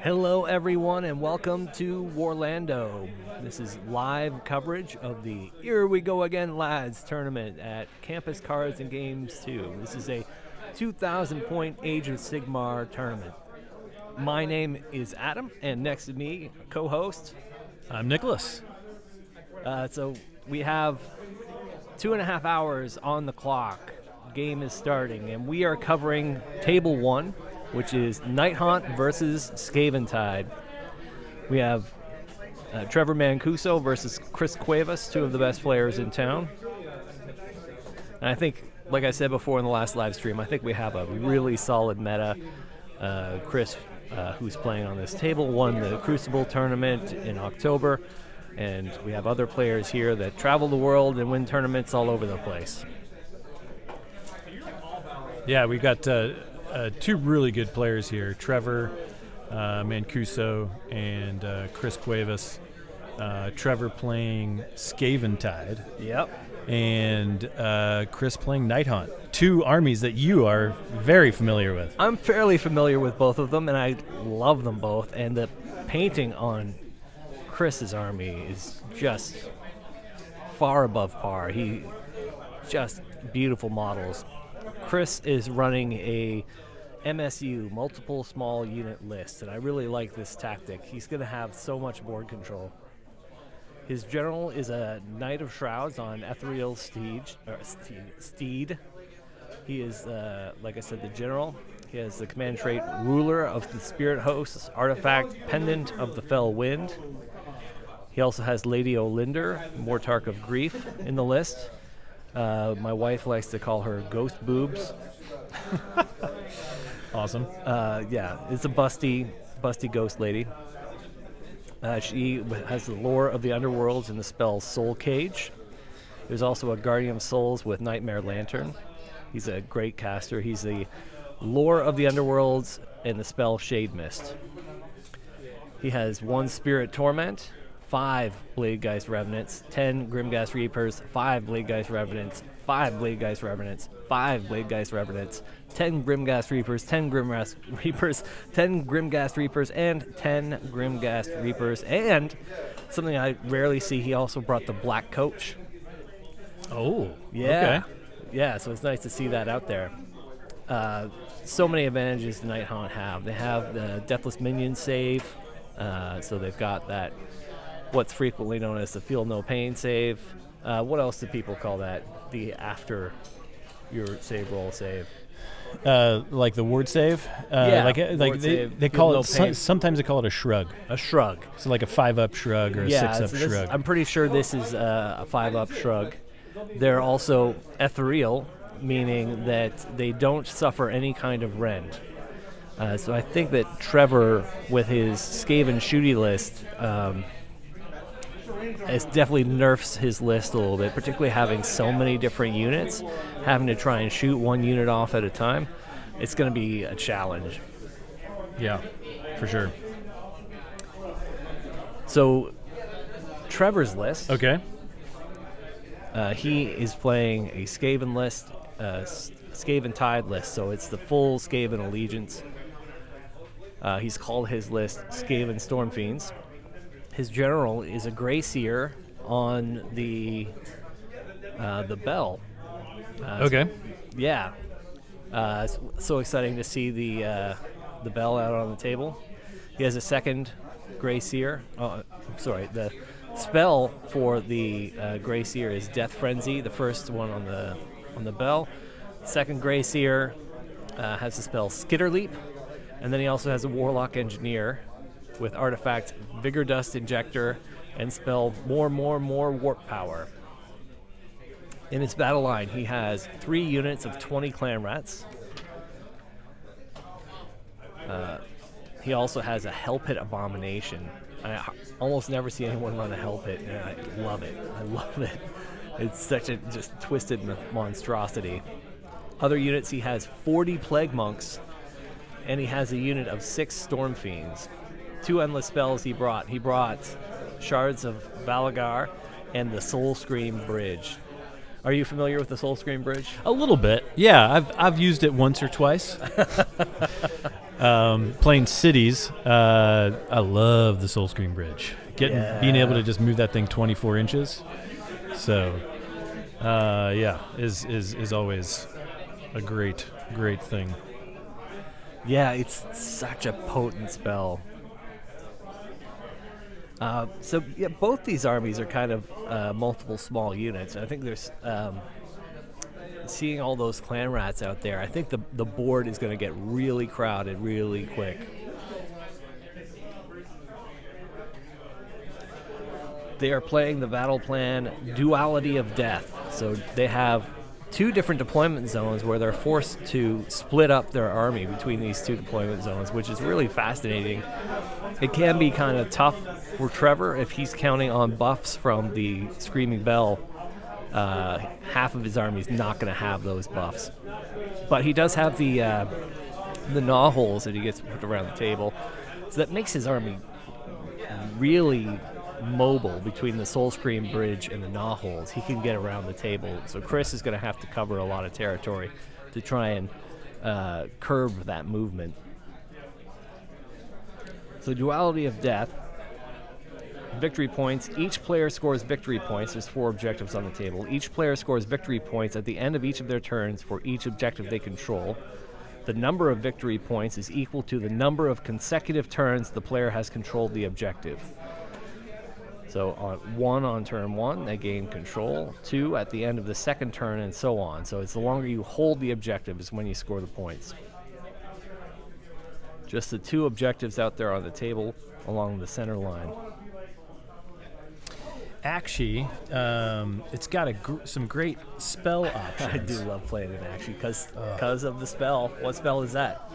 Hello, everyone, and welcome to Warlando. This is live coverage of the Here We Go Again Lads tournament at Campus Cards and Games 2. This is a 2,000-point Age of Sigmar tournament. My name is Adam, and next to me, co-host. I'm Nicholas. So we have 2.5 hours on the clock. Game is starting, and we are covering Table 1, which is Nighthaunt versus Skaven. We have Trevor Mancuso versus Chris Cuevas, two of the best players in town. And I think, like I said before in the last live stream, I think we have a really solid meta. Chris, who's playing on this table, won the Crucible tournament in October, and we have other players here that travel the world and win tournaments all over the place. Yeah, we've got two really good players here, Trevor Mancuso and Chris Cuevas. Trevor playing Skaven. Yep. And Chris playing Nighthaunt. Two armies that you are very familiar with. I'm fairly familiar with both of them, and I love them both. And the painting on Chris's army is just far above par. He just beautiful models. Chris is running a MSU, multiple small unit list, and I really like this tactic. He's going to have so much board control. His general is a Knight of Shrouds on Ethereal Steed. He is, like I said, the general. He has the command trait Ruler of the Spirit Hosts, artifact Pendant of the Fell Wind. He also has Lady Olinder, Mortarch of Grief in the list. My wife likes to call her Ghost Boobs. Awesome. Yeah, it's a busty ghost lady. She has the lore of the underworlds and the spell Soul Cage. There's also a Guardian of Souls with Nightmare Lantern. He's a great caster. He's the lore of the underworlds and the spell Shade Mist. He has 1 Spirit Torment, 5 Bladegeist Revenants, 10 Grimghast Reapers, 5 Bladegeist Revenants, 5 Bladegeist Revenants, 5 Bladegeist Revenants, 10 Grimghast Reapers, 10 Grimghast Reapers, 10 Grimghast Reapers, and 10 Grimghast Reapers. And something I rarely see, he also brought the Black Coach. Oh, yeah. Okay. Yeah, so it's nice to see that out there. So many advantages the Nighthaunt have. They have the Deathless Minion save, so they've got that, what's frequently known as the Feel No Pain save. What else do people call that? The after your save roll save. Like the ward save? Yeah, like they call it, sometimes they call it a shrug. A shrug. So like a 5-up shrug or a 6-up shrug. I'm pretty sure this is a 5-up shrug. They're also ethereal, meaning that they don't suffer any kind of rend. So I think that Trevor, with his Skaven shooty list, it definitely nerfs his list a little bit, particularly having so many different units, having to try and shoot one unit off at a time. It's going to be a challenge. Yeah, for sure. So, Trevor's list. Okay. He is playing a Skaven list, Skaven Tide list, so it's the full Skaven allegiance. He's called his list Skaven Stormfiends. His general is a Grey Seer on the Bell. Okay. Yeah. It's so exciting to see the Bell out on the table. He has a second Grey Seer. The spell for the Grey Seer is Death Frenzy, the first one on the Bell. Second Grey Seer has the spell Skitter Leap, and then he also has a Warlock Engineer with artifact Vigor Dust Injector and spell More Warp Power. In his battle line, he has 3 units of 20 Clan Rats. He also has a Hell Pit Abomination. I almost never see anyone run a Hell Pit, and I love it. I love it. It's such a just twisted monstrosity. Other units, he has 40 Plague Monks, and he has a unit of 6 Storm Fiends. 2 endless spells he brought. He brought Shards of Valagar and the Soul Scream Bridge. Are you familiar with the Soul Scream Bridge? A little bit, yeah. I've used it once or twice. Playing cities, I love the Soul Scream Bridge. Being able to just move that thing 24 inches. So, is always a great thing. Yeah, it's such a potent spell. Both these armies are kind of multiple small units. I think there's seeing all those clan rats out there. I think the board is going to get really crowded really quick. They are playing the battle plan Duality of Death. So they have 2 different deployment zones where they're forced to split up their army between these 2 deployment zones, which is really fascinating. It can be kind of tough for Trevor if he's counting on buffs from the Screaming Bell. Half of his army is not going to have those buffs. But he does have the gnaw holes that he gets to put around the table. So that makes his army really mobile between the Soul Scream Bridge and the gnaw holes. He can get around the table. So Chris is going to have to cover a lot of territory to try and curb that movement. So Duality of Death. Victory points. Each player scores victory points. There's 4 objectives on the table. Each player scores victory points at the end of each of their turns for each objective they control. The number of victory points is equal to the number of consecutive turns the player has controlled the objective. So 1 on turn 1, they gain control. 2 at the end of the second turn, and so on. So it's the longer you hold the objective is when you score the points. Just the 2 objectives out there on the table along the center line. Actually, it's got some great spell options. I do love playing it actually because of the spell. What spell is that?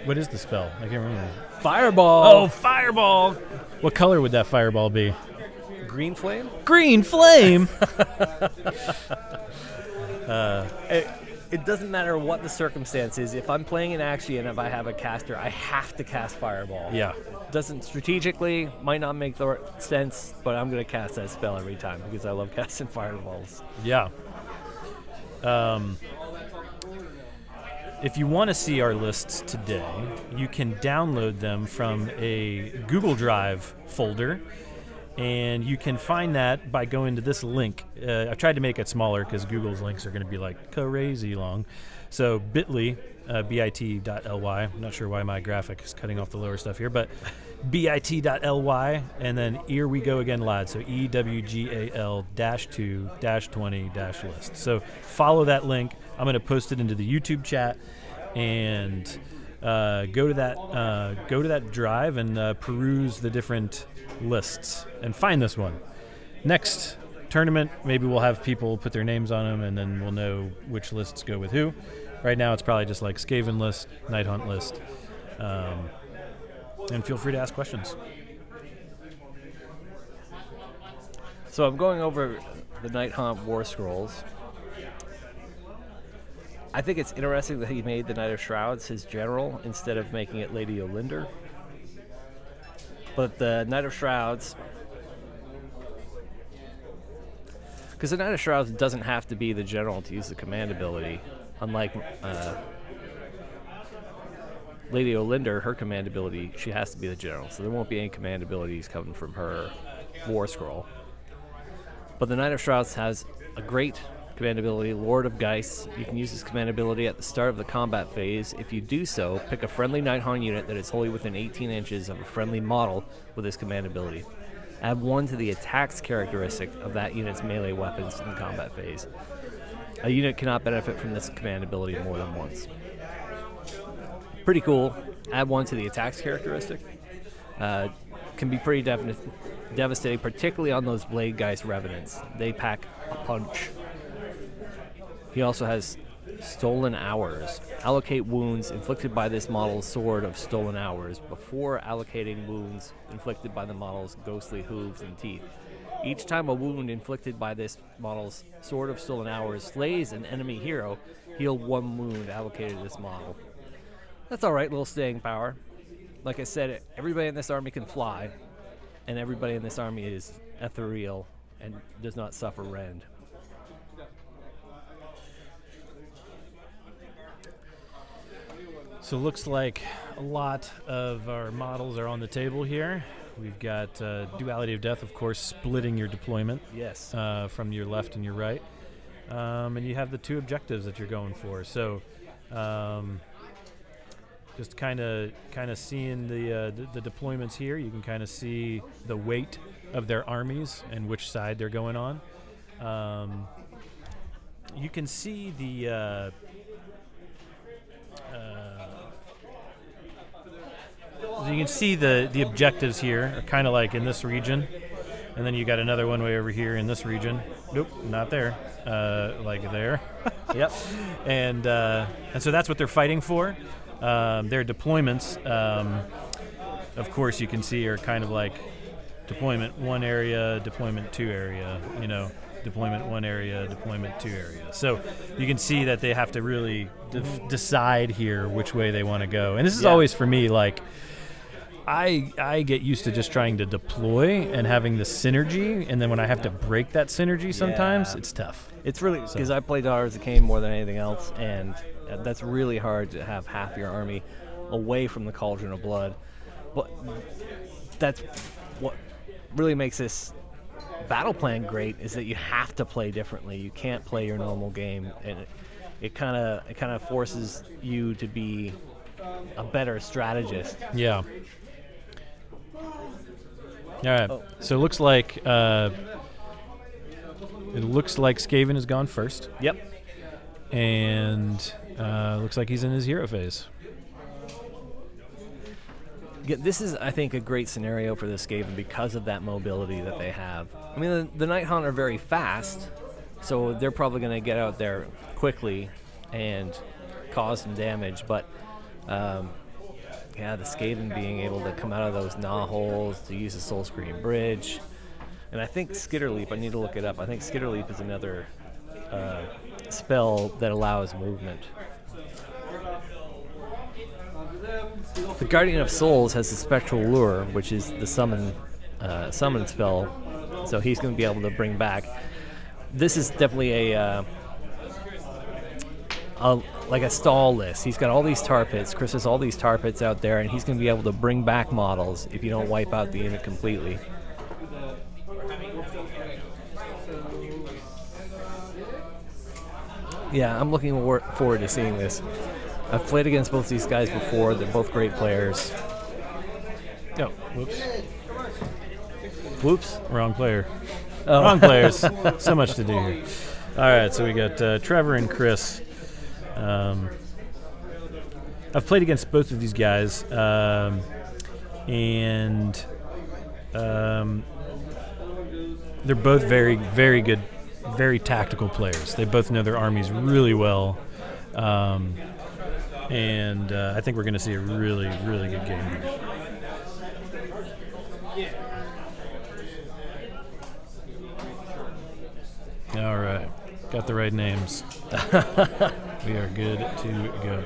What is the spell? I can't remember. Fireball. Oh, fireball! What color would that fireball be? Green flame? Green flame! It doesn't matter what the circumstance is. If I'm playing an action and if I have a caster, I have to cast Fireball. Yeah. Doesn't strategically, might not make the sense, but I'm going to cast that spell every time because I love casting Fireballs. Yeah. If you want to see our lists today, you can download them from a Google Drive folder. And you can find that by going to this link. I tried to make it smaller because Google's links are going to be like crazy long. So bit.ly, bit.ly. I'm not sure why my graphic is cutting off the lower stuff here, but bit.ly, and then here we go again, lads. So EWGAL-2-20-list. So follow that link. I'm going to post it into the YouTube chat, and go to that drive and peruse the different lists and find this one. Next tournament, maybe we'll have people put their names on them, and then we'll know which lists go with who. Right now, it's probably just like Skaven list, Nighthaunt list, and feel free to ask questions. So I'm going over the Nighthaunt War Scrolls. I think it's interesting that he made the Knight of Shrouds his general instead of making it Lady Olinder. But the Knight of Shrouds, because the Knight of Shrouds doesn't have to be the general to use the command ability, unlike Lady Olinder, her command ability, she has to be the general, so there won't be any command abilities coming from her War Scroll. But the Knight of Shrouds has a great command ability, Lord of Geist. You can use this command ability at the start of the combat phase. If you do so, pick a friendly Nighthaunt unit that is wholly within 18 inches of a friendly model with this command ability. Add 1 to the attacks characteristic of that unit's melee weapons in the combat phase. A unit cannot benefit from this command ability more than once. Pretty cool. Add 1 to the attacks characteristic. Can be pretty devastating, particularly on those Blade Geist Revenants. They pack a punch. He also has Stolen Hours. Allocate wounds inflicted by this model's Sword of Stolen Hours before allocating wounds inflicted by the model's Ghostly Hooves and Teeth. Each time a wound inflicted by this model's Sword of Stolen Hours slays an enemy hero, heal 1 wound allocated to this model. That's alright, little staying power. Like I said, everybody in this army can fly, and everybody in this army is ethereal and does not suffer rend. So it looks like a lot of our models are on the table here. We've got Duality of Death, of course, splitting your deployment. Yes. From your left and your right. And you have the 2 objectives that you're going for. So just kind of seeing the deployments here, you can kind of see the weight of their armies and which side they're going on. You can see the so you can see the objectives here are kind of like in this region, and then you got another one way over here in this region. Nope, not there. Like there. Yep. And so that's what they're fighting for. Their deployments, of course, you can see are kind of like deployment 1 area, deployment 2 area. Deployment 1 area, deployment 2 area. So you can see that they have to really decide here which way they want to go. And this is always for me like. I get used to just trying to deploy and having the synergy, and then when I have to break that synergy sometimes, it's tough. It's really, because I play Daughters of Cain more than anything else, and that's really hard to have half your army away from the Cauldron of Blood. But that's what really makes this battle plan great, is that you have to play differently. You can't play your normal game, and it kind of forces you to be a better strategist. Yeah. All right. So it looks like Skaven has gone first. Yep. And looks like he's in his hero phase. This is, I think, a great scenario for the Skaven because of that mobility that they have. I mean, the Nighthaunt are very fast, so they're probably going to get out there quickly and cause some damage. But the Skaven being able to come out of those gnaw holes, to use the Soul Screen Bridge. And I think Skitterleap, I need to look it up. I think Skitterleap is another spell that allows movement. The Guardian of Souls has the Spectral Lure, which is the summon spell, so he's going to be able to bring back. This is definitely like a stall list. He's got all these tar pits. Chris has all these tar pits out there, and he's going to be able to bring back models if you don't wipe out the unit completely. Yeah, I'm looking forward to seeing this. I've played against both these guys before. They're both great players. Oh, whoops. Whoops. Wrong player. Oh. Wrong players. So much to do here. All right, so we got Trevor and Chris. I've played against both of these guys, and they're both very, very good, very tactical players. They both know their armies really well, and I think we're going to see a really, really good game here. All right, got the right names. We are good to go.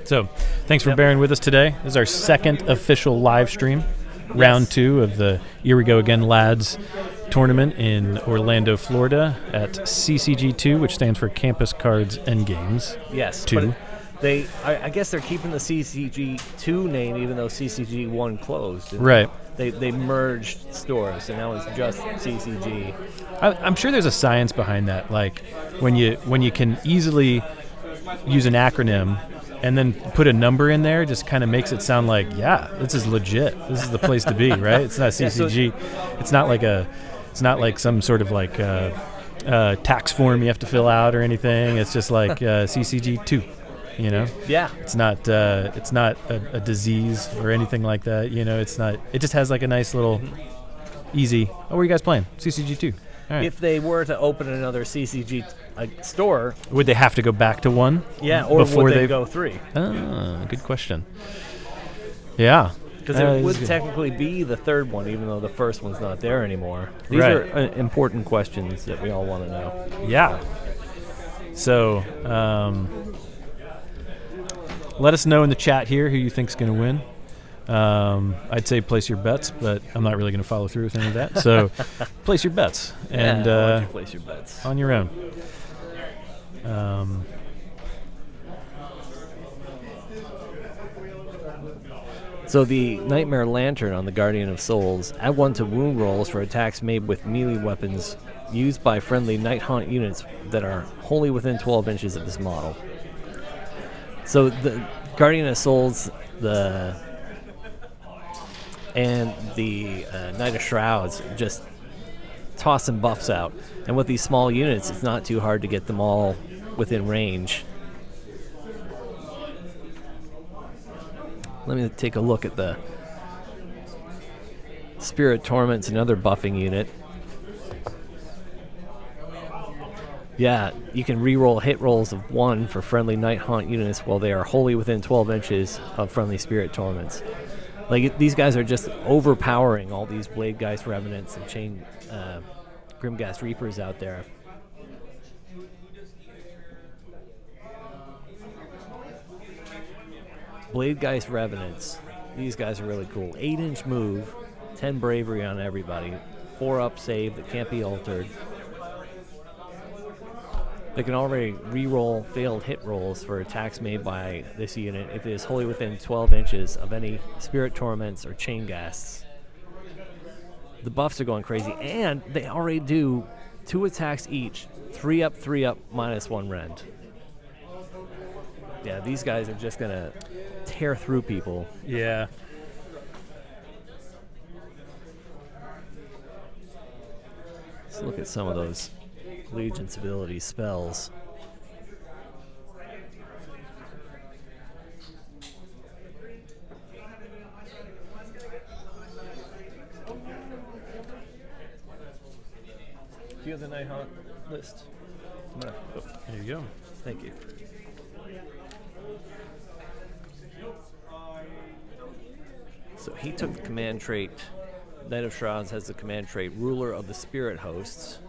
So, thanks for bearing with us today. This is our second official live stream, round 2 of the Here We Go Again Lads tournament in Orlando, Florida at CCG2, which stands for Campus Cards and Games. Yes, 2. I guess they're keeping the CCG2 name even though CCG1 closed. Right. They merged stores, and now it's just CCG. I'm sure there's a science behind that. Like when you can easily use an acronym and then put a number in there, just kind of makes it sound like, yeah, this is legit. This is the place to be, right? It's not CCG. It's not like some sort of like tax form you have to fill out or anything. It's just like CCG2. You know, yeah, it's not a disease or anything like that. You know, it's not. It just has like a nice little easy. Oh, where are you guys playing? CCG2. All right. If they were to open another CCG store, would they have to go back to 1? Yeah, or would they go 3? Ah, good question. Yeah, because it would technically be the 3rd one, even though the first one's not there anymore. These are important questions that we all want to know. Yeah. So. Let us know in the chat here who you think's going to win. I'd say place your bets, but I'm not really going to follow through with any of that. So place your bets and why don't you place your bets on your own. So the Nightmare Lantern on the Guardian of Souls, add 1 to wound rolls for attacks made with melee weapons used by friendly Nighthaunt units that are wholly within 12 inches of this model. So the Guardian of Souls, and the Knight of Shrouds just toss some buffs out. And with these small units, it's not too hard to get them all within range. Let me take a look at the Spirit Torment's another buffing unit. Yeah, you can reroll hit rolls of 1 for friendly Nighthaunt units while they are wholly within 12 inches of friendly Spirit Torments. Like, these guys are just overpowering all these Bladegeist Revenants and Chain Grimghast Reapers out there. Bladegeist Revenants. These guys are really cool. 8-inch move, 10 bravery on everybody, 4-up save that can't be altered. They can already re-roll failed hit rolls for attacks made by this unit if it is wholly within 12 inches of any Spirit Torments or Chain Ghasts. The buffs are going crazy, and they already do 2 attacks each, 3-up, 3-up, -1 rend. Yeah, these guys are just going to tear through people. Yeah. Let's look at some of those Legion's ability spells. Do you have the Nighthaunt list? There you go. Thank you. So he took the command trait. Knight of Shrouds has the command trait Ruler of the Spirit Hosts.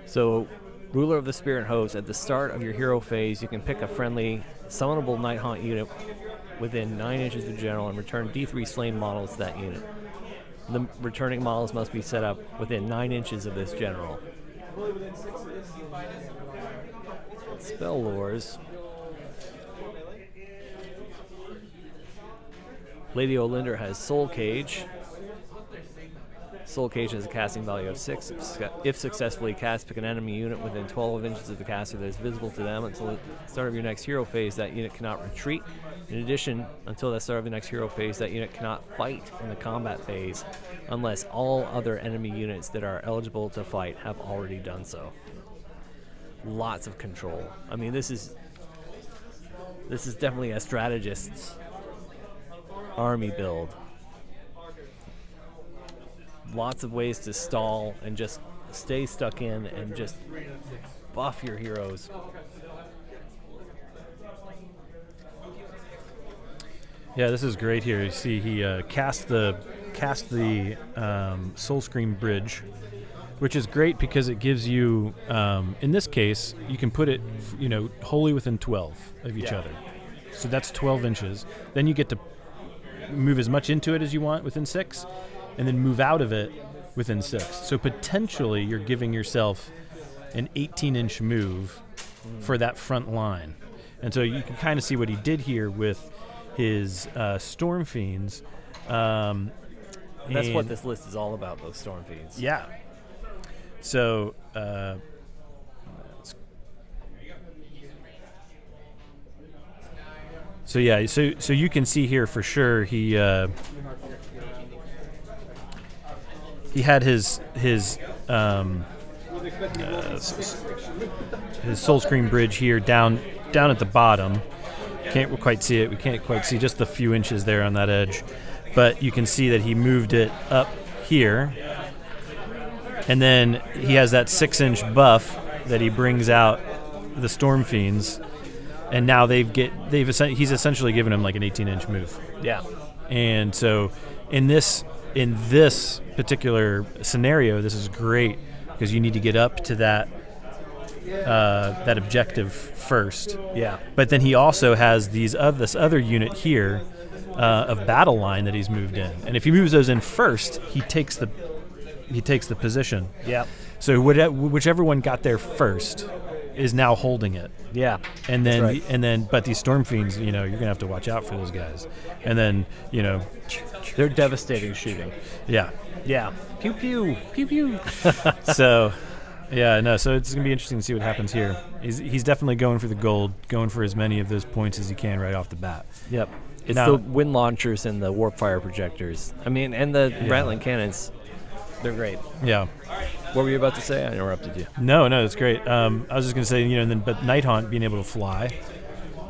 So, Ruler of the Spirit Host, at the start of your hero phase, you can pick a friendly summonable Nighthaunt unit within 9 inches of the general and return D3 slain models to that unit. The returning models must be set up within 9 inches of this general. Spell lores. Lady Olinder has Soul Cage. Soul Cage has a casting value of 6. If successfully cast, pick an enemy unit within 12 inches of the caster that is visible to them. Until the start of your next hero phase, that unit cannot retreat. In addition, until the start of the next hero phase, that unit cannot fight in the combat phase unless all other enemy units that are eligible to fight have already done so. Lots of control. I mean, this is definitely a strategist's army build. Lots of ways to stall and just stay stuck in and just buff your heroes. Yeah, this is great here. You see, he cast the Soul Scream Bridge, which is great because it gives you, in this case, you can put it, wholly within 12 of each other. So that's 12 inches. Then you get to move as much into it as you want within 6. And then move out of it within 6. So potentially you're giving yourself an 18-inch move for that front line. And so you can kind of see what he did here with his Storm Fiends. And that's what this list is all about, those Storm Fiends. Yeah. So so you can see here for sure he had his Soul Scream Bridge here down at the bottom. Can't quite see it. We can't quite see just the few inches there on that edge, but you can see that he moved it up here, and then he has that 6-inch buff that he brings out the Storm Fiends, and now he's essentially given him like an 18-inch move. Yeah. And so in this particular scenario, this is great because you need to get up to that objective first. Yeah. But then he also has this other unit here of battle line that he's moved in, and if he moves those in first, he takes the position. Yeah. So whichever one got there first is now holding it. Yeah. And then but these Storm Fiends, you're gonna have to watch out for those guys. And then they're devastating shooting. Yeah. Yeah. Pew pew pew pew. So so it's gonna be interesting to see what happens here. He's definitely going for the gold, going for as many of those points as he can right off the bat. Yep. It's the wind launchers and the warp fire projectors. I mean, and the rattling cannons. They're great. Yeah. What were you about to say? I interrupted you. No, it's great. I was just going to say, but Nighthaunt being able to fly,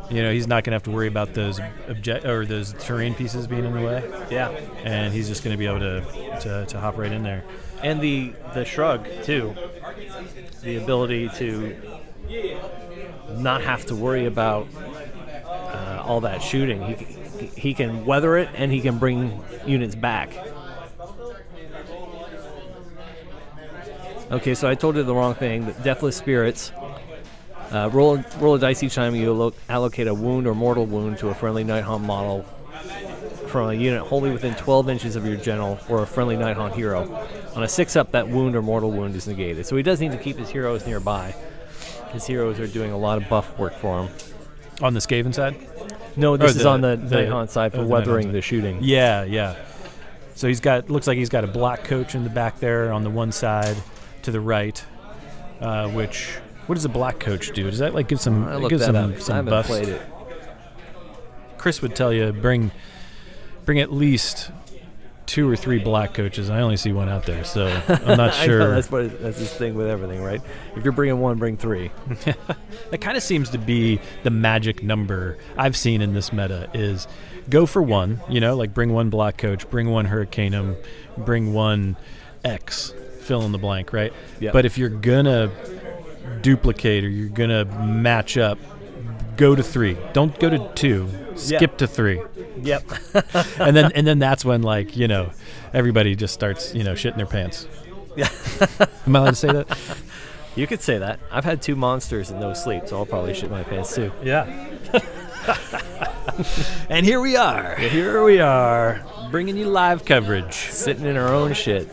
he's not going to have to worry about those those terrain pieces being in the way. Yeah. And he's just going to be able to hop right in there. And the shrug too. The ability to not have to worry about all that shooting. He can weather it, and he can bring units back. Okay, so I told you the wrong thing. The Deathless Spirits. Roll a dice each time you allocate a wound or mortal wound to a friendly Nighthaunt model from a unit wholly within 12 inches of your general or a friendly Nighthaunt hero. On a 6-up, that wound or mortal wound is negated. So he does need to keep his heroes nearby. His heroes are doing a lot of buff work for him. On the Skaven side? No, this is on the Nighthaunt side for weathering the shooting. Yeah. So looks like he's got a black coach in the back there on the one side to the right, what does a black coach do? Does that give some I some haven't buffs? played it. Chris would tell you bring at least 2 or 3 black coaches. I only see one out there, so I'm not sure. I know, that's his thing with everything, right? If you're bringing one, bring 3. That kind of seems to be the magic number I've seen in this meta is go for one, bring one black coach, bring one Hurricanum, bring one X, fill in the blank, right? Yep. But if you're gonna duplicate or you're gonna match up, go to 3. Don't go to 2. Skip to 3. Yep. and then that's when everybody just starts shitting their pants. Yeah. Am I allowed to say that? You could say that. I've had 2 monsters and no sleep, so I'll probably shit my pants too. Yeah. And here we are. Bringing you live coverage. Sitting in our own shit.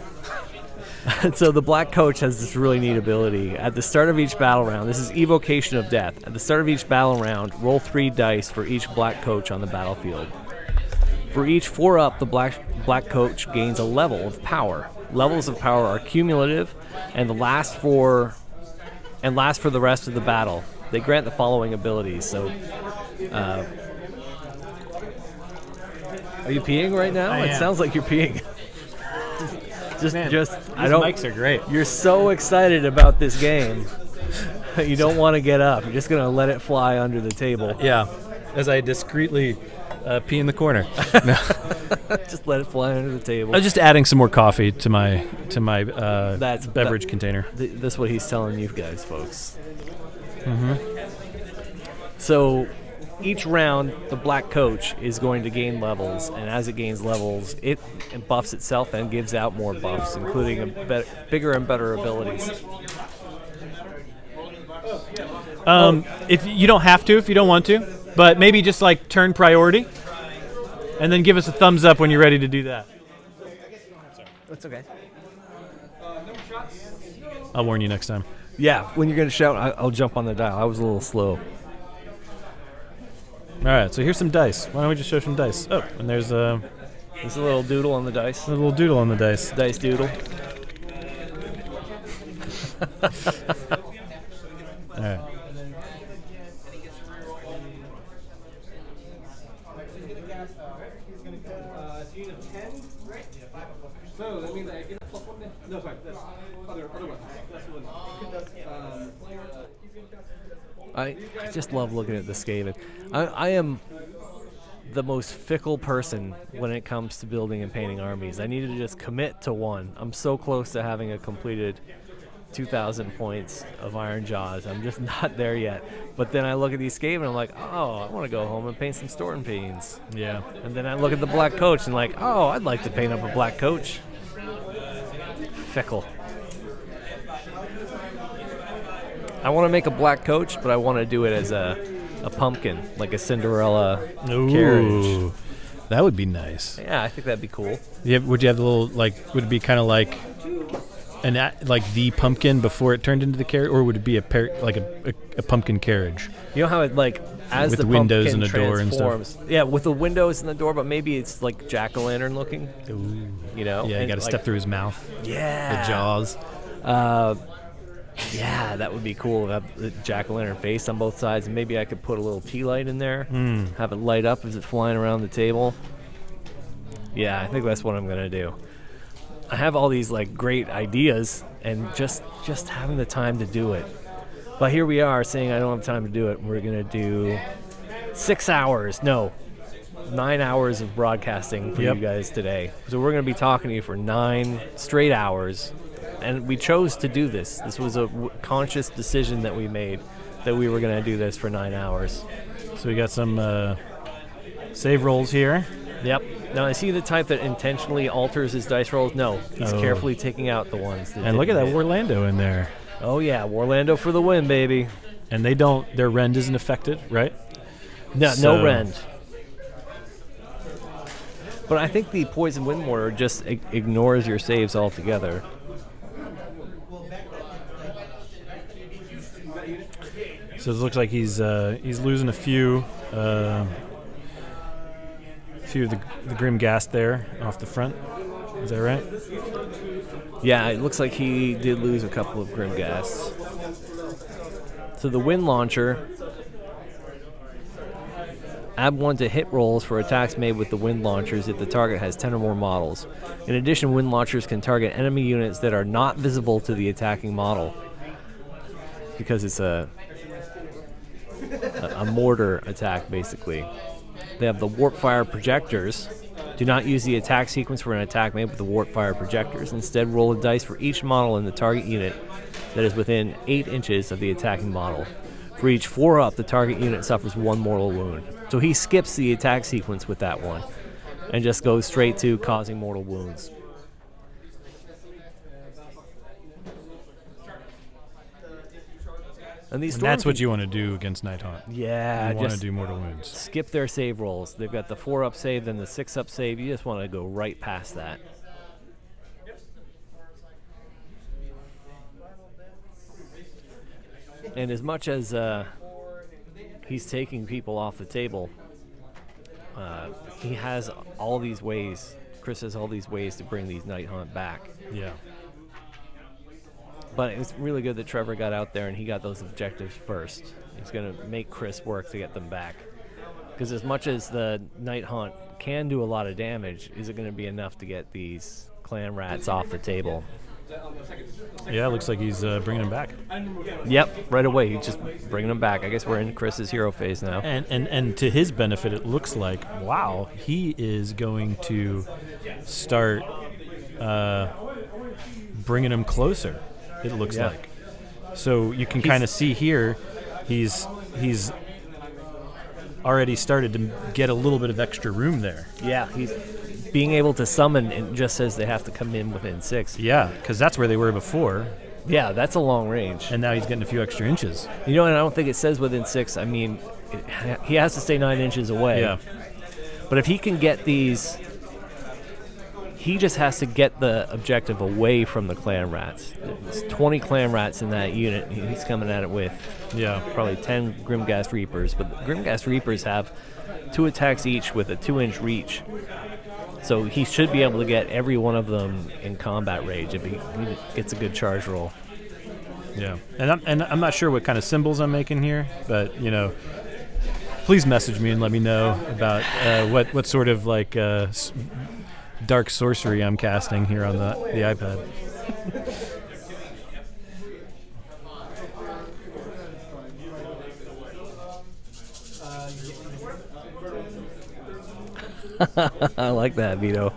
So the black coach has this really neat ability. At the start of each battle round, this is Evocation of Death. At the start of each battle round, roll 3 dice for each black coach on the battlefield. For each 4-up, the black coach gains a level of power. Levels of power are cumulative and last for the rest of the battle. They grant the following abilities. So, are you peeing right now? I It am. sounds like you're peeing. These mics are great. You're so excited about this game. You don't want to get up. You're just going to let it fly under the table. Yeah, as I discreetly pee in the corner. No. Just let it fly under the table. I was just adding some more coffee to my beverage container. That's what he's telling you guys, folks. Mm-hmm. So each round, the black coach is going to gain levels, and as it gains levels, it buffs itself and gives out more buffs, including bigger and better abilities. If you don't have to, if you don't want to, but maybe just turn priority, and then give us a thumbs up when you're ready to do that. That's okay. I'll warn you next time. Yeah, when you're going to shout, I'll jump on the dial. I was a little slow. All right, so here's some dice. Why don't we just show some dice? Oh, and there's a little doodle on the dice. A little doodle on the dice. Dice doodle. All right. So that means I get a +1 then? No, sorry, that's other one. That's one. I just love looking at the Skaven. I am the most fickle person when it comes to building and painting armies. I need to just commit to one. I'm so close to having a completed 2,000 points of Iron Jaws. I'm just not there yet. But then I look at these Skaven and I'm like, oh, I want to go home and paint some Storm Pains. Yeah. And then I look at the Black Coach and like, oh, I'd like to paint up a Black Coach. Fickle. I want to make a Black Coach, but I want to do it as a pumpkin, like a Cinderella carriage. That would be nice. Yeah, I think that'd be cool. Would you have the little, like, would it be kind of like the pumpkin before it turned into the carriage, or would it be a pumpkin carriage? You know how it, like, as with the windows pumpkin and a door and transforms, yeah, with the windows and the door, but maybe it's like jack-o'-lantern looking. Ooh. You know? Yeah, you got to step through his mouth. Yeah. The jaws. Yeah, that would be cool. Have the jack-o'-lantern face on both sides, and maybe I could put a little tea light in there, have it light up as it's flying around the table. Yeah, I think that's what I'm gonna do. I have all these like great ideas, and just having the time to do it. But here we are saying I don't have time to do it. We're gonna do 9 hours of broadcasting for you guys today. So we're gonna be talking to you for 9 straight hours. And we chose to do this. This was a conscious decision that we made, that we were going to do this for 9 hours. So we got some save rolls here. Yep. Now, is he the type that intentionally alters his dice rolls? No. He's carefully taking out the ones that And look at that Warlando in there. Oh, yeah. Warlando for the win, baby. And their rend isn't affected, right? No rend. But I think the Poison Wind Mortar just ignores your saves altogether. So it looks like he's losing a few of the Grim Ghast there off the front. Is that right? Yeah, it looks like he did lose a couple of Grim Ghasts. So the Wind Launcher, add 1 to hit rolls for attacks made with the Wind Launchers if the target has 10 or more models. In addition, Wind Launchers can target enemy units that are not visible to the attacking model, because it's a mortar attack, basically. They have the Warp Fire Projectors. Do not use the attack sequence for an attack made with the Warp Fire Projectors. Instead, roll a dice for each model in the target unit that is within 8 inches of the attacking model. For each 4-up, the target unit suffers 1 mortal wound. So he skips the attack sequence with that one and just goes straight to causing mortal wounds. And that's what you want to do against Nighthaunt. Yeah, you want to do mortal wounds. Skip their save rolls. They've got the 4-up save, then the 6-up save. You just want to go right past that. And as much as he's taking people off the table, he has all these ways. Chris has all these ways to bring these Nighthaunt back. Yeah. But it's really good that Trevor got out there and he got those objectives first. He's going to make Chris work to get them back. Because as much as the Nighthaunt can do a lot of damage, is it going to be enough to get these clan rats off the table? Yeah, it looks like he's bringing them back. Yep, right away. He's just bringing them back. I guess we're in Chris's hero phase now. And to his benefit, it looks like, wow, he is going to start bringing them closer. It looks like. So you can kind of see here, he's already started to get a little bit of extra room there. Yeah, he's being able to summon. It just says they have to come in within 6. Yeah, because that's where they were before. Yeah, that's a long range. And now he's getting a few extra inches. You know, and I don't think it says within 6. I mean, he has to stay 9 inches away. Yeah. But if he can get these, he just has to get the objective away from the clan rats. There's 20 clan rats in that unit. He's coming at it with probably 10 Grimghast Reapers. But the Grimghast Reapers have 2 attacks each with a 2-inch reach. So he should be able to get every one of them in combat range if he gets a good charge roll. Yeah, and I'm not sure what kind of symbols I'm making here, but please message me and let me know about what sort of like dark sorcery I'm casting here on the iPad. I like that, Vito.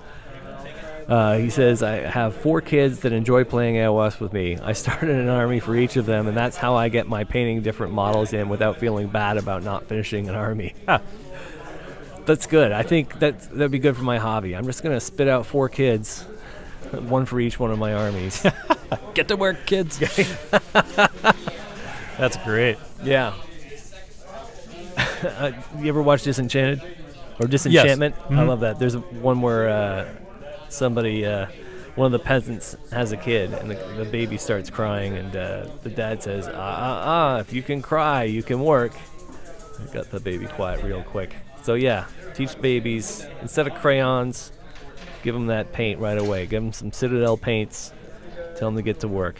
He says, I have 4 kids that enjoy playing AOS with me. I started an army for each of them, and that's how I get my painting different models in without feeling bad about not finishing an army. That's good. I think that'd be good for my hobby. I'm just going to spit out 4 kids, 1 for each one of my armies. Get to work, kids. That's great. Yeah. You ever watch Disenchanted? Or Disenchantment? Yes. Mm-hmm. I love that. There's one where somebody, one of the peasants has a kid, and the baby starts crying, and the dad says, if you can cry, you can work. I got the baby quiet real quick. So yeah, teach babies, instead of crayons, give them that paint right away. Give them some Citadel paints. Tell them to get to work.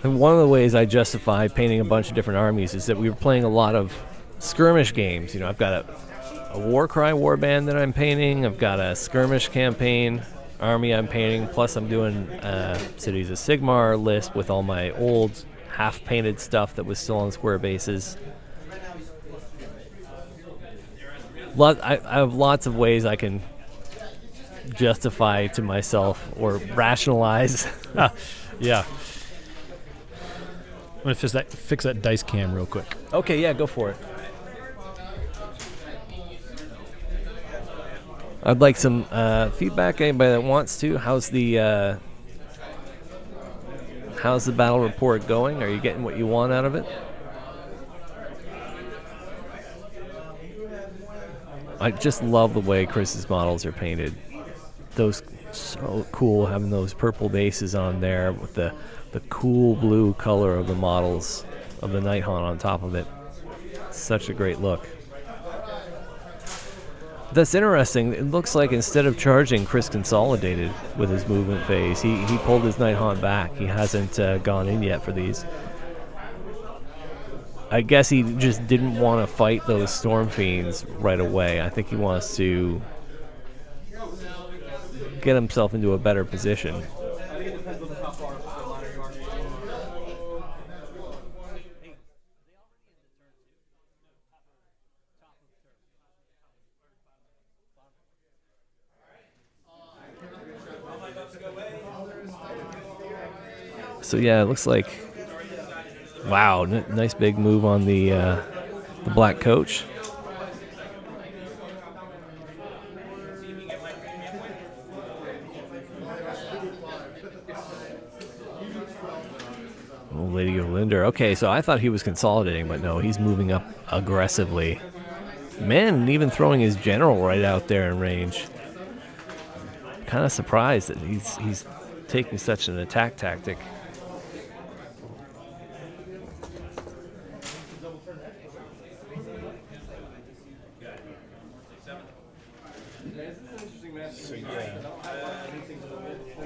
And one of the ways I justify painting a bunch of different armies is that we were playing a lot of skirmish games. You know, I've got a Warcry warband that I'm painting. I've got a skirmish campaign army I'm painting. Plus I'm doing Cities of Sigmar list with all my old half-painted stuff that was still on square bases. I have lots of ways I can justify to myself or rationalize. Yeah. I'm going to fix that dice cam real quick. Okay, yeah, go for it. I'd like some feedback. Anybody that wants to. How's the battle report going? Are you getting what you want out of it? I just love the way Chris's models are painted. Those so cool, having those purple bases on there with the cool blue color of the models of the Nighthaunt on top of it. Such a great look. That's interesting. It looks like instead of charging, Chris consolidated with his movement phase. He pulled his Nighthaunt back. He hasn't gone in yet for these. I guess he just didn't want to fight those Storm Fiends right away. I think he wants to get himself into a better position. So yeah, it looks like, wow, nice big move on the black coach. Oh, Lady of Linder. Okay, so I thought he was consolidating, but no, he's moving up aggressively. Man, and even throwing his general right out there in range. Kind of surprised that he's taking such an attack tactic.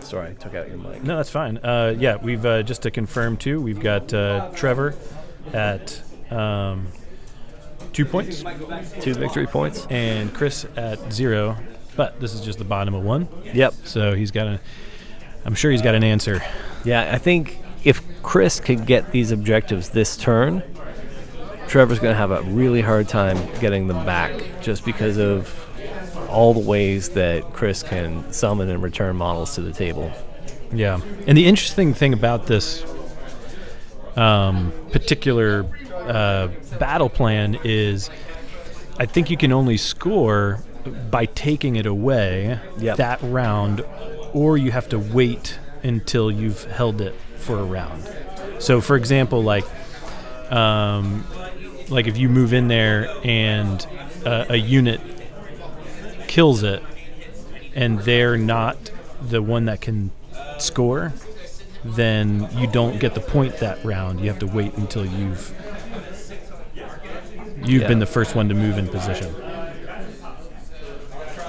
Sorry, I took out your mic. No, that's fine. Yeah, we've just to confirm too, we've got Trevor at 2 points, 2 victory points, and Chris at 0. But this is just the bottom of 1. Yep. So I'm sure he's got an answer. Yeah, I think if Chris could get these objectives this turn, Trevor's going to have a really hard time getting them back, just because of all the ways that Chris can summon and return models to the table. Yeah, and the interesting thing about this particular battle plan is I think you can only score by taking it away that round, or you have to wait until you've held it for a round. So for example, like if you move in there and a unit kills it and they're not the one that can score, then you don't get the point that round. You have to wait until you've been the first one to move in position.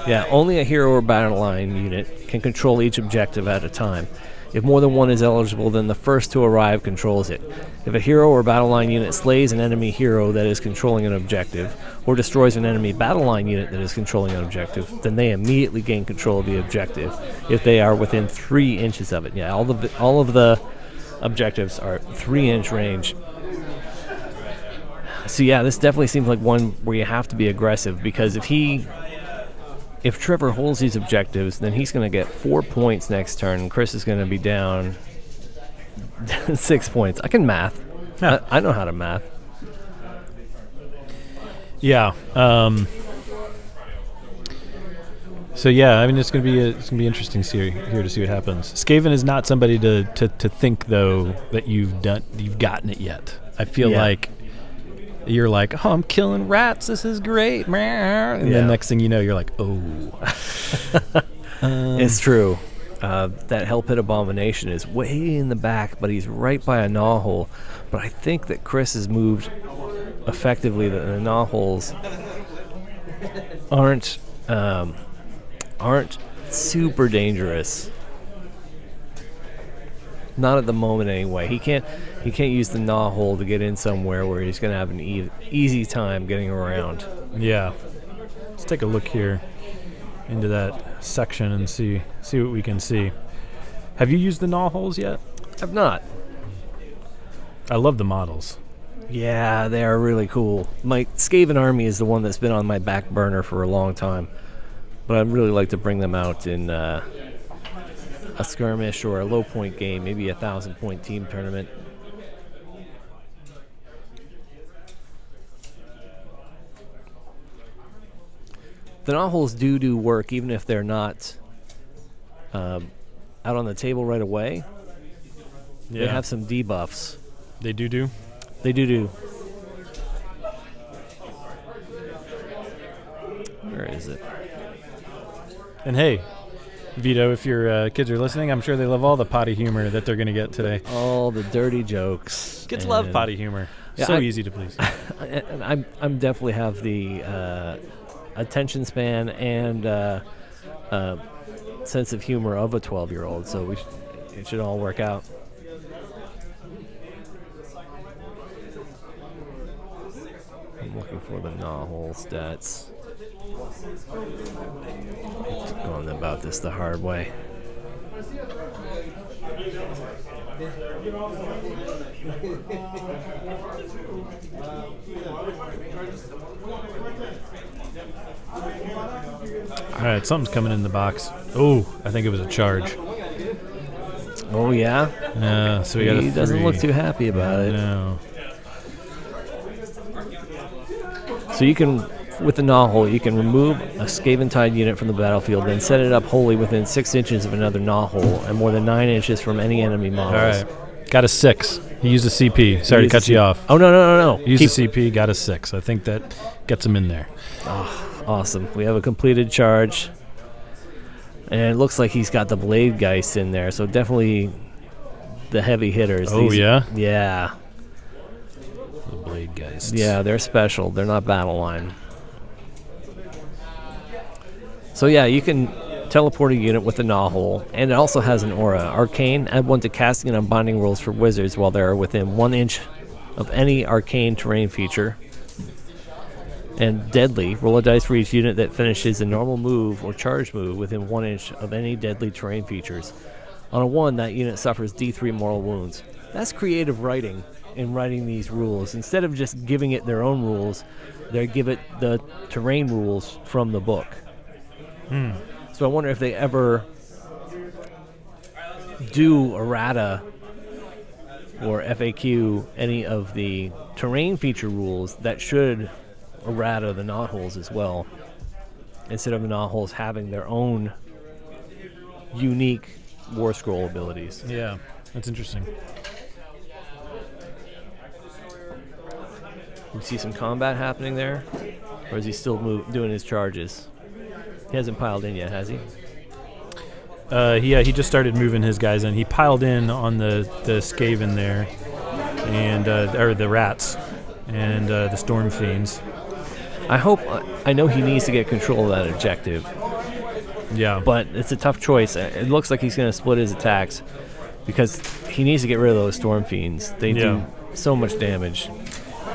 Yeah, only a hero or battle line unit can control each objective at a time. If more than one is eligible, then the first to arrive controls it. If a hero or battle line unit slays an enemy hero that is controlling an objective, or destroys an enemy battle line unit that is controlling an objective, then they immediately gain control of the objective if they are within 3 inches of it. Yeah, all of the objectives are 3-inch range. So yeah, this definitely seems like one where you have to be aggressive, because if Trevor holds these objectives, then he's going to get 4 points next turn, and Chris is going to be down 6 points. I can math. Yeah. I know how to math. Yeah. So yeah, I mean, it's gonna be interesting here to see what happens. Skaven is not somebody to think though that you've gotten it yet. I feel like you're like, oh, I'm killing rats. This is great, and then next thing you know, you're like, oh. It's true. That Hell Pit Abomination is way in the back, but he's right by a gnaw hole. But I think that Chris has moved effectively that the gnaw holes aren't super dangerous. Not at the moment, anyway. He can't use the gnaw hole to get in somewhere where he's going to have an easy time getting around. Yeah. Let's take a look here into that section and see what we can see. Have you used the gnaw holes yet? I've not. I love the models. Yeah, they are really cool. My Skaven army is the one that's been on my back burner for a long time, but I'd really like to bring them out in a skirmish or a low point game, maybe a 1,000-point team tournament. The gnaw holes do work, even if they're not out on the table right away. Yeah. They have some debuffs. They do? They do. Where is it? And hey, Vito, if your kids are listening, I'm sure they love all the potty humor that they're going to get today. All the dirty jokes. Kids love potty humor. Yeah, so easy to please. I'm definitely have the attention span and sense of humor of a 12-year-old, so it should all work out. I'm looking for the gnaw hole stats. Going about this the hard way. All right, something's coming in the box. Oh, I think it was a charge. Oh yeah. Yeah, so we got a 3. He doesn't look too happy about it. No. So you can, with the gnaw hole, you can remove a Skaven Tide unit from the battlefield, then set it up wholly within 6 inches of another gnaw hole and more than 9 inches from any enemy models. All right, got a 6. He used a CP. Sorry to cut you off. Oh no! He used a CP, got a 6. I think that gets him in there. Oh, awesome. We have a completed charge. And it looks like he's got the Blade Geist in there, so definitely the heavy hitters. Oh, yeah? Yeah. The Blade Geists. Yeah, they're special. They're not battle line. So yeah, you can teleport a unit with the gnaw hole, and it also has an aura. Arcane, add 1 to casting and unbinding rolls for wizards while they're within 1 inch of any arcane terrain feature. And deadly, roll a dice for each unit that finishes a normal move or charge move within 1 inch of any deadly terrain features. On a 1, that unit suffers D3 mortal wounds. That's creative writing in writing these rules. Instead of just giving it their own rules, they give it the terrain rules from the book. So I wonder if they ever do errata or FAQ any of the terrain feature rules that should errata the knot holes as well, instead of the knot holes having their own unique war scroll abilities. Yeah, that's interesting. You see some combat happening there, or is he still doing his charges? He hasn't piled in yet, has he? Yeah, he just started moving his guys in. He piled in on the Skaven there, and or the rats, and the Storm Fiends. I know he needs to get control of that objective. Yeah. But it's a tough choice. It looks like he's going to split his attacks because he needs to get rid of those Storm Fiends. They do so much damage.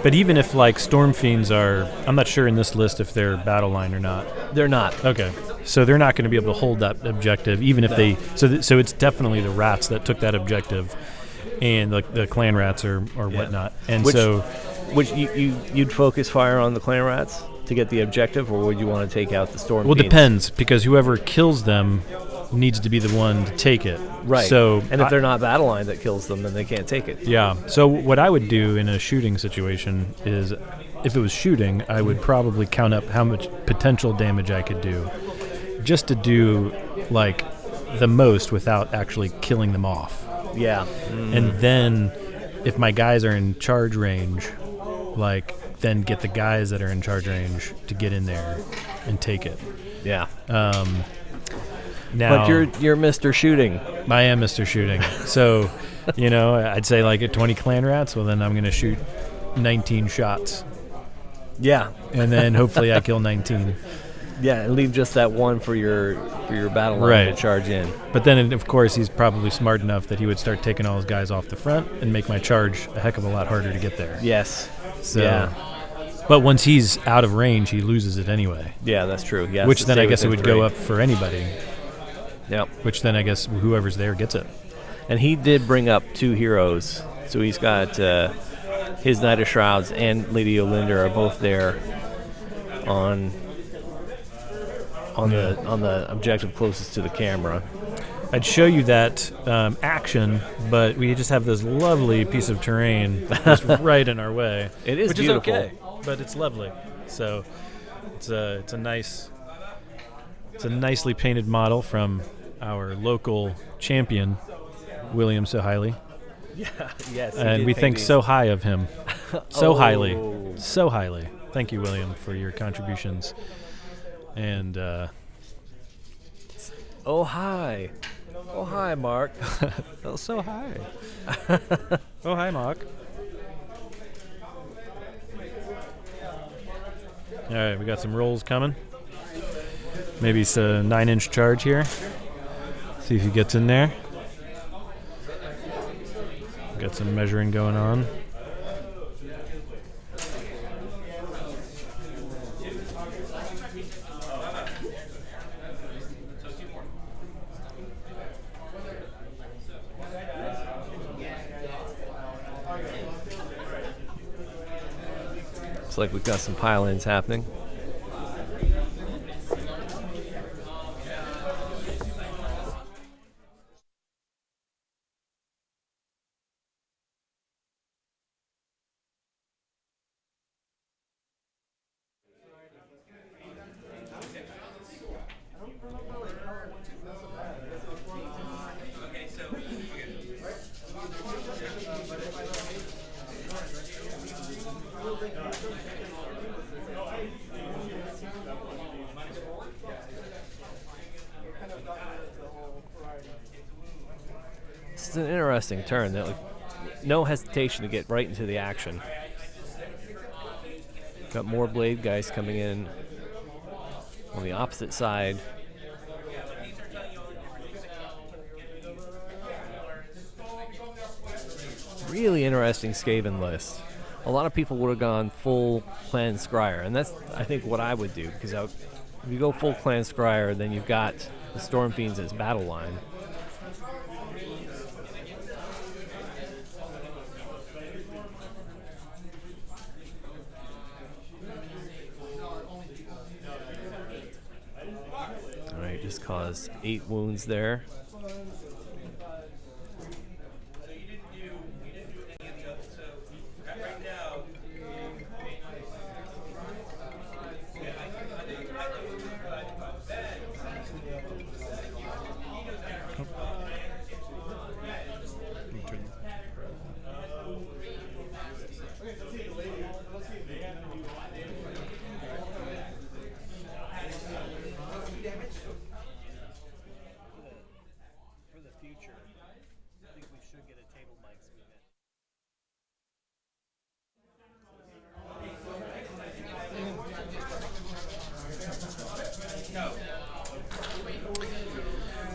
But even if, like, Storm Fiends are... I'm not sure in this list if they're battle line or not. They're not. Okay. So they're not going to be able to hold that objective, even if they... So it's definitely the rats that took that objective, and the clan rats or whatnot. And Which you'd focus fire on the clan rats to get the objective, or would you want to take out the storm? Well, it fiends? depends, because whoever kills them needs to be the one to take it. Right. So, and if they're not battle line that kills them, then they can't take it. yeah. So what I would do in a shooting situation is, if it was shooting, I would probably count up how much potential damage I could do, just to do like the most without actually killing them off. Yeah. And then, if my guys are in charge range, like, then get the guys that are in charge range to get in there and take it. Yeah. Now, But you're Mr. Shooting. I am Mr. Shooting. So, I'd say like at 20 clan rats, well, then I'm going to shoot 19 shots. Yeah. And then hopefully I kill 19. Yeah, and leave just that one for your battle line to charge in. But then, of course, he's probably smart enough that he would start taking all his guys off the front and make my charge a heck of a lot harder to get there. Yes. So, yeah. But once he's out of range, he loses it anyway. Yeah, that's true. Yeah. Which then I guess it would go up for anybody. Yep. Which then I guess whoever's there gets it. And he did bring up 2 heroes. So he's got his Knight of Shrouds and Lady Olinda are both there on the objective closest to the camera. I'd show you that action, but we just have this lovely piece of terrain that's right in our way. It is which beautiful. Is okay, but it's lovely. So it's a nicely painted model from our local champion, William Sohailey. Yeah, yes. And we think so high of him. So highly. So highly. Thank you, William, for your contributions. And oh hi, Mark. oh, so high. Oh, hi, Mark. All right, we got some rolls coming. Maybe it's a 9-inch charge here. See if he gets in there. Got some measuring going on. Looks like we've got some pile-ins happening. This is an interesting turn. No hesitation to get right into the action. Got more blade guys coming in on the opposite side. Really interesting Skaven list. A lot of people would have gone full clan scryer, and that's I think what I would do, because if you go full clan scryer, then you've got the Storm Fiends as battle line. Alright, just caused 8 wounds there.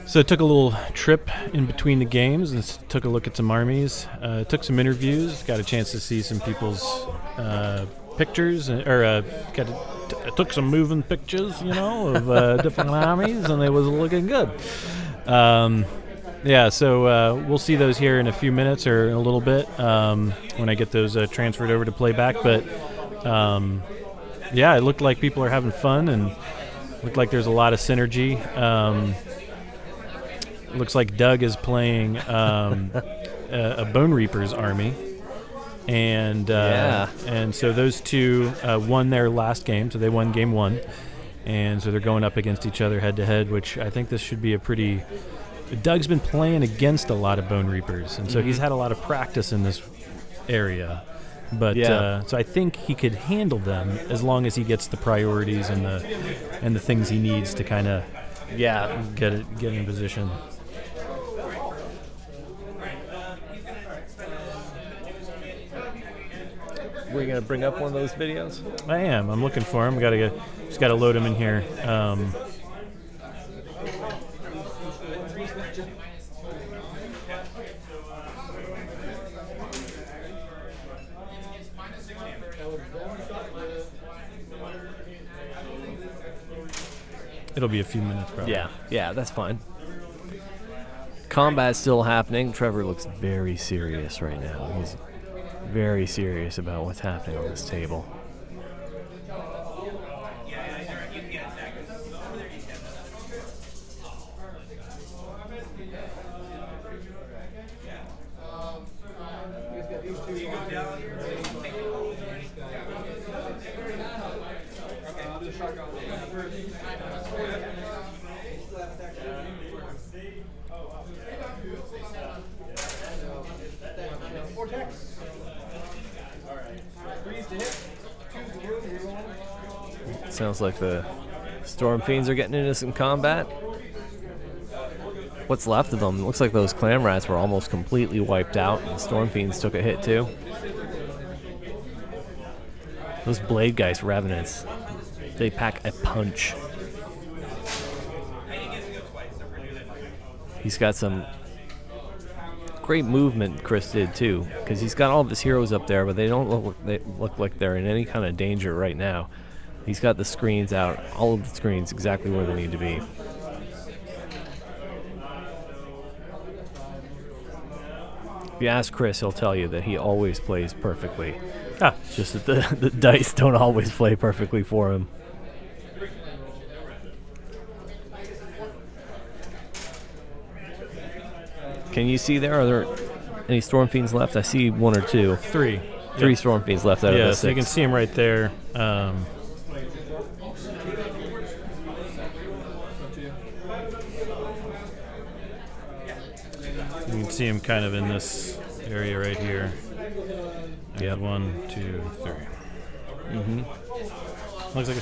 So I took a little trip in between the games and took a look at some armies, took some interviews, got a chance to see some people's pictures, took some moving pictures, of different armies, and they was looking good. Yeah, so we'll see those here in a few minutes or in a little bit when I get those transferred over to playback. But yeah, it looked like people are having fun and looked like there's a lot of synergy. Looks like Doug is playing a Bone Reaper's army. And and so those two won their last game, so they won game 1. And so they're going up against each other head-to-head, which I think this should be a pretty... Doug's been playing against a lot of Bone Reapers, and so he's had a lot of practice in this area. But so I think he could handle them as long as he gets the priorities and the things he needs to kind of get in position. Were you gonna bring up one of those videos? I am. I'm looking for him. Just gotta load him in here. It'll be a few minutes, probably. Yeah, that's fine. Combat's still happening. Trevor looks very serious right now. He's very serious about what's happening on this table. Sounds like the Storm Fiends are getting into some combat. What's left of them? Looks like those Clam Rats were almost completely wiped out. The Storm Fiends took a hit too. Those Blade Geist Revenants, they pack a punch. He's got some great movement, Chris did too, because he's got all of his heroes up there, but they don't look like they're in any kind of danger right now. He's got the screens out, all of the screens exactly where they need to be. If you ask Chris, he'll tell you that he always plays perfectly. It's just that the dice don't always play perfectly for him. Can you see there? Are there any Storm Fiends left? I see one or two. Three Storm Fiends left out of the 6. So you can see them right there. You can see him kind of in this area right here. There's 1, 2, 3. Looks like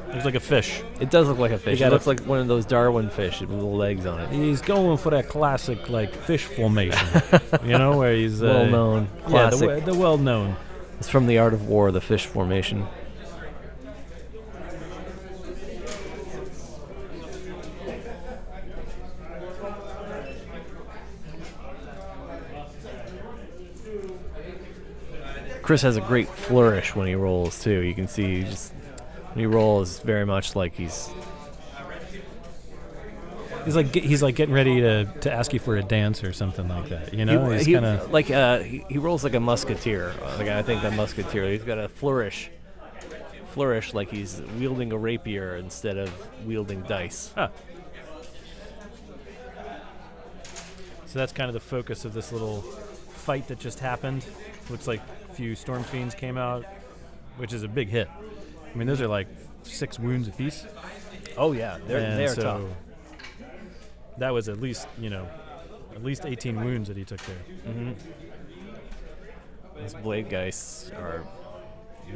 looks like a fish. It does look like a fish. It looks like one of those Darwin fish with little legs on it. He's going for that classic like fish formation, where he's well known, classic. Yeah, the well known. It's from The Art of War, the fish formation. Chris has a great flourish when he rolls too. You can see when he rolls very much like he's like getting ready to ask you for a dance or something like that. He's kind of like he rolls like a musketeer. Like I think that musketeer. He's got a flourish like he's wielding a rapier instead of wielding dice. So that's kind of the focus of this little fight that just happened. Looks like a few Storm Fiends came out, which is a big hit. I mean, those are like 6 wounds apiece. Oh yeah, they're tough. That was at least 18 wounds that he took there. These Blade Geists are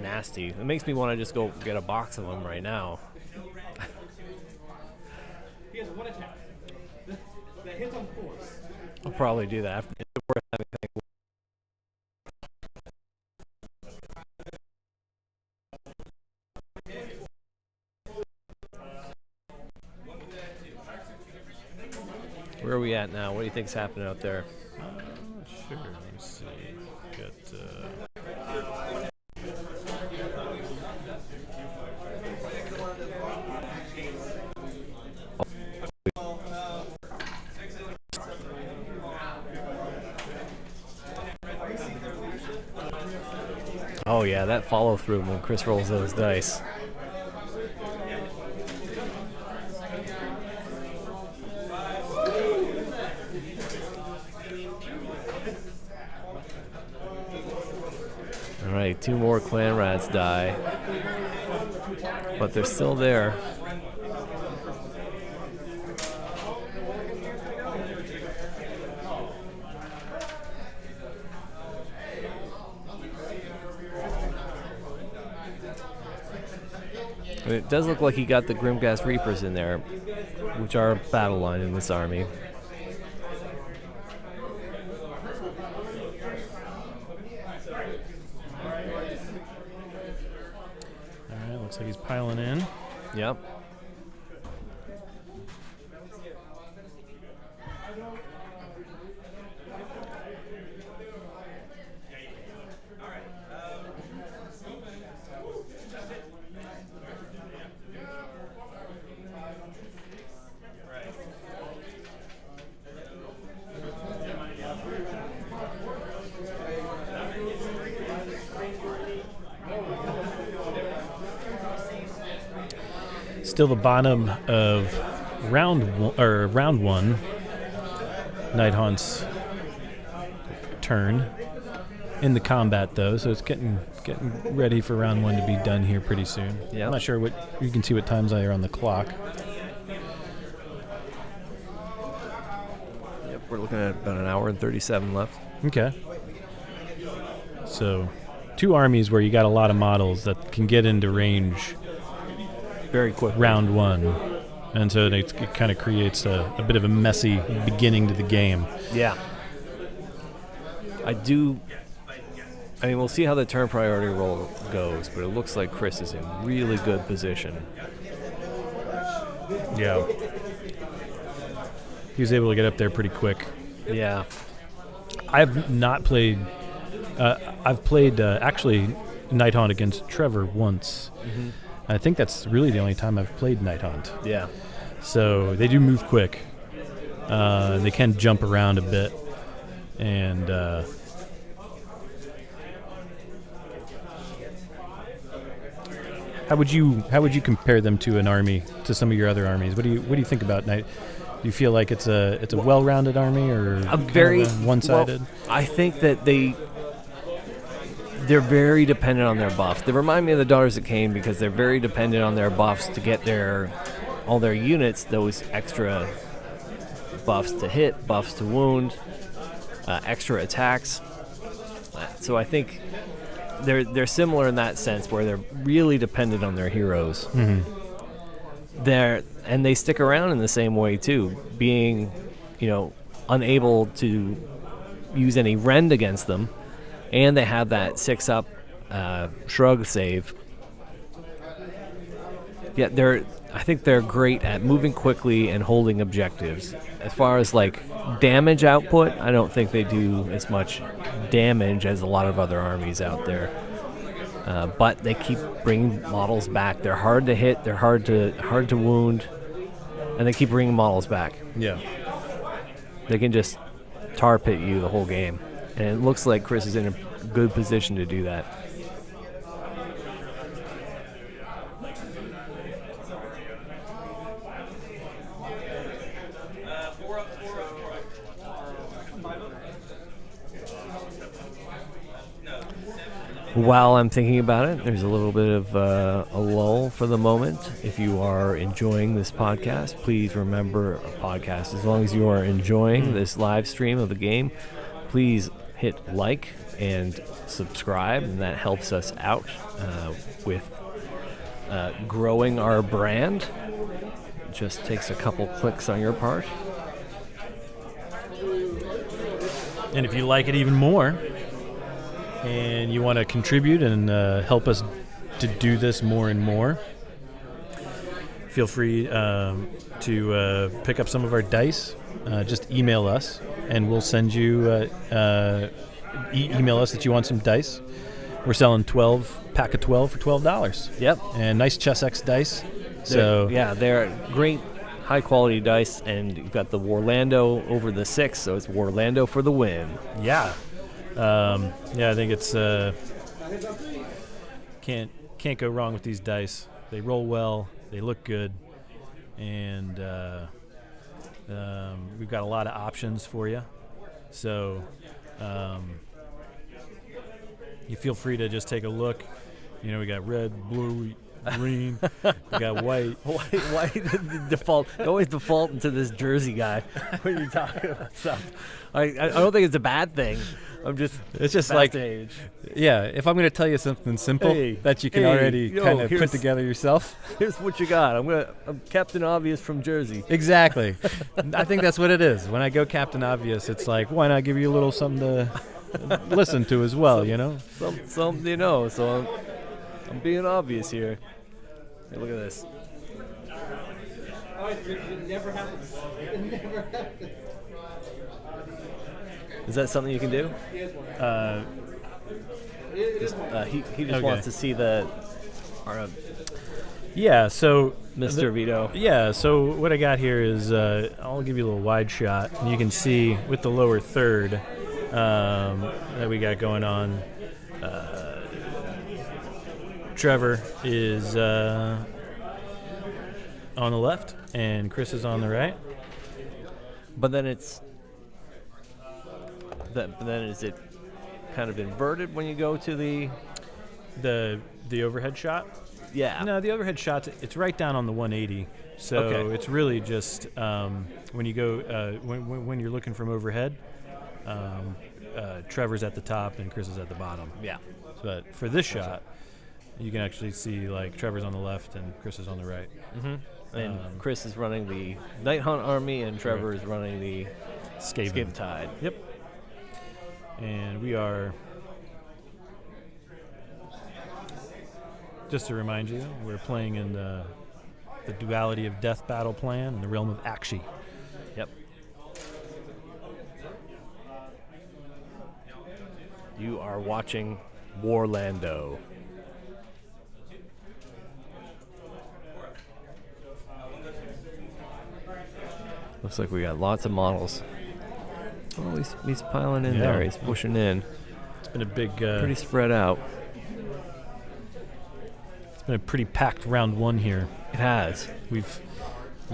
nasty. It makes me want to just go get a box of them right now. He has 1 attack. That hits on force. I'll probably do that. It's worth having. Where are we at now? What do you think's happening out there? Sure. Let me see. Oh yeah, that follow through when Chris rolls those dice. All right, 2 more clan rats die, but they're still there. It does look like he got the Grimghast Reapers in there, which are a battle line in this army. Alright, looks like he's piling in. Yep. Still the bottom of round one. Nighthaunt's turn in the combat though, so it's getting ready for round 1 to be done here pretty soon. Yeah. I'm not sure what you can see what times I are on the clock. Yep, we're looking at about an hour and 37 left. Okay. So 2 armies where you got a lot of models that can get into range Very quick. round 1, and so it kind of creates a bit of a messy beginning to the game. Yeah. I mean, we'll see how the turn priority roll goes, but it looks like Chris is in really good position. Yeah. He was able to get up there pretty quick. Yeah. I've not played. I've played actually Nighthaunt against Trevor once. Mm-hmm. I think that's really the only time I've played Nighthaunt. Yeah. So they do move quick. They can jump around a bit, and how would you compare them to an army, to some of your other armies? What do you think about Night? Do you feel like it's a well-rounded army, or very one-sided? Well, I think that they're very dependent on their buffs. They remind me of the Daughters of Cain because they're very dependent on their buffs to get all their units those extra buffs to hit, buffs to wound, extra attacks. So I think they're similar in that sense, where they're really dependent on their heroes. Mm-hmm. And they stick around in the same way too, being, unable to use any rend against them. And they have that 6-up shrug save. Yeah, I think they're great at moving quickly and holding objectives. As far as damage output, I don't think they do as much damage as a lot of other armies out there. But they keep bringing models back. They're hard to hit. They're hard to wound, and they keep bringing models back. Yeah. They can just tar pit you the whole game. And it looks like Chris is in a good position to do that. While I'm thinking about it, there's a little bit of a lull for the moment. If you are enjoying this podcast, please remember a podcast. As long as you are enjoying this live stream of the game, please hit like and subscribe, and that helps us out with growing our brand. It just takes a couple clicks on your part. And if you like it even more, and you want to contribute and help us to do this more and more, feel free to pick up some of our dice. Just email us, and we'll send you email us that you want some dice. We're selling pack of 12 for $12. Yep. And nice Chess X dice. They're great, high-quality dice, and you've got the Warlando over the 6, so it's Warlando for the win. Yeah. I think it's can't go wrong with these dice. They roll well. They look good, and we've got a lot of options for you. So you feel free to just take a look. You know, we got red, blue, green. We got white. Why default? You always default into this Jersey guy when you're talking about stuff. I don't think it's a bad thing. It's just like, age. yeah, if I'm going to tell you something simple that you can already kind of put together yourself. Here's what you got. I'm Captain Obvious from Jersey. Exactly. I think that's what it is. When I go Captain Obvious, it's like, why not give you a little something to listen to as well, you know? Something you know, so I'm being obvious here. Hey, look at this. Oh, it never happens. It never happens. Is that something you can do? He has one. He just wants to see our Yeah, so Mr. Vito. Yeah, so what I got here is I'll give you a little wide shot, and you can see with the lower third that we got going on. Trevor is on the left, and Chris is on the right. But then is it kind of inverted when you go to the overhead shot? Yeah. No, the overhead shot, it's right down on the 180. So Okay. it's really just when you go when you're looking from overhead, Trevor's at the top and Chris is at the bottom. Yeah. But for this shot, you can actually see like Trevor's on the left and Chris is on the right. Mm-hmm. And Chris is running the Nighthaunt army, and Trevor is running the Skaven Tide. Yep. And we are, just to remind you, we're playing in the Duality of Death battle plan in the realm of Akshi. Yep. You are watching Warlando. Looks like we got lots of models. Oh, he's piling in there. He's pushing in. It's been a big, pretty spread out. It's been a pretty packed round one here. It has. We've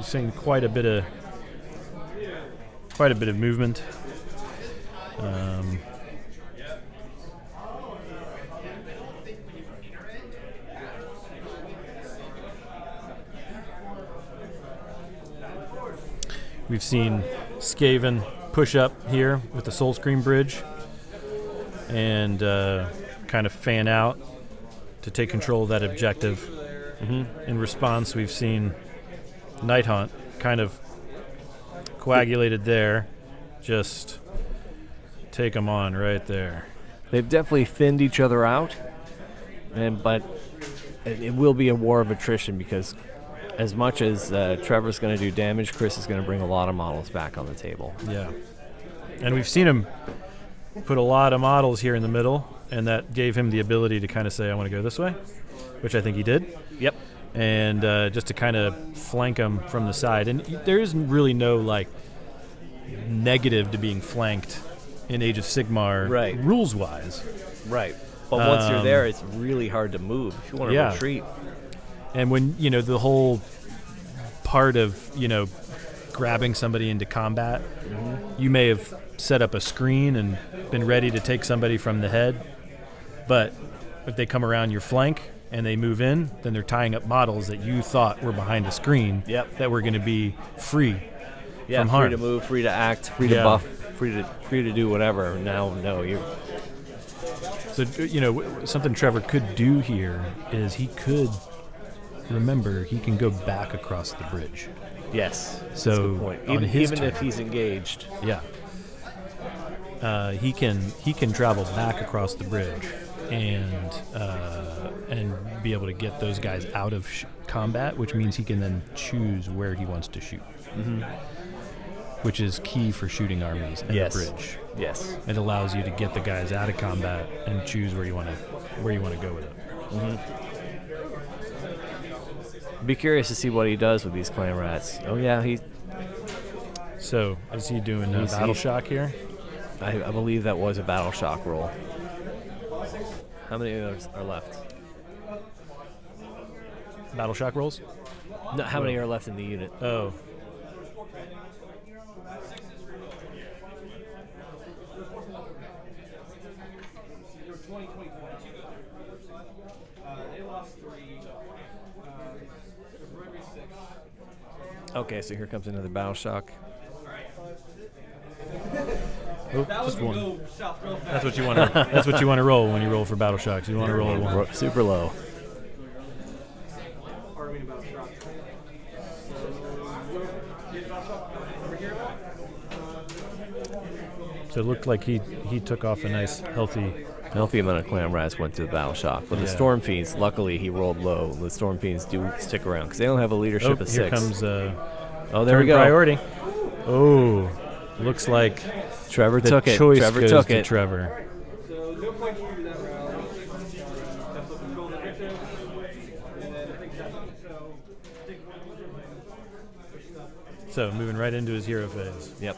seen quite a bit of movement. We've seen Skaven push up here with the Soul Scream Bridge and kind of fan out to take control of that objective. Mm-hmm. In response, we've seen Nighthaunt kind of coagulated there. Just take them on right there. They've definitely thinned each other out, but it will be a war of attrition because as much as Trevor's going to do damage, Chris is going to bring a lot of models back on the table. Yeah. And we've seen him put a lot of models here in the middle, and that gave him the ability to kind of say, I want to go this way, which I think he did. Yep. And just to kind of flank him from the side. And there isn't really no, like, negative to being flanked in Age of Sigmar, right, rules-wise. Right. But once you're there, it's really hard to move if you want to retreat. And when, the whole part of, grabbing somebody into combat, you may have set up a screen and been ready to take somebody from the head, but if they come around your flank and they move in, then they're tying up models that you thought were behind a screen that were going to be free from harm. Free to move, free to act, free to buff, free to do whatever. Now, no, you. So, something Trevor could do here is he could, remember, he can go back across the bridge. Yes. So that's a good point. Even if he's engaged. Yeah. He can travel back across the bridge and be able to get those guys out of combat, which means he can then choose where he wants to shoot. Mm-hmm. Which is key for shooting armies and the bridge. Yes. It allows you to get the guys out of combat and choose where you want to go with it. Mm-hmm. Be curious to see what he does with these clan rats. Oh yeah, So is he doing battle shock here? I believe that was a battle shock roll. How many others are left? Battle shock rolls? No, how many are left in the unit? Oh. Okay, so here comes another battle shock. Oh, just one. That's what you want to. That's what you want to roll when you roll for battle shocks. You want to roll one. Super low. So it looked like he took off a nice healthy. Healthy amount of clan rats went to the battle shock, but the Storm Fiends, luckily he rolled low. The Storm Fiends do stick around because they don't have a leadership of 6. Here comes oh, there we go. Priority. Oh, looks like Trevor the took it. choice Trevor goes took to it. Trevor. So no point for that round. That's what control the objective. And then I think that's So moving right into his hero phase. Yep.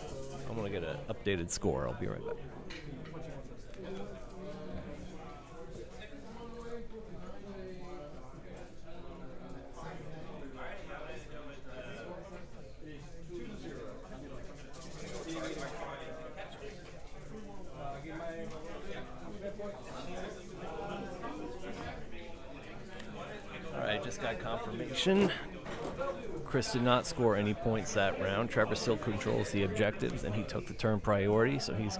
I'm going to get an updated score. I'll be right back. Alright, just got confirmation. Chris did not score any points that round. Trevor still controls the objectives, and he took the turn priority, so he's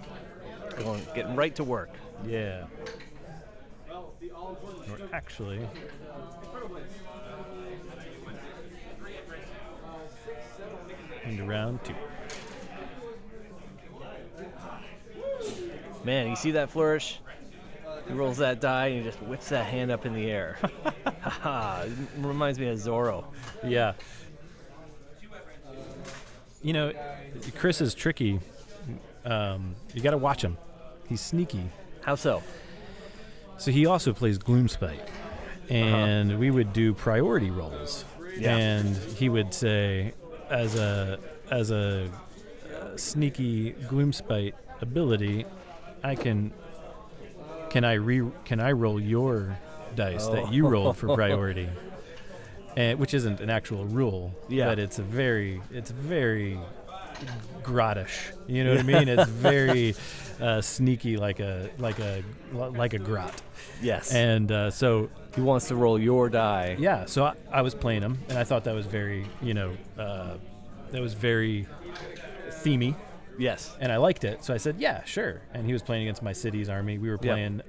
getting right to work. Yeah. Or actually, into round 2. Man, you see that flourish? He rolls that die and he just whips that hand up in the air. Haha, it reminds me of Zorro. Yeah. You know, Chris is tricky. You got to watch him. He's sneaky. How so? So he also plays Gloomspite, and we would do priority rolls. Yeah. And he would say, as a sneaky Gloomspite ability, can I roll your dice that you rolled for priority? And which isn't an actual rule, but it's very grottish. You know what I mean? It's very sneaky, like a grot. Yes. And so he wants to roll your die. Yeah. So I was playing him, and I thought that was very, that was very themey. Yes. And I liked it, so I said, yeah, sure. And he was playing against my city's army. We were playing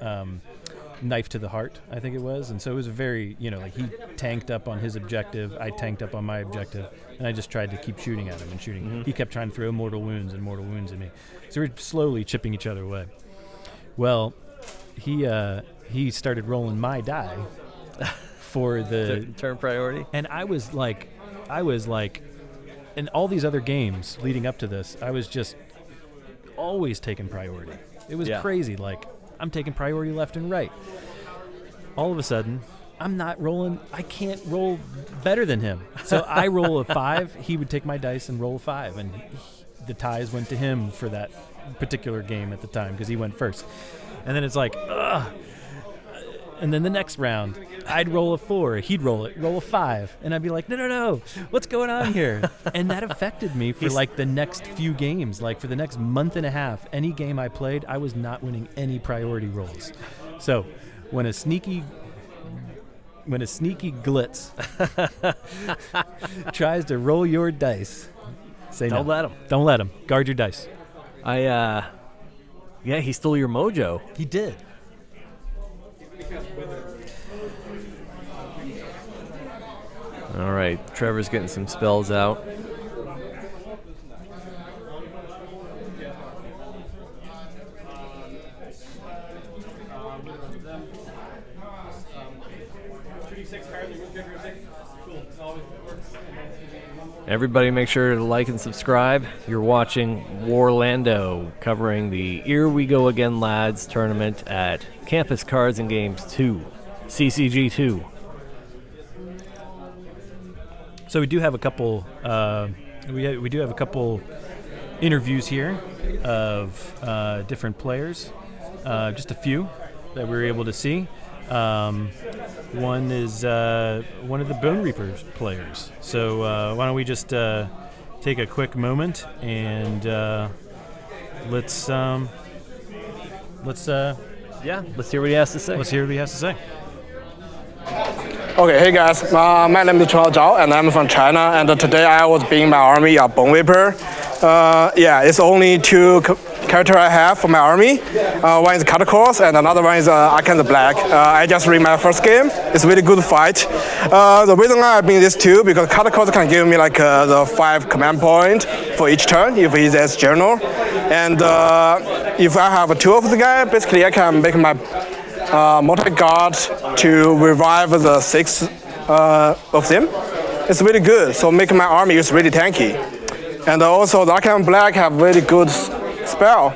Knife to the Heart, I think it was. And so it was very, like he tanked up on his objective, I tanked up on my objective, and I just tried to keep shooting at him and shooting. Mm-hmm. He kept trying to throw mortal wounds at me. So we were slowly chipping each other away. Well, he started rolling my die for the turn priority. And I was like, in all these other games leading up to this, I was just always taking priority. It was crazy. Like, I'm taking priority left and right. All of a sudden, I'm not rolling. I can't roll better than him. So I roll a 5. He would take my dice and roll a 5. And the ties went to him for that particular game at the time because he went first. And then it's like, ugh. And then the next round, I'd roll a 4. He'd roll a 5. And I'd be like, no, what's going on here? And that affected me for like the next few games. Like for the next month and a half, any game I played, I was not winning any priority rolls. So when a sneaky glitz tries to roll your dice, say Don't no. let him. Don't let him. Guard your dice. He stole your mojo. He did. All right, Trevor's getting some spells out. Everybody make sure to like and subscribe. You're watching Warlando, covering the Here We Go Again Lads tournament at Campus Cards and Games 2, CCG 2. So we do have a couple. We do have a couple interviews here of different players. Just a few that we were able to see. One is one of the Bone Reapers players. So why don't we just take a quick moment and let's Yeah, let's hear what he has to say. let's hear what he has to say. Okay, hey guys, my name is Chao Zhao and I'm from China, and today I was being my army a Bone Reaper. Yeah, it's only two character I have for my army. One is Catacross and another one is Arkan the Black. I just read my first game. It's a really good fight. The reason why I bring these two because Catacross can give me like the 5 command point for each turn if he's as general, and if I have 2 of the guy, basically I can make my multi-guard to revive the 6 of them. It's really good, so making my army is really tanky. And also the Arkan Black have really good spell.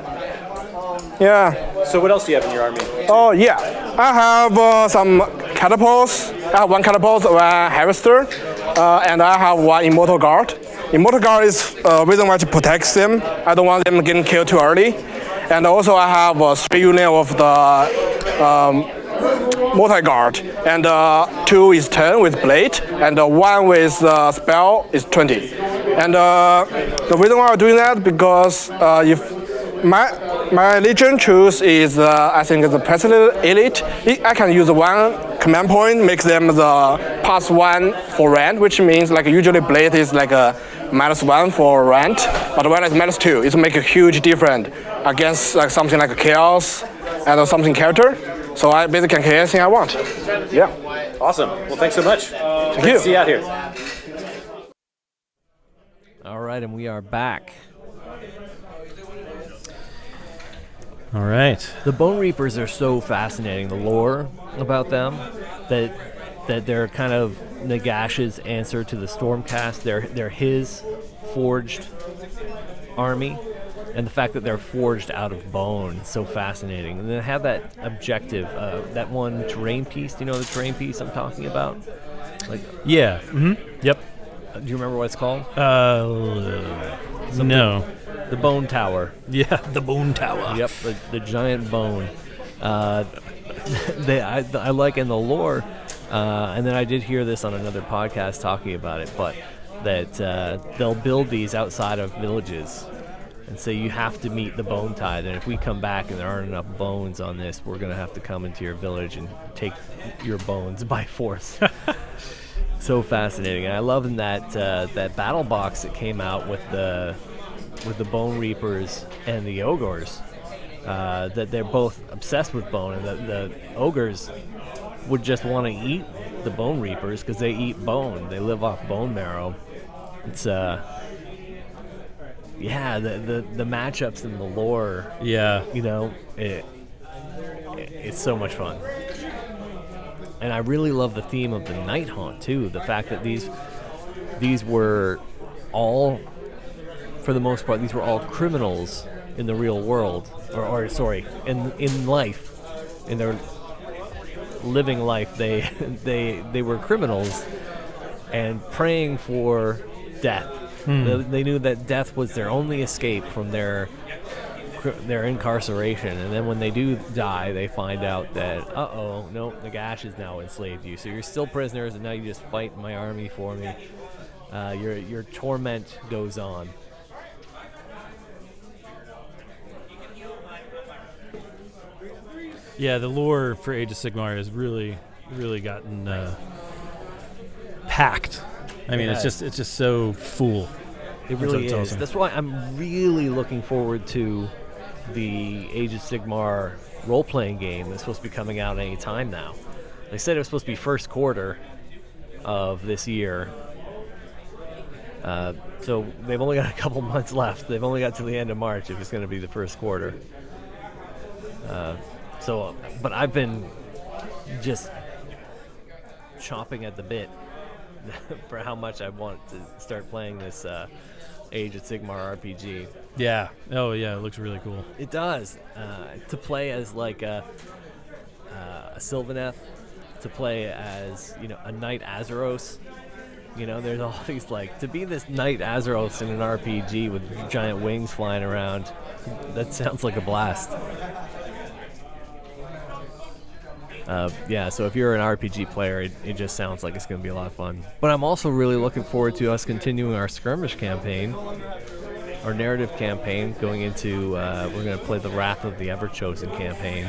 Yeah. So what else do you have in your army? Oh yeah, I have some catapults. I have 1 catapult, 1 harvester, and I have 1 immortal guard. Immortal guard is reason why to protect them. I don't want them getting killed too early. And also I have 3 unit of the multi-guard, and 2 is 10 with blade, and 1 with spell is 20. And the reason why I'm doing that because if my legion choose is I think the president elite, I can use 1 command point, make them the +1 for rend, which means like usually blade is like a -1 for rend, but when it's -2, it make a huge difference against like something like a chaos and something character. So I basically can create anything I want. Yeah. Awesome. Well, thanks so much. Thank you. See you out here. All right, and we are back. All right. The Bone Reapers are so fascinating. The lore about them, that they're kind of Nagash's answer to the Stormcast. They're his forged army, and the fact that they're forged out of bone is so fascinating. And they have that objective, that one terrain piece. Do you know the terrain piece I'm talking about? Like, Yeah. Mm-hmm. Yep. do you remember what it's called? No. The Bone Tower. Yeah, the Bone Tower. Yep, the giant bone. I like in the lore, and then I did hear this on another podcast talking about it, but that they'll build these outside of villages, and so you have to meet the bone tide. And if we come back and there aren't enough bones on this, we're gonna have to come into your village and take your bones by force. So fascinating, and I love in that battle box that came out with the Bone Reapers and the Ogres, that they're both obsessed with bone, and the Ogres would just want to eat the Bone Reapers because they eat bone. They live off bone marrow. It's yeah, the matchups and the lore. Yeah. You know, it's so much fun. And I really love the theme of the Nighthaunt too. The fact that these were all, for the most part, these were all criminals in the real world, or sorry, in life, in their living life, they were criminals and praying for death. They knew that death was their only escape from their incarceration, and then when they do die, they find out that no, Nagash has now enslaved you, so you're still prisoners, and now you just fight my army for me. Your torment goes on. Yeah, the lore for Age of Sigmar has really gotten packed. I mean, it's just so full. It really It's is. awesome. That's why I'm really looking forward to the Age of Sigmar role-playing game that's supposed to be coming out any time now. They said it was supposed to be first quarter of this year. So they've only got a couple months left. They've only got to the end of March if it's going to be the first quarter. But I've been just chomping at the bit for how much I want to start playing this Age of Sigmar RPG. Yeah. Oh, yeah. It looks really cool. It does. To play as like a Sylvaneth, to play as, a Knight Azeros. There's all these, to be this Knight Azeros in an RPG with giant wings flying around, that sounds like a blast. Yeah, so if you're an RPG player, it just sounds like it's going to be a lot of fun. But I'm also really looking forward to us continuing our skirmish campaign, our narrative campaign, going into, we're going to play the Wrath of the Everchosen campaign.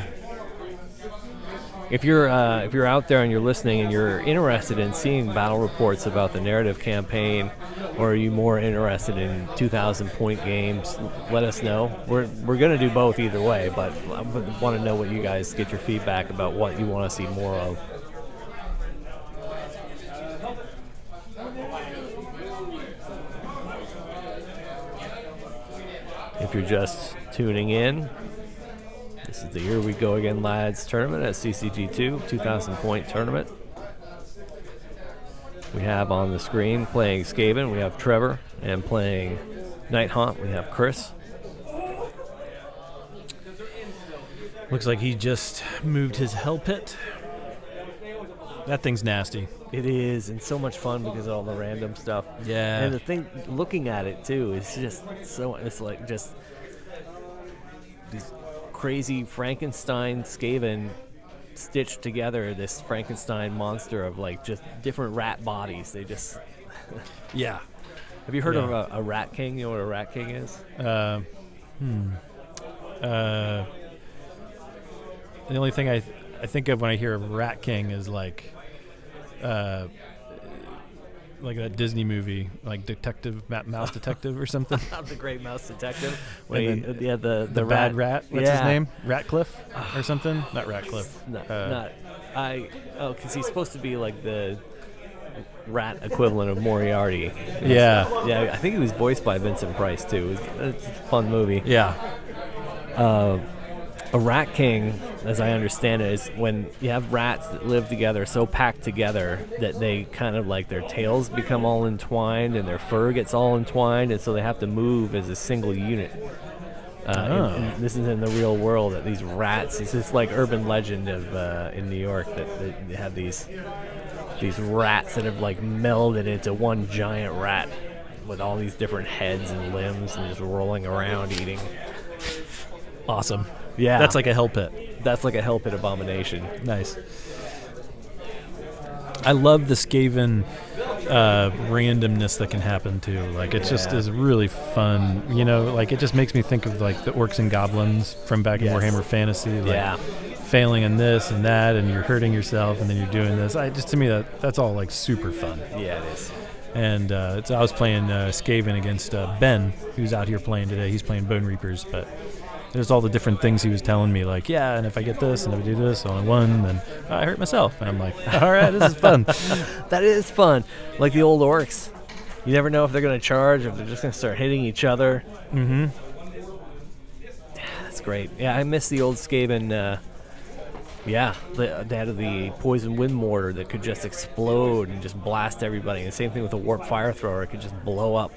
If you're out there and you're listening and you're interested in seeing battle reports about the narrative campaign, or are you more interested in 2,000-point games, let us know. We're going to do both either way, but I want to know what you guys get your feedback about what you want to see more of. If you're just tuning in, this is the Here We Go Again Lads tournament at CCG2, 2,000-point tournament. We have on the screen playing Skaven, we have Trevor, and playing Nighthaunt, we have Chris. Looks like he just moved his hell pit. That thing's nasty. It is, and so much fun because of all the random stuff. Yeah. And the thing, looking at it too, is just so, it's like just these crazy Frankenstein Skaven stitched together this Frankenstein monster of like just different rat bodies. They just Yeah. Have you heard of a rat king? You know what a rat king is? The only thing I think of when I hear of Rat King is like that Disney movie, like Detective Mouse Detective or something. The Great Mouse Detective. And Yeah, the bad rat. What's his yeah. name? Ratcliffe or something? Not Ratcliffe. Because he's supposed to be like the rat equivalent of Moriarty. Yeah. Yeah, I think he was voiced by Vincent Price too. It's a fun movie. Yeah. A rat king, as I understand it, is when you have rats that live together, so packed together that they kind of like their tails become all entwined and their fur gets all entwined, and so they have to move as a single unit. And this is in the real world, that these rats, it's this like urban legend of in New York that they have these rats that have like melded into one giant rat with all these different heads and limbs and just rolling around eating. Awesome. Yeah. That's like a hell pit. That's like a hell pit abomination. Nice. I love the Skaven randomness that can happen too. Like it just is really fun. You know, like it just makes me think of like the orcs and goblins from back in Warhammer Fantasy. Like failing in this and that, and you're hurting yourself, and then you're doing this. To me that's all like super fun. Yeah, it is. And I was playing Skaven against Ben, who's out here playing today. He's playing Bone Reapers, but there's all the different things he was telling me, like, yeah, and if I get this, and if I do this, only one, then I hurt myself. And I'm like, all right, this is fun. That is fun. Like the old orcs. You never know if they're going to charge, if they're just going to start hitting each other. Mm-hmm. Yeah, that's great. Yeah, I miss the old Skaven. They had the poison wind mortar that could just explode and just blast everybody. And the same thing with the warp fire thrower. It could just blow up.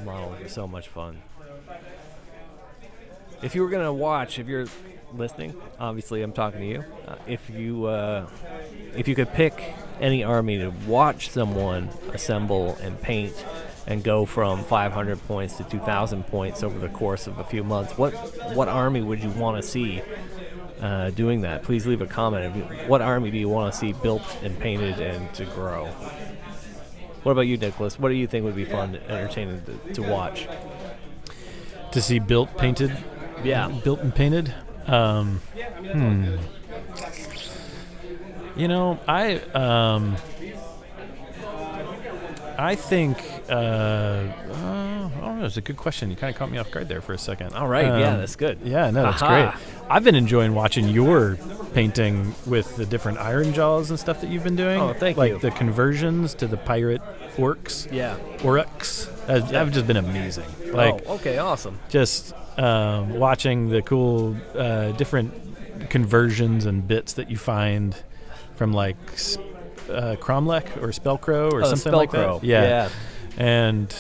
Models are so much fun. If you were going to watch, if you're listening, obviously I'm talking to you. If you could pick any army to watch someone assemble and paint and go from 500 points to 2,000 points over the course of a few months, what army would you want to see doing that? Please leave a comment. What army do you want to see built and painted and to grow? What about you, Nicholas? What do you think would be fun and entertaining to watch? To see built, painted? Yeah. Built and painted? You know, I think, I don't know, it's a good question. You kind of caught me off guard there for a second. All right, yeah, that's good. Yeah, no, that's great. I've been enjoying watching your painting with the different iron jaws and stuff that you've been doing. Oh, thank you. Like the conversions to the pirate orcs. Yeah. Orcs. Have just been amazing. Like, okay, awesome. just watching the cool different conversions and bits that you find from like Cromlech or Spellcrow or something like that. Yeah. And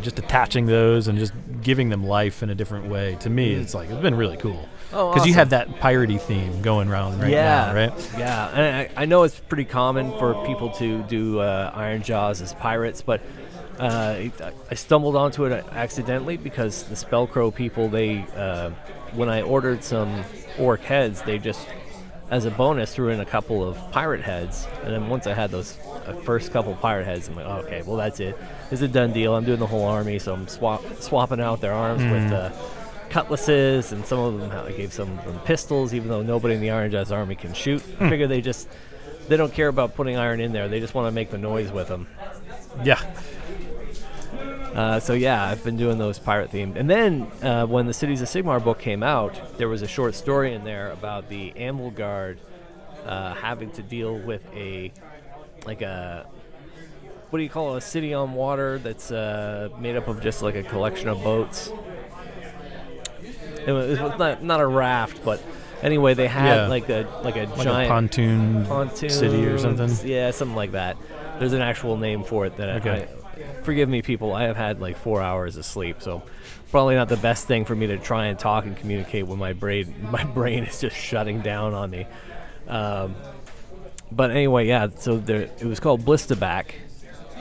just attaching those and just giving them life in a different way. To me, it's been really cool. Oh, because you have that piratey theme going around now, right? Yeah, and I know it's pretty common for people to do Iron Jaws as pirates, but I stumbled onto it accidentally because the Spellcrow people, they when I ordered some orc heads, they just, as a bonus, threw in a couple of pirate heads. And then once I had those first couple pirate heads, I'm like, oh, okay, well, that's it. It's a done deal. I'm doing the whole army, so I'm swapping out their arms with cutlasses, and some of them, I gave some of them pistols, even though nobody in the Iron Jaw's army can shoot. I figure they don't care about putting iron in there. They just want to make the noise with them. Yeah. So yeah, I've been doing those pirate themed. And then when the Cities of Sigmar book came out, there was a short story in there about the Anvil Guard having to deal with what do you call it, a city on water that's made up of just like a collection of boats. It was not a raft, but anyway, they had like a giant pontoon city or something. Yeah, something like that. There's an actual name for it that forgive me, people. I have had like 4 hours of sleep, so probably not the best thing for me to try and talk and communicate when my brain is just shutting down on me. But anyway, yeah. So it was called Blisterback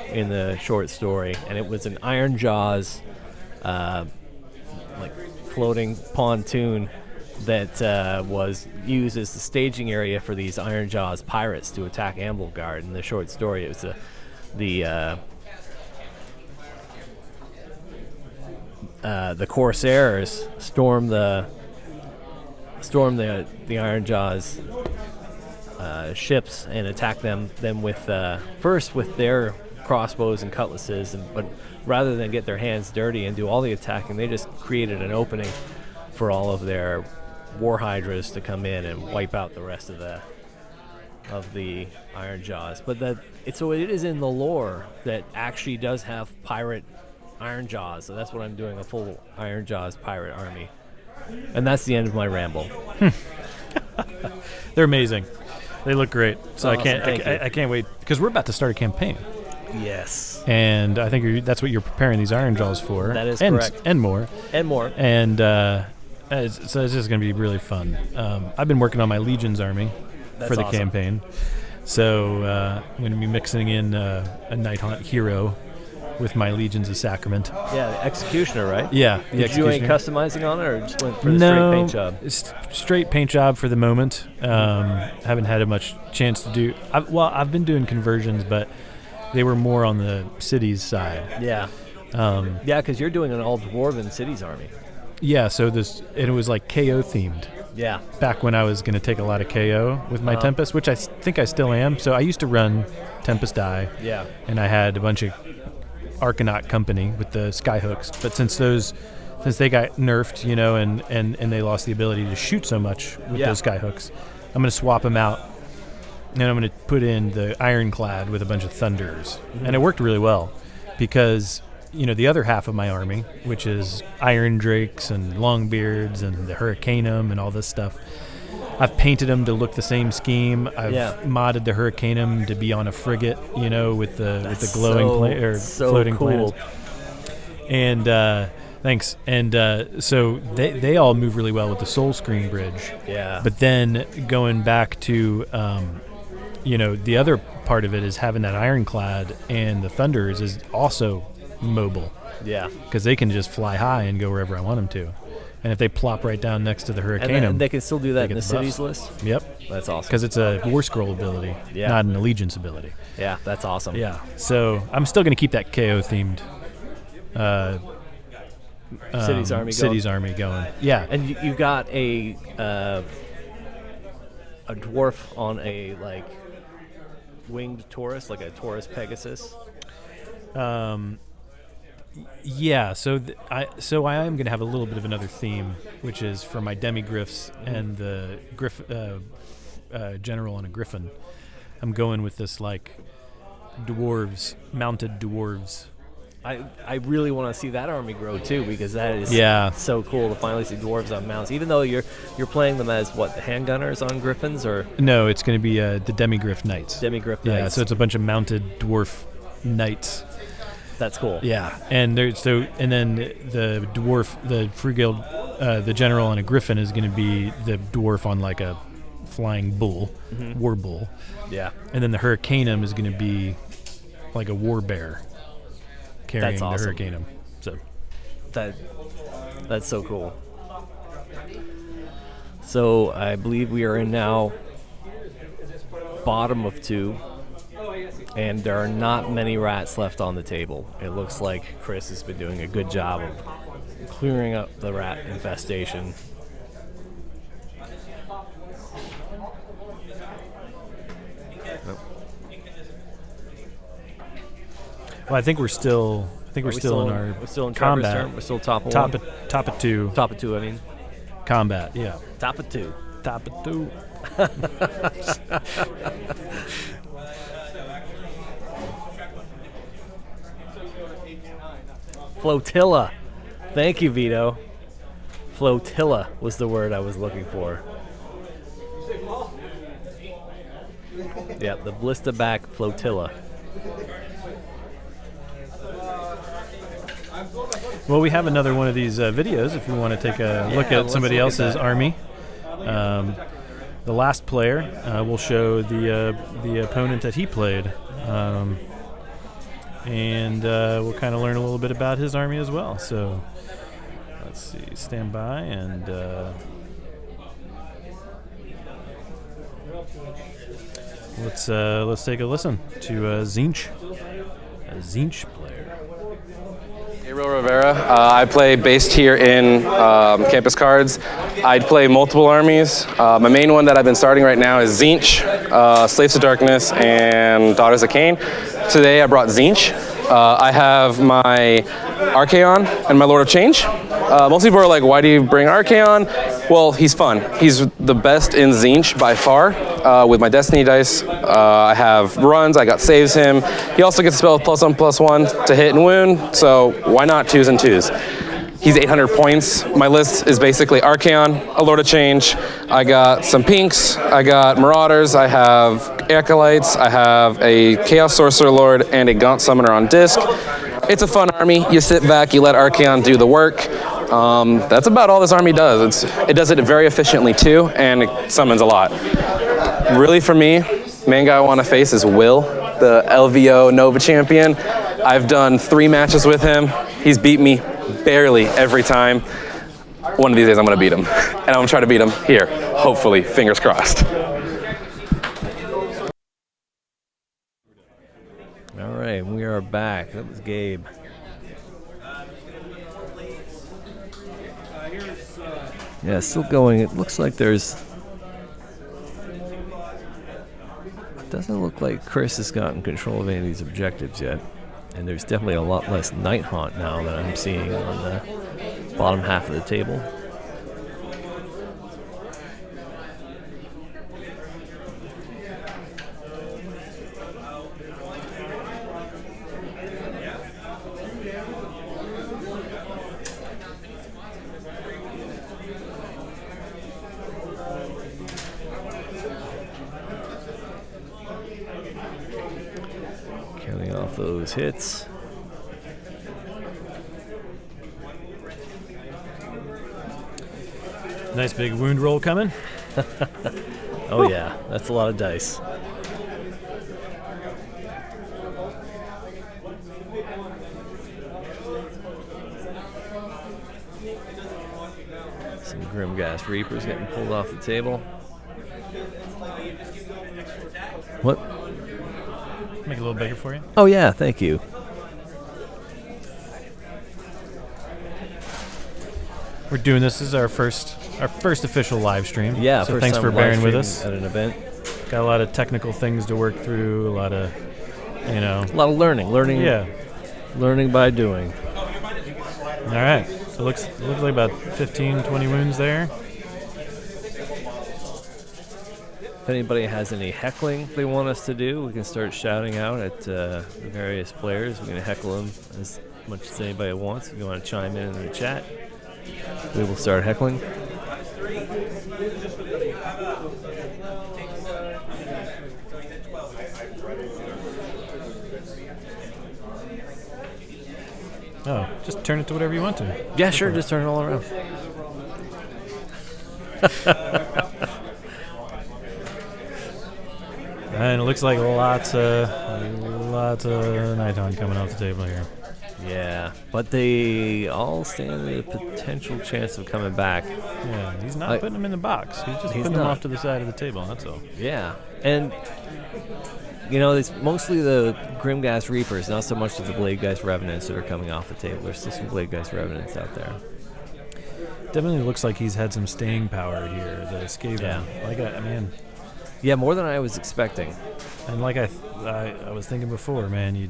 in the short story, and it was an Iron Jaws, like floating pontoon that was used as the staging area for these Iron Jaws pirates to attack Anvil Guard. In the short story, it was the Corsairs storm the Iron Jaws ships and attack them with first with their crossbows and cutlasses, but rather than get their hands dirty and do all the attacking, they just created an opening for all of their war hydras to come in and wipe out the rest of the Iron Jaws. But so it is in the lore that actually does have pirate Iron Jaws, so that's what I'm doing, a full Iron Jaws pirate army. And that's the end of my ramble. They're amazing. They look great. So Awesome, I can't wait, because we're about to start a campaign. Yes. And I think that's what you're preparing these Iron Jaws for. That is correct. And more. And more. And so it's just going to be really fun. I've been working on my Legions army for the awesome. campaign. So I'm going to be mixing in a Nighthaunt hero with my Legions of Sacrament. Yeah, the Executioner, right? Yeah. Did you do any customizing on it, or just went for the No, straight paint job? Straight paint job for the moment. Haven't had much chance to do. I've been doing conversions, but they were more on the cities side. Yeah. Yeah, because you're doing an all-dwarven cities army. Yeah, so it was like KO themed. Yeah. Back when I was going to take a lot of KO with my Tempest, which I think I still am. So I used to run Tempest Die. Yeah. And I had a bunch of Arcanaut company with the Skyhooks. But since they got nerfed, and they lost the ability to shoot so much with those Skyhooks, I'm going to swap them out. And I'm going to put in the Ironclad with a bunch of Thunders. Mm-hmm. And it worked really well because, the other half of my army, which is Iron Drakes and Longbeards and the Hurricanum and all this stuff, I've painted them to look the same scheme. I've modded the Hurricanum to be on a frigate, with the glowing floating cool. planets. And thanks. And so they all move really well with the Soul Screen Bridge. Yeah. But then going back to the other part of it is having that Ironclad, and the Thunders is also mobile. Yeah. Because they can just fly high and go wherever I want them to. And if they plop right down next to the Hurricanum, and they can still do that in the cities list? Yep. That's awesome. Because it's a War Scroll ability, not an Allegiance ability. Yeah, that's awesome. Yeah. So I'm still going to keep that KO themed cities army going. Yeah. And you got a dwarf on a winged Taurus, like a Taurus Pegasus. Yeah, so I am going to have a little bit of another theme, which is for my demigriffs and the general on a griffin. I'm going with this mounted dwarves. I really want to see that army grow too, because that is so cool to finally see dwarves on mounts. Even though you're playing them as the handgunners on griffins, or no, it's going to be the demigriff knights. Demigriff knights. Yeah, so it's a bunch of mounted dwarf knights. That's cool. Yeah, and then the dwarf, the free guild, the general on a griffin is going to be the dwarf on a flying bull, war bull. Yeah, and then the Hurricanum is going to be like a war bear. carrying awesome. to hurricane him. So That's so cool. So I believe we are in now bottom of 2, and there are not many rats left on the table. It looks like Chris has been doing a good job of clearing up the rat infestation. Well, I think we're still in our we're still in combat. Trevor's turn. We're still top of top 1. of 2 Top of 2, I mean. combat. Yeah, Top of 2. top of 2. Flotilla. Thank you, Vito. Flotilla was the word I was looking for. Yeah, the blisterback flotilla. Well, we have another one of these videos if you want to take a look at let's somebody look at else's that. army. The last player will show the opponent that he played, and we'll kind of learn a little bit about his army as well. So let's see, stand by and let's take a listen to Zinch, a Zinch player. Gabriel Rivera. I play based here in Campus Cards. I play multiple armies. My main one that I've been starting right now is Zinch, Slaves of Darkness, and Daughters of Cain. Today I brought Zinch. I have my Archaon and my Lord of Change. Most people are like, why do you bring Archaon? Well, he's fun. He's the best in Zinch by far. With my Destiny dice, I have runs, I got saves him. He also gets spells +1/+1 to hit and wound, so why not 2s and 2s? He's 800 points. My list is basically Archaon, a Lord of Change. I got some pinks, I got Marauders, I have Acolytes, I have a Chaos Sorcerer Lord, and a Gaunt Summoner on disc. It's a fun army. You sit back, you let Archaon do the work. That's about all this army does. It does it very efficiently too, and it summons a lot. Really, for me, main guy I want to face is Will, the LVO NOVA champion. I've done 3 matches with him. He's beat me barely every time. One of these days I'm going to beat him, and I'm going to try to beat him here, hopefully, fingers crossed. All right, we are back. That was Gabe. Yeah, still going. It looks like there's... Doesn't look like Chris has gotten control of any of these objectives yet. And there's definitely a lot less Nighthaunt now that I'm seeing on the bottom half of the table. Counting off those hits. Nice big wound roll coming. Oh yeah, that's a lot of dice. Some Grimghast Reapers getting pulled off the table. What? Make it a little bigger for you. Oh yeah, thank you. We're doing this as our first official live stream. Yeah, so first thanks time for live bearing with streaming us. at an event. Got a lot of technical things to work through. A lot of, A lot of learning. Yeah. Learning by doing. All right. So it looks like about 15, 20 wounds there. If anybody has any heckling they want us to do, we can start shouting out at the various players. We're going to heckle them as much as anybody wants. If you want to chime in the chat, we will start heckling. Oh, just turn it to whatever you want to. Yeah, sure. Just turn it all around. And it looks like lots of Nighthaunt coming off the table here. Yeah, but they all stand a potential chance of coming back. Yeah, he's not I- putting them in the box. He's just He's putting them not. off to the side of the table. That's all. Yeah, and it's mostly the Grimghast Reapers, not so much the Bladegeist Revenants that are coming off the table. There's still some Bladegeist Revenants out there. Definitely looks like he's had some staying power here. The Skaven. Yeah. Like I mean, Yeah, more than I was expecting. and like I was thinking before, man, you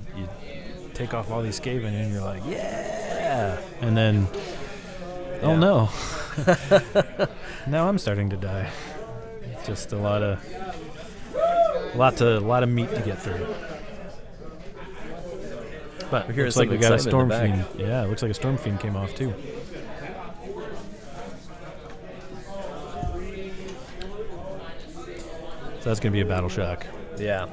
take off all these Skaven and you're like, yeah, and then, oh no, now I'm starting to die. It's just a lot of meat to get through. But We're hearing looks like some we got a excitement Storm in the Fiend. back. Yeah, it looks like a Storm Fiend came off too. So that's gonna be a battle shock. Yeah.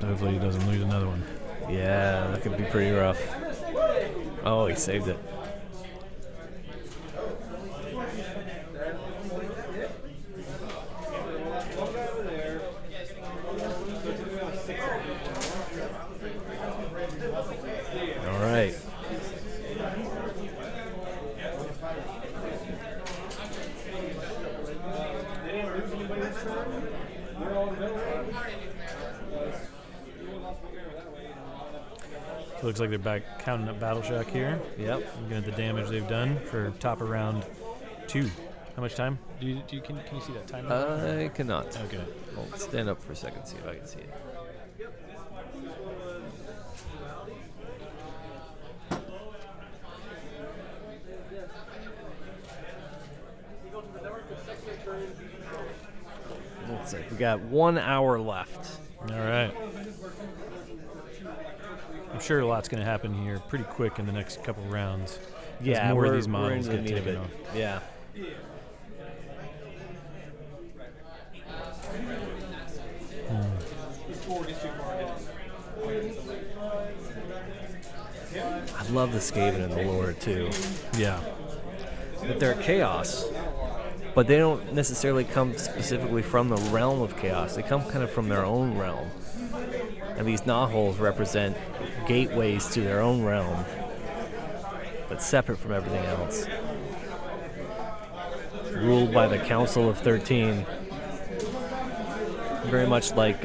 Hopefully he doesn't lose another one. Yeah, that could be pretty rough. Oh, he saved it. All right. So it looks like they're back counting up Battle Shock here. Yep. Looking at the damage they've done for top of round 2. How much time? Can you see that time? I cannot. Okay. I'll stand up for a second, see if I can see it. Let's see. We got 1 hour left. All right. I'm sure a lot's going to happen here pretty quick in the next couple rounds. as Yeah, more we're, of these we're models into the get meat of taken it. off. Yeah. I love the Skaven in the lore too. Yeah. But they're chaos. But they don't necessarily come specifically from the realm of chaos. They come kind of from their own realm. And these knotholes represent gateways to their own realm, but separate from everything else. Ruled by the Council of 13. Very much like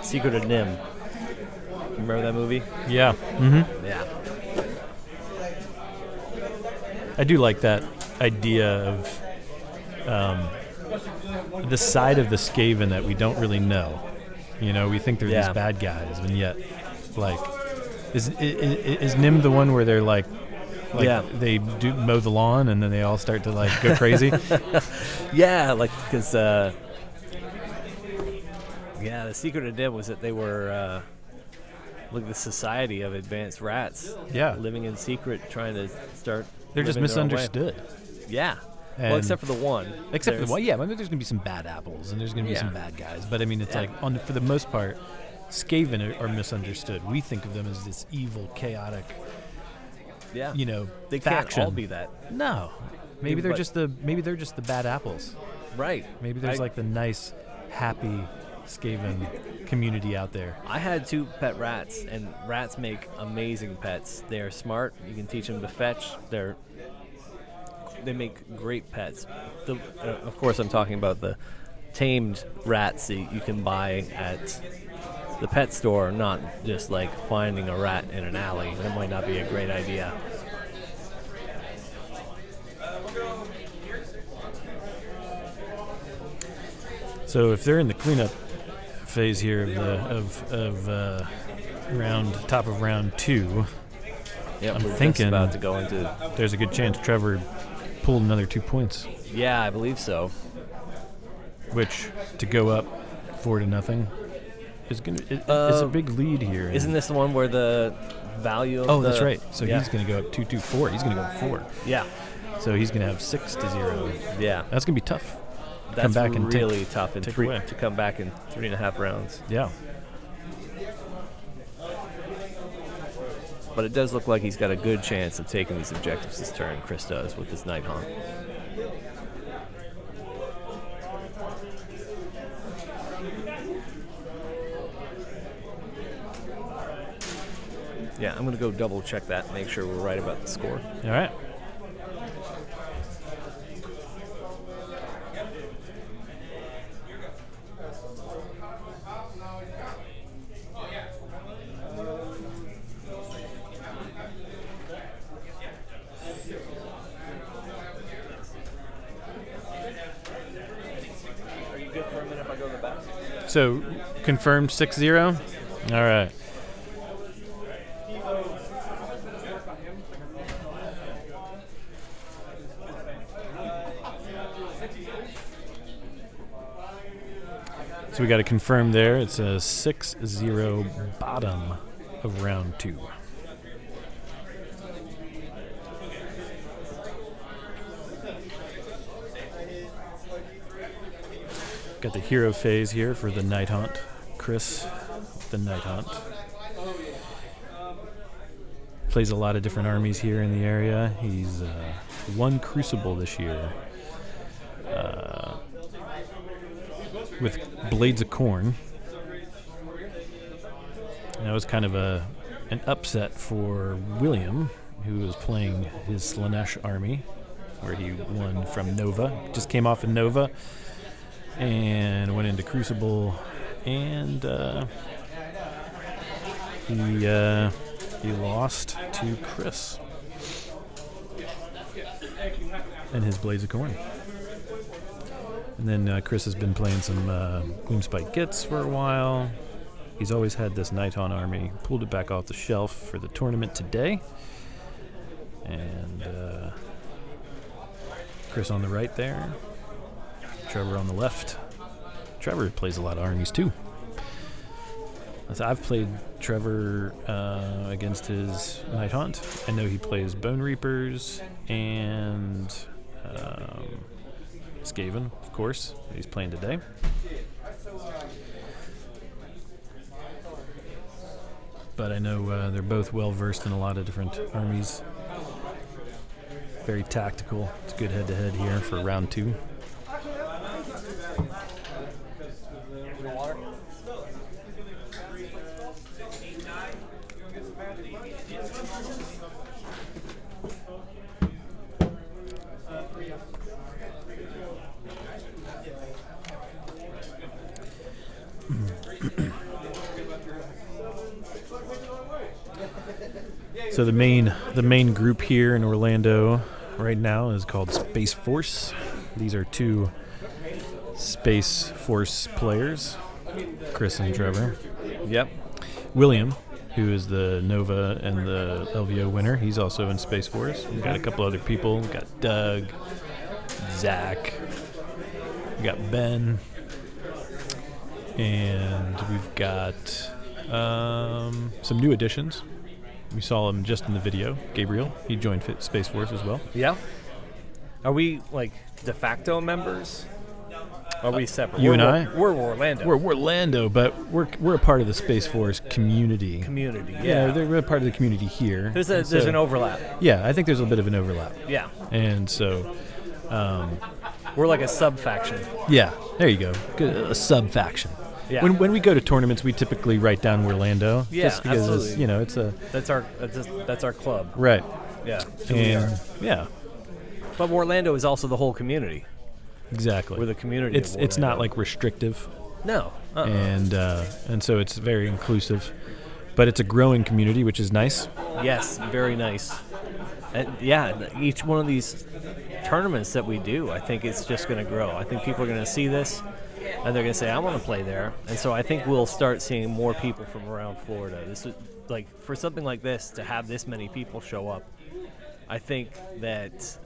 Secret of Nim. Remember that movie? Yeah. Mm-hmm. Yeah. I do like that idea of the side of the Skaven that we don't really know. You know, we think they're Yeah. these bad guys, and yet, like, is Nim the one where they're like Yeah. they do mow the lawn and then they all start to like go crazy? Yeah, like, because, the Secret of Nim was that they were, like, the Society of Advanced Rats. Yeah. Living in secret, trying to start. They're just living their own way. misunderstood. Yeah. Well, And- except for the one. Except for the There's- one, yeah. I mean, there's gonna be some bad apples and there's gonna be Yeah. some bad guys, but I mean, it's Yeah. like for the most part, Skaven are misunderstood. We think of them as this evil, chaotic, Yeah. you know, They faction. can't all be that. No, maybe Yeah, they're but- just the bad apples. Right. Maybe there's I- like the nice, happy Skaven community out there. I had 2 pet rats, and rats make amazing pets. They are smart. You can teach them to fetch. They make great pets. Of course, I'm talking about the tamed rats that you can buy at the pet store, not just like finding a rat in an alley. That might not be a great idea. So if they're in the cleanup phase here of top of round 2, Yep, I'm we're just thinking- about to go into. there's a good chance Trevor pulled another 2 points, Yeah, I believe so. which to go up 4-0 is is a big lead here. Isn't this the one where the value of Oh, the... that's right. So yeah. he's going to go up 2-4. He's going to go up 4. Yeah, So he's going to have 6-0. yeah. That's going to be tough. That's come back and really tough in take three away. to come back in 3.5 rounds. Yeah. But it does look like he's got a good chance of taking these objectives this turn. Chris does with his Nighthaunt. Yeah, I'm going to go double check that and make sure we're right about the score. All right. Are you good for a minute if I go to the back? So, confirmed 6-0? All right. So we got to confirm there. It's a 6-0 bottom of round 2. Got the hero phase here for the Nighthaunt. Chris, the Nighthaunt. Plays a lot of different armies here in the area. He's won Crucible this year. With Blades of Corn. And that was kind of an upset for William, who was playing his Slanesh army, where he won from Nova. Just came off in Nova and went into Crucible, and he lost to Chris and his Blades of Corn. And then Chris has been playing some Gloomspite Gits for a while. He's always had this Nighthaunt army. Pulled it back off the shelf for the tournament today. And Chris on the right there. Trevor on the left. Trevor plays a lot of armies too. So I've played Trevor against his Nighthaunt. I know he plays Bone Reapers and Skaven, of course. He's playing today. But I know they're both well versed in a lot of different armies. Very tactical. It's a good head-to-head here for round 2. So the main group here in Orlando right now is called Space Force. These are 2 Space Force players, Chris and Trevor. Yep. William, who is the Nova and the LVO winner, he's also in Space Force. We've got a couple other people. We've got Doug, Zach, we got Ben, and we've got some new additions. We saw him just in the video. Gabriel, he joined Space Force as well. Yeah. Are we like de facto members? Are we separate? You and I? We're Warlando. We're Warlando, but we're a part of the Space Force community. Yeah. We're a part of the community here. There's an overlap. Yeah, I think there's a bit of an overlap. Yeah. And so, we're like a sub faction. yeah, there you go. Good, a sub faction. Yeah. When we go to tournaments, we typically write down Warlando. Yeah, just because absolutely. it's a That's our club. right. Yeah. So we are. Yeah, But Warlando is also the whole community. exactly. We're the community. It's of not Warlando. like restrictive, No. and so it's very inclusive, but it's a growing community, which is nice. Yes, very nice. And yeah, each one of these tournaments that we do, I think it's just going to grow. I think people are going to see this, and they're going to say, I want to play there. And so I think we'll start seeing more people from around Florida. This is, like, for something like this, to have this many people show up, I think that,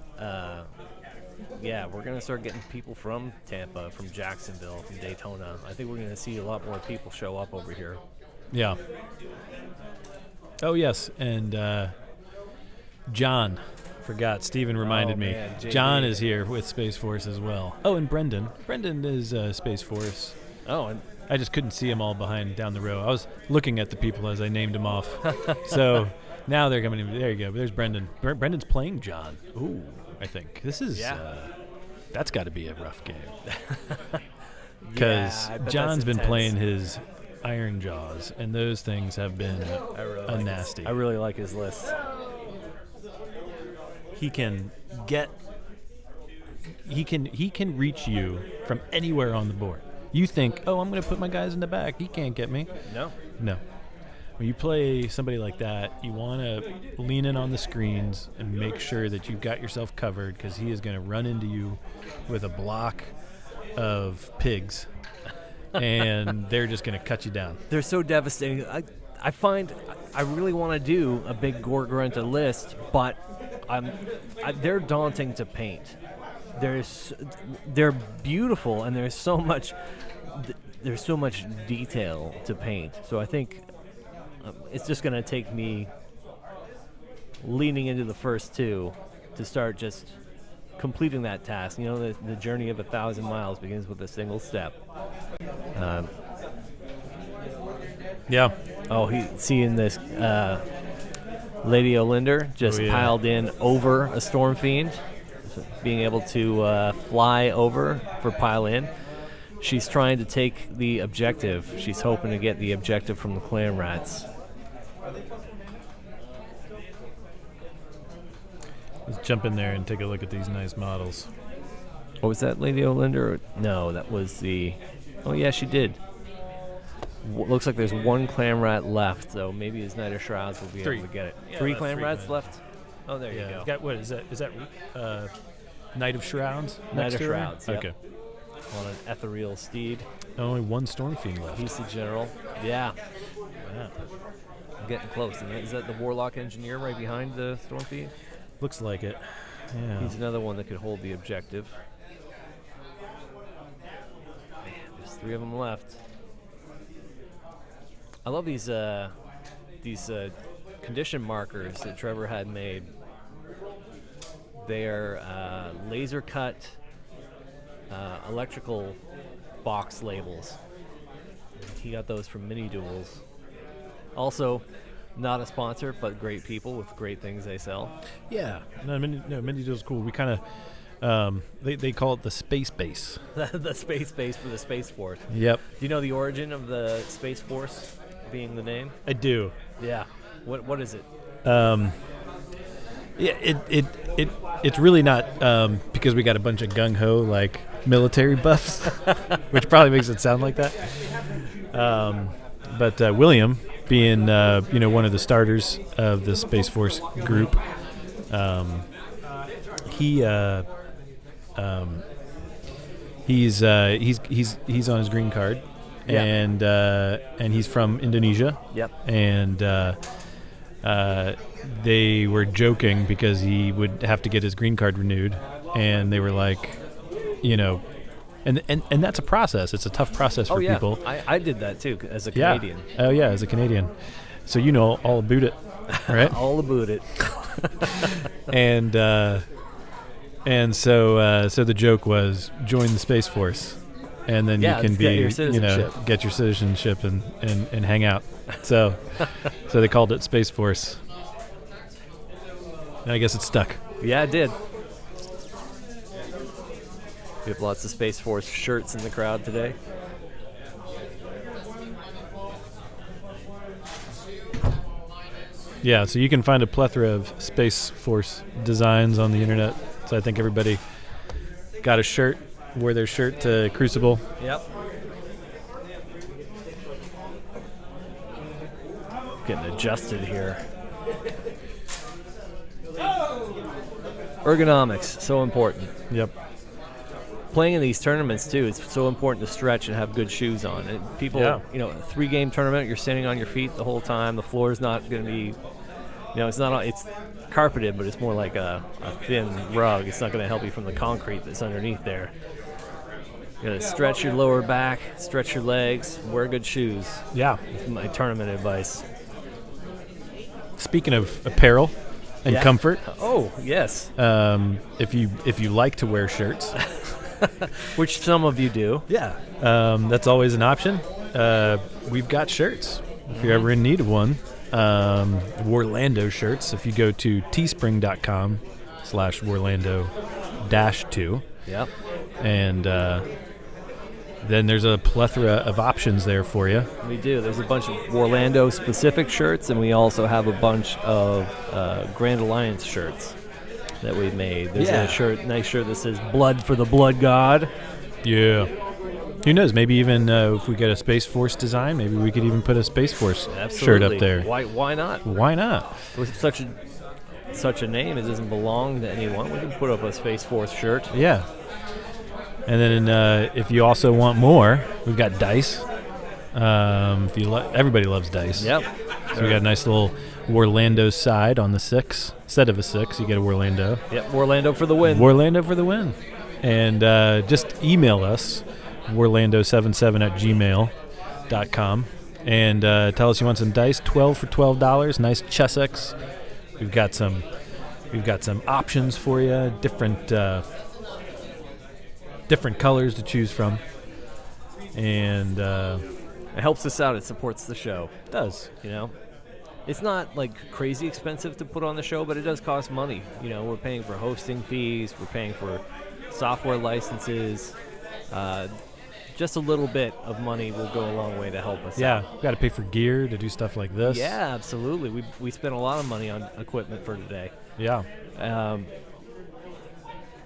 we're going to start getting people from Tampa, from Jacksonville, from Daytona. I think we're going to see a lot more people show up over here. Yeah. Oh, yes. And John. Forgot. Steven reminded me. Man, JD. John is here with Space Force as well. Oh, and Brendan. Brendan is Space Force. Oh, and I just couldn't see them all down the row. I was looking at the people as I named them off. So now they're coming in. There you go. There's Brendan. Brendan's playing John. Ooh, I think. This is... that's got to be a rough game. Because I bet John's that's been intense. playing his Iron Jaws, and those things have been nasty. I really like his list. He can reach you from anywhere on the board. You think, oh, I'm going to put my guys in the back. He can't get me. No. When you play somebody like that, you want to lean in on the screens and make sure that you've got yourself covered, because he is going to run into you with a block of pigs, and they're just going to cut you down. They're so devastating. I find I really want to do a big Gorgrunta list, but they're daunting to paint. They're beautiful, and there's so much detail to paint. So I think it's just going to take me leaning into the first two to start just completing that task. You know, the journey of 1,000 miles begins with a single step. Yeah. Oh, seeing this Lady Olinder just piled in over a Storm Fiend, being able to fly over for pile in. She's trying to take the objective. She's hoping to get the objective from the Clan Rats. Let's jump in there and take a look at these nice models. What was that, Lady Olinder? No, that was the... Oh, yeah, she did. Looks like there's one Clan Rat left, so maybe his Knight of Shrouds will be able to get it. Yeah, three Clan Rats left? Oh, there you go. Got, what is that? Is that Knight of Shrouds? Knight of Shrouds, yep. Okay. On an ethereal steed. Only one Storm Fiend left. He's the general. Yeah. I'm getting close. Is that the Warlock Engineer right behind the Storm Fiend? Looks like it. Yeah. He's another one that could hold the objective. Man, there's 3 of them left. I love these condition markers that Trevor had made. They're laser cut electrical box labels. He got those from Mini Duels. Also, not a sponsor, but great people with great things they sell. Yeah. Mini Duels cool. We kind of they call it the Space Base. The Space Base for the Space Force. Yep. Do you know the origin of the Space Force being the name? I do. Yeah. What is it? Yeah, it's really not because we got a bunch of gung ho like military buffs, which probably makes it sound like that. But William, being one of the starters of the Space Force group, he's on his green card, and he's from Indonesia. Yep. And they were joking because he would have to get his green card renewed, and they were like, and that's a process. It's a tough process for people. I did that too as a Canadian. Oh yeah, as a Canadian. So all about it, right? All about it. and so the joke was join the Space Force, and then you can get your citizenship. Get your citizenship and hang out. So they called it Space Force. And I guess it stuck. Yeah, it did. We have lots of Space Force shirts in the crowd today. Yeah, so you can find a plethora of Space Force designs on the internet. So I think everybody got a shirt, wore their shirt to Crucible. Yep. Getting adjusted here. Ergonomics, so important. Yep. Playing in these tournaments too, it's so important to stretch and have good shoes on. And people, a 3-game tournament, you're standing on your feet the whole time. The floor is not going to be, it's carpeted, but it's more like a thin rug. It's not going to help you from the concrete that's underneath there. You got to stretch your lower back, stretch your legs, wear good shoes. Yeah. That's my tournament advice. Speaking of apparel and comfort. Oh, yes. If you like to wear shirts. Which some of you do. Yeah. That's always an option. We've got shirts. If you're ever in need of one. Warlando shirts. If you go to teespring.com/Warlando-2. Yep. And then there's a plethora of options there for you. We do. There's a bunch of Warlando specific shirts, and we also have a bunch of Grand Alliance shirts that we've made. There's a nice shirt that says "Blood for the Blood God." Yeah. Who knows? Maybe even if we get a Space Force design, maybe we could even put a Space Force shirt up there. Why not? Why not? With such a name, it doesn't belong to anyone. We can put up a Space Force shirt. Yeah. And then if you also want more, we've got dice. If you everybody loves dice. Yep. So we got a nice little Warlando side on the 6. Instead of a 6, you get a Warlando. Yep. Warlando for the win. Warlando for the win. And just email us, warlando77@gmail.com, and tell us you want some dice. 12 for $12. Nice Chessex. We've got some options for you. Different colors to choose from, and it helps us out. It supports the show. It does. It's not like crazy expensive to put on the show, but it does cost money. We're paying for hosting fees. We're paying for software licenses. Just a little bit of money will go a long way to help us out. We've got to pay for gear to do stuff like this. Yeah, absolutely. We spent a lot of money on equipment for today. Yeah.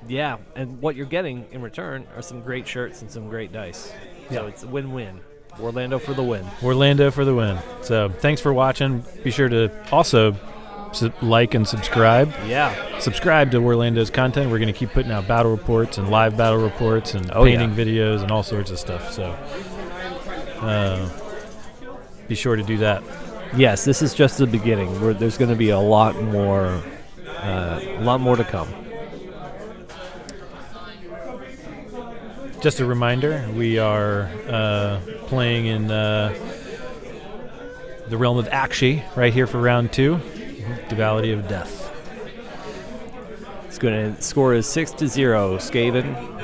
Yeah, and what you're getting in return are some great shirts and some great dice. So it's a win-win. Warlando for the win. Warlando for the win. So thanks for watching. Be sure to also like and subscribe. Yeah. Subscribe to Warlando's content. We're going to keep putting out battle reports and live battle reports and painting videos and all sorts of stuff. So be sure to do that. Yes, this is just the beginning. There's going to be a lot more to come. Just a reminder, we are playing in the realm of Akshi right here for round 2, Duality of Death. It's going to score is 6-0.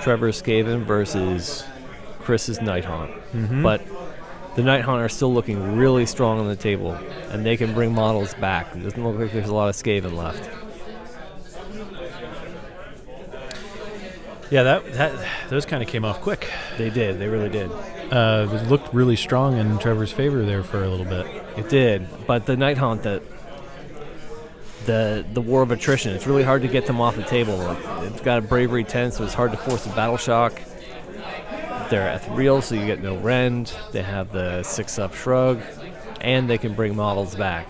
Trevor Skaven versus Chris's Nighthaunt. But the Nighthaunt are still looking really strong on the table, and they can bring models back. It doesn't look like there's a lot of Skaven left. Yeah, those kind of came off quick. They did. They really did. It looked really strong in Trevor's favor there for a little bit. It did. But the Nighthaunt, the war of attrition, it's really hard to get them off the table. It's got a bravery 10, so it's hard to force a battle shock. They're ethereal, so you get no rend. They have the 6-up shrug, and they can bring models back.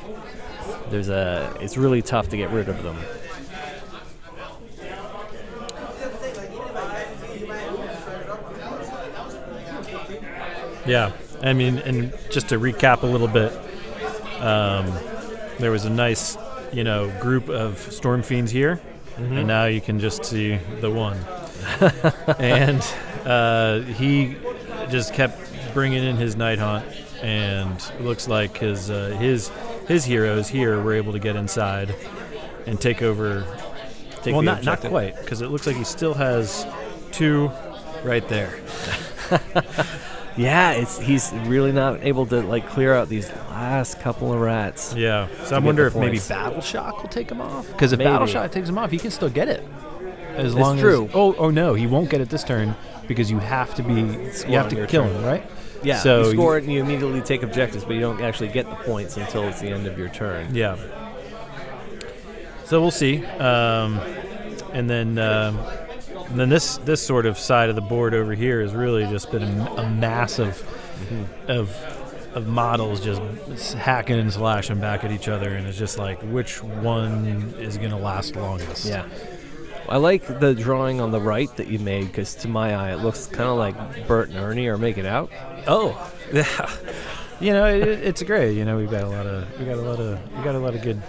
It's really tough to get rid of them. Yeah, I mean, and just to recap a little bit, there was a nice, group of Storm Fiends here, and now you can just see the one. And he just kept bringing in his Nighthaunt, and it looks like his heroes here were able to get inside and take over. Well, not quite, because it looks like he still has 2 right there. Yeah, he's really not able to clear out these last couple of rats. Yeah, so I wonder if maybe Battle Shock will take him off. Because if Battle Shock takes him off, he can still get it. As long as oh no, he won't get it this turn because you have to kill him, right? Yeah, so you score it and you immediately take objectives, but you don't actually get the points until it's the end of your turn. Yeah. So we'll see, and then this sort of side of the board over here has really just been a mass of models just hacking and slashing back at each other, and it's just like, which one is going to last longest? Yeah. I like the drawing on the right that you made, because to my eye it looks kind of like Bert and Ernie are making out. Oh, yeah. It's great. We've got a lot of good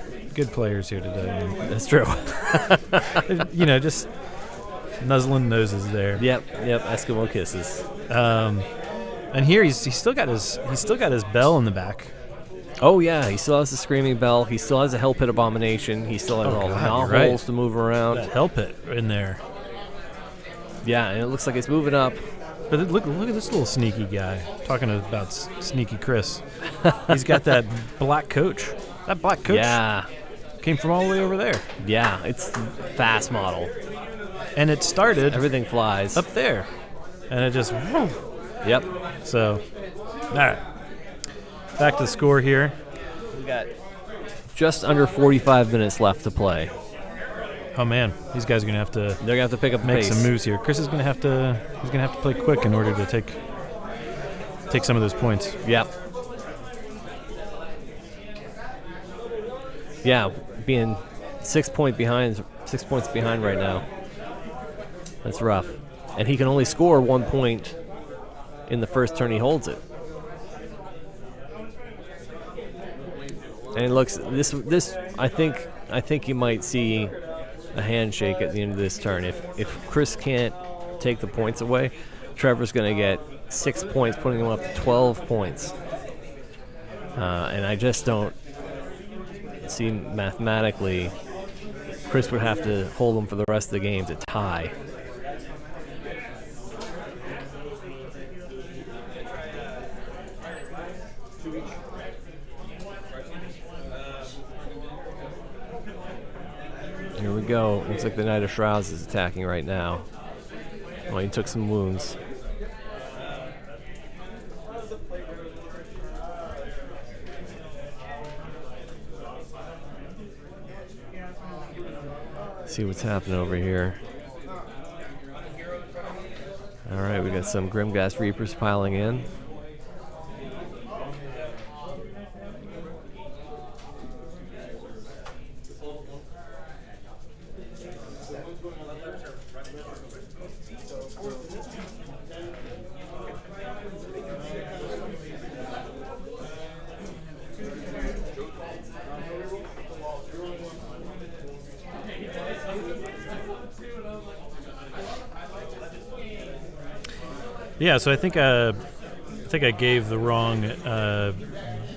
players here today. That's true. Just nuzzling noses there. Yep, Eskimo kisses. And here he's still got his bell in the back. Oh yeah, he still has the Screaming Bell. He still has a Hell Pit Abomination. He still has all the Null holes to move around. That Hell Pit in there. Yeah, and it looks like it's moving up. But look at this little sneaky guy. Talking about sneaky Chris. He's got that black coach. That black coach came from all the way over there. Yeah, it's fast model. And it started everything flies up there. And it just Yep. So, all right. Back to the score here. We got just under 45 minutes left to play. Oh man, these guys are gonna have to They're gonna have to pick up the make pace. some moves here. Chris is gonna have to play quick in order to take some of those points. Yep. Yeah, being 6 points behind right now. That's rough. And he can only score 1 point in the first turn he holds it. And it looks this I think you might see a handshake at the end of this turn. If Chris can't take the points away, Trevor's going to get 6 points, putting him up to 12 points. And I just don't see mathematically Chris would have to hold him for the rest of the game to tie. Here we go. Looks like the Knight of Shrouds is attacking right now. Well, he took some wounds. See what's happening over here. All right, we got some Grimghast Reapers piling in. Yeah, so I think I gave the wrong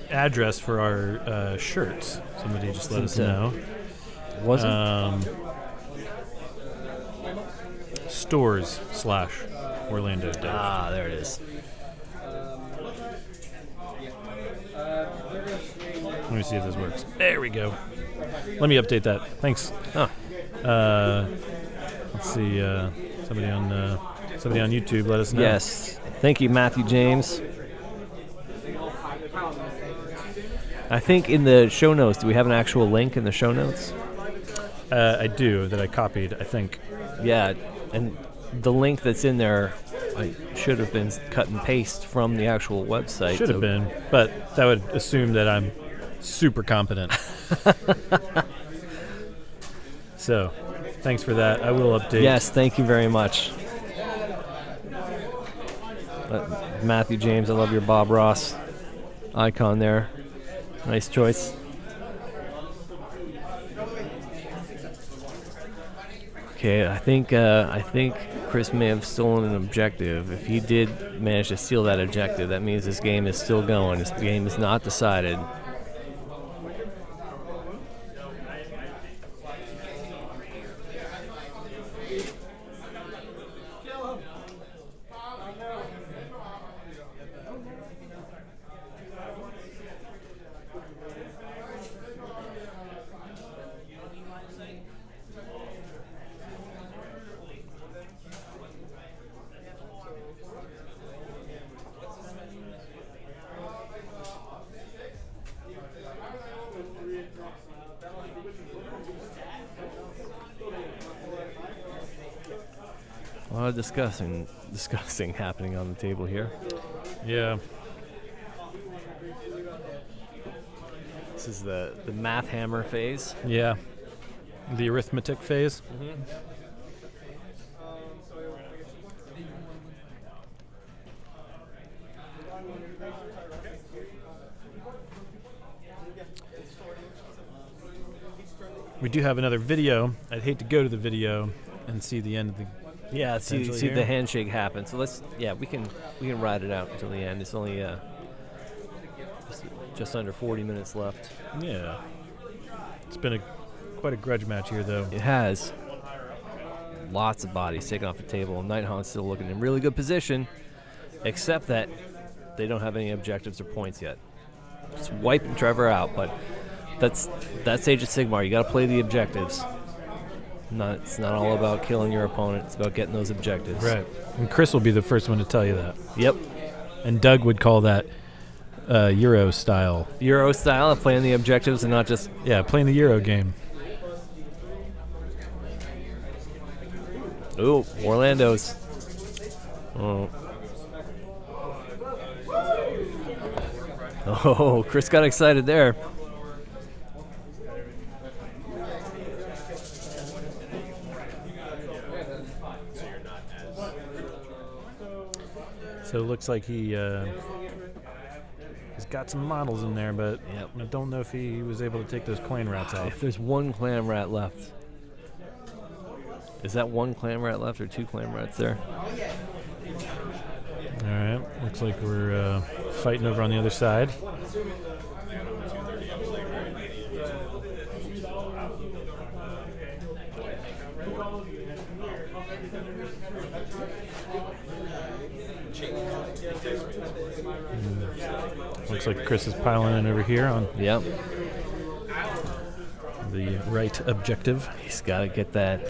address for our shirts. Somebody just let us know. Was it? Stores/Warlando. Ah, there it is. Let me see if this works. There we go. Let me update that. Thanks. Huh. Let's see. Somebody on YouTube, let us know. Yes. Thank you, Matthew James. I think in the show notes, do we have an actual link in the show notes? I do, that I copied, I think. Yeah, and the link that's in there should have been cut and paste from the actual website. Should have been, but that would assume that I'm super competent. So, thanks for that. I will update. Yes, thank you very much. Matthew James, I love your Bob Ross icon there. Nice choice. Okay, I think Chris may have stolen an objective. If he did manage to steal that objective, that means this game is still going. This game is not decided. A lot of discussing happening on the table here. Yeah. This is the math hammer phase. Yeah. The arithmetic phase. Mm-hmm. We do have another video. I'd hate to go to the video and see the end of the. Yeah, see Potentially the here. handshake happen. So we can ride it out until the end. It's only just under 40 minutes left. Yeah. It's been quite a grudge match here, though. It has. Lots of bodies taken off the table. Nighthaunt's still looking in really good position, except that they don't have any objectives or points yet. Just wiping Trevor out, but that's Age of Sigmar. You got to play the objectives. It's not all about killing your opponent. It's about getting those objectives. Right. And Chris will be the first one to tell you that. Yep. And Doug would call that Euro style. Euro style of playing the objectives and not just... Yeah, playing the Euro game. Ooh, Warlando's. Oh. Oh, Chris got excited there. So it looks like he's got some models in there, but I don't know if he was able to take those clan rats out. If there's one clan rat left. Is that one clan rat left or 2 clan rats there? All right, looks like we're fighting over on the other side. Looks like Chris is piling in over here on Yep. the right objective. He's got to get that.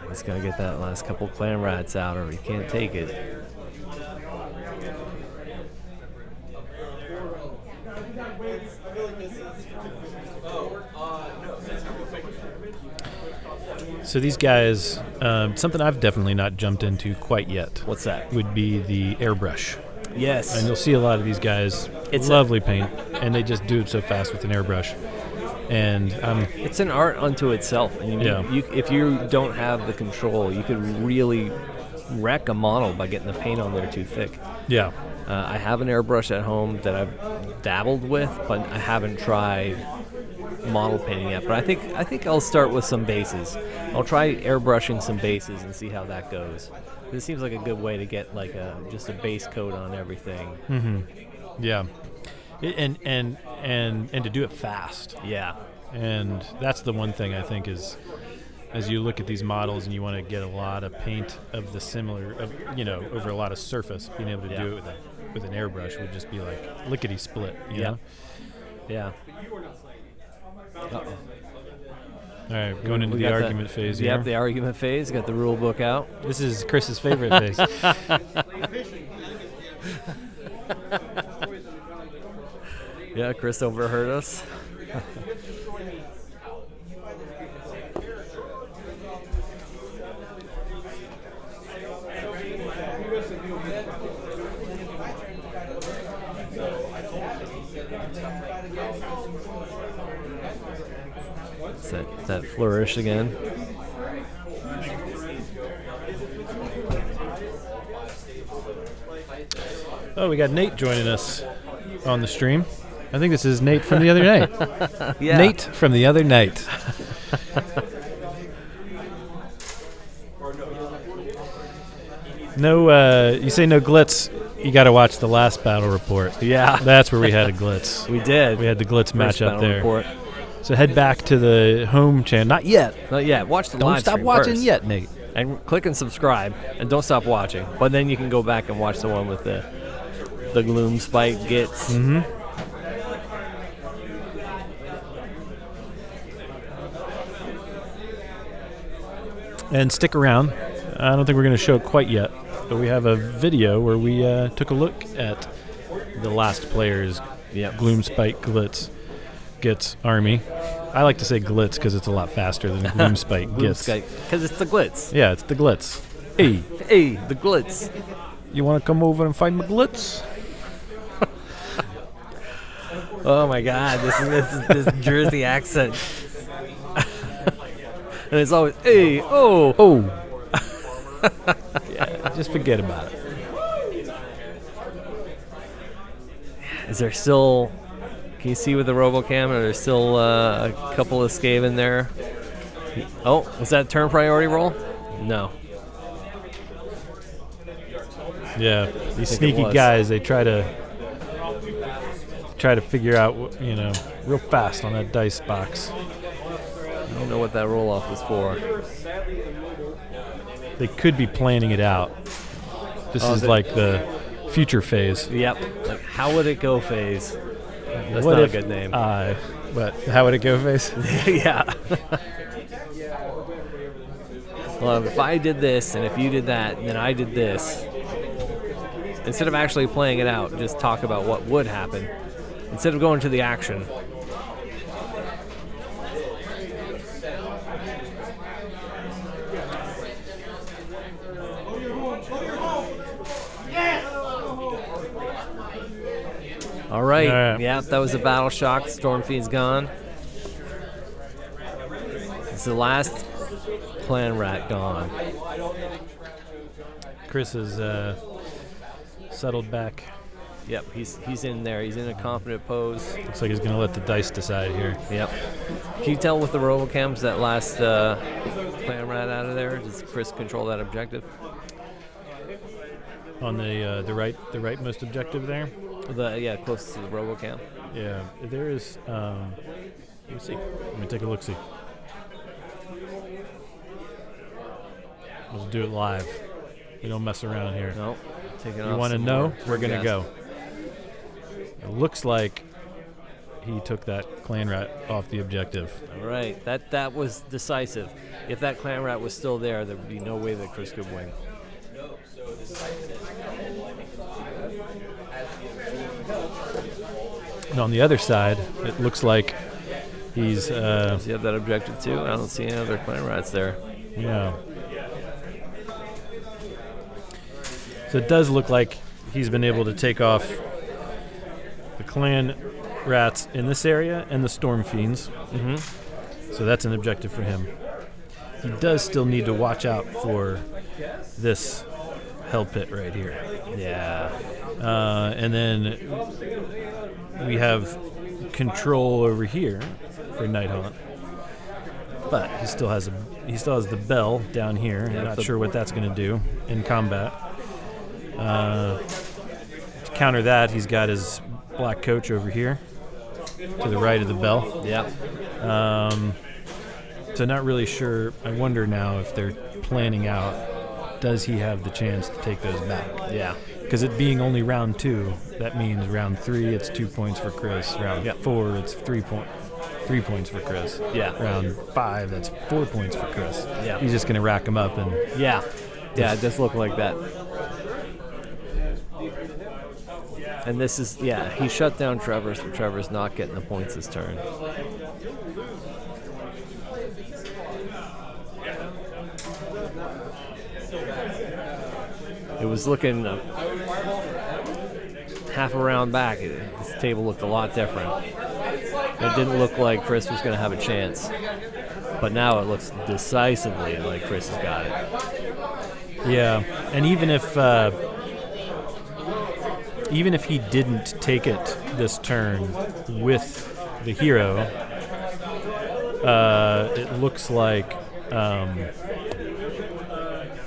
He's got to get that last couple clan rats out, or he can't take it. So these guys, something I've definitely not jumped into quite yet. What's that? Would be the airbrush. Yes. And you'll see a lot of these guys, It's lovely paint, and they just do it so fast with an airbrush. And it's an art unto itself. And if you don't have the control, you could really wreck a model by getting the paint on there too thick. yeah, I have an airbrush at home that I've dabbled with, but I haven't tried model painting yet. But I think I'll start with some bases. I'll try airbrushing some bases and see how that goes. This seems like a good way to get like just a base coat on everything. yeah, and to do it fast. Yeah. And that's the one thing I think is, as you look at these models and you want to get a lot of paint of the similar, over a lot of surface, being able to do it with an airbrush would just be like lickety split. You know? Yeah. All right, going into the argument phase here. Yep, the argument phase. Got the rule book out. This is Chris's favorite phase. Yeah, Chris overheard us. Is that flourish again? Oh, we got Nate joining us on the stream. I think this is Nate from the other night. Yeah. Nate from the other night. No, you say no glitz. You got to watch the last battle report. Yeah. That's where we had a glitz. We did. We had the glitz match up battle there. report. So head back to the home channel. Not yet. Not yet. Watch the Don't live stop stream watching first. yet, Nate. And click and subscribe, and don't stop watching. But then you can go back and watch the one with the gloom spike gets. Mm-hmm. And stick around. I don't think we're going to show it quite yet, but we have a video where we took a look at the last player's gloom spike gets army. I like to say glitz because it's a lot faster than gloom spike gets. Because it's the glitz. Yeah, it's the glitz. Hey, Hey, the glitz. you want to come over and find my glitz? Oh my God, this Jersey accent. And it's always, hey, oh. Oh. Yeah, just forget about it. Is there still, can you see with the RoboCam, are there still a couple of Skaven there? Oh, was that turn priority roll? No. Yeah, these sneaky guys, they try to figure out, real fast on that dice box. I don't know what that roll off was for. They could be planning it out. This is like the future phase. Yep. Like, how would it go phase? That's What not a if good name. But how would it go, phase? Yeah. Well, if I did this, and if you did that, and then I did this. instead of actually playing it out, just talk about what would happen instead of going to the action. All right. Yeah, that was a battle shock. Storm Fiend's gone. It's the last clan rat gone. Chris has settled back. Yep, he's in there. He's in a confident pose. Looks like he's going to let the dice decide here. Yep. Can you tell with the robocams that last clan rat out of there? Does Chris control that objective? On the rightmost objective there. Closest to the robocam. Yeah, there is. Let me see. Let me take a look. See. Let's do it live. We don't mess around here. No. Taking You off want to some know? more. We're gonna Yes. go. It looks like he took that clan rat off the objective. All right. That was decisive. If that clan rat was still there, there would be no way that Chris could win. And on the other side, it looks like he's. Does he have that objective too? I don't see any other clan rats there. Yeah. So it does look like he's been able to take off the clan rats in this area and the storm fiends. Mm-hmm. So that's an objective for him. He does still need to watch out for this hell pit right here. Yeah. And then we have control over here for Nighthaunt. But he still has the bell down here. I'm not sure what that's going to do in combat. To counter that, he's got his black coach over here to the right of the bell. Yep. So not really sure. I wonder now if they're planning out, does he have the chance to take those back? Yeah. Because it being only round 2, that means round 3, it's 2 points for Chris. Round 4, it's 3 points for Chris. Yeah. Round 5, that's 4 points for Chris. Yeah. He's just going to rack them up. And Yeah, it does look like that. And this is, he shut down Trevor, so Trevor's not getting the points this turn. It was looking half a round back. This table looked a lot different. It didn't look like Chris was going to have a chance. But now it looks decisively like Chris has got it. yeah, and even if he didn't take it this turn with the hero, it looks like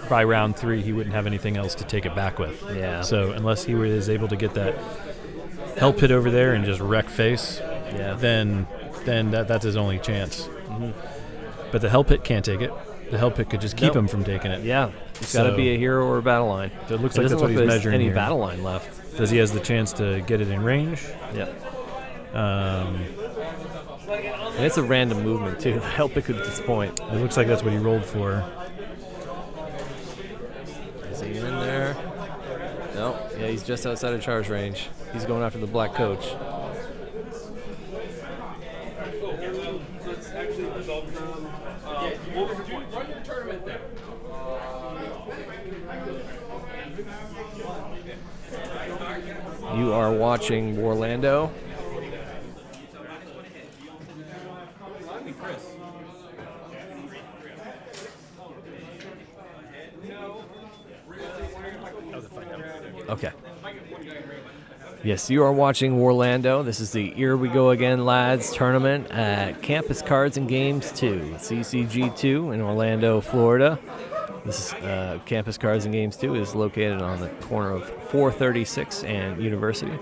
by round 3 he wouldn't have anything else to take it back with. Yeah. So unless he was able to get that hell pit over there and just wreck face, then that's his only chance. Mm-hmm. But the hell pit can't take it. The hell pit could just keep him from taking it. Yeah, it's got to be a hero or a battle line. So it looks like that's what he's measuring any here. battle line left. Does he has the chance to get it in range? Yep. And it's a random movement too. The help it could disappoint. It looks like that's what he rolled for. Is he in there? No. Yeah, he's just outside of charge range. He's going after the black coach. You are watching Warlando. Okay. Yes, you are watching Warlando. This is the Here We Go Again Lads tournament at Campus Cards and Games 2, CCG2 in Orlando, Florida. This is, Campus Cards and Games 2 is located on the corner of 436 and University.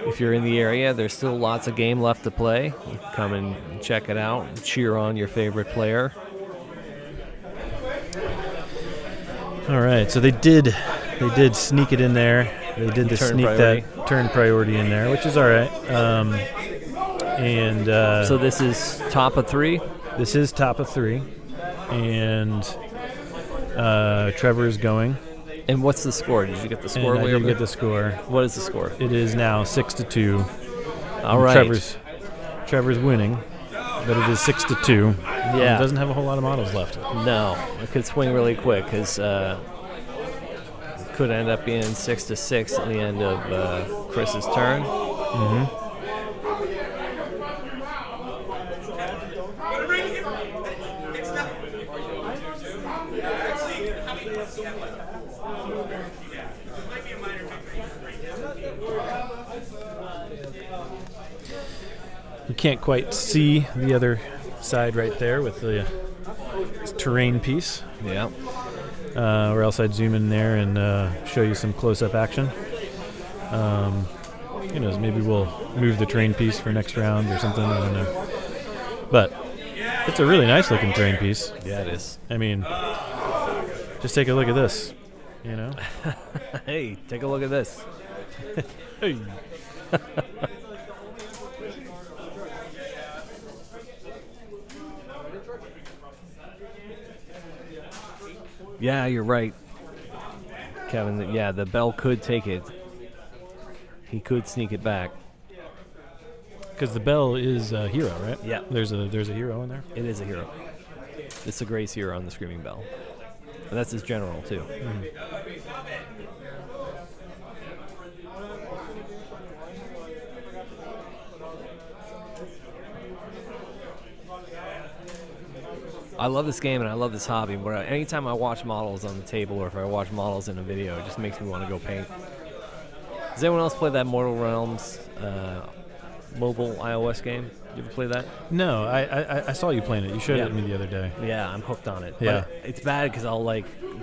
If you're in the area, there's still lots of game left to play. You can come and check it out and cheer on your favorite player. All right, so they did sneak it in there. They did sneak priority. that turn priority in there, which is all right. So this is top of 3? This is top of 3. And Trevor is going. And what's the score? Did you get the score? And I did get the score. What is the score? It is now 6-2. All right. Trevor's winning, but it is 6-2. Yeah. It doesn't have a whole lot of models left. No, it could swing really quick because it could end up being 6-6 at the end of Chris's turn. Mm-hmm. You can't quite see the other side right there with the terrain piece. Yeah. Or else I'd zoom in there and show you some close-up action. Who knows, maybe we'll move the terrain piece for next round or something, I don't know. But it's a really nice-looking terrain piece. Yeah, it is. I mean, just take a look at this, you know? Hey, take a look at this. Hey. Yeah, you're right, Kevin. Yeah, the Bell could take it. He could sneak it back. Because the bell is a hero, right? Yeah. There's a hero in there? It is a hero. It's a Grace hero on the Screaming Bell. And that's his general, too. I love this game and I love this hobby. Where anytime I watch models on the table or if I watch models in a video, it just makes me want to go paint. Does anyone else play that Mortal Realms mobile iOS game? You ever play that? No, I saw you playing it. You showed it to me the other day. Yeah, I'm hooked on it. Yeah. But it's bad because I'll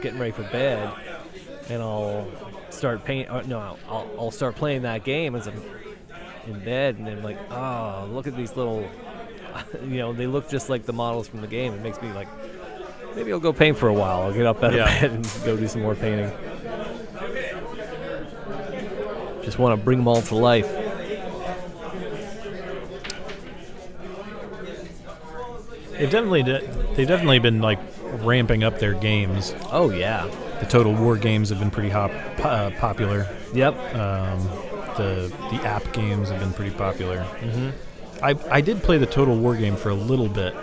getting ready for bed, and I'll start I'll start playing that game as I'm in bed, and then like, oh, look at these little, they look just like the models from the game. It makes me like, maybe I'll go paint for a while. I'll get up out of bed and go do some more painting. Just want to bring them all to life. They've definitely been like ramping up their games. Oh yeah, the Total War games have been pretty popular. Yep. The app games have been pretty popular. Mm-hmm. I did play the Total War game for a little bit,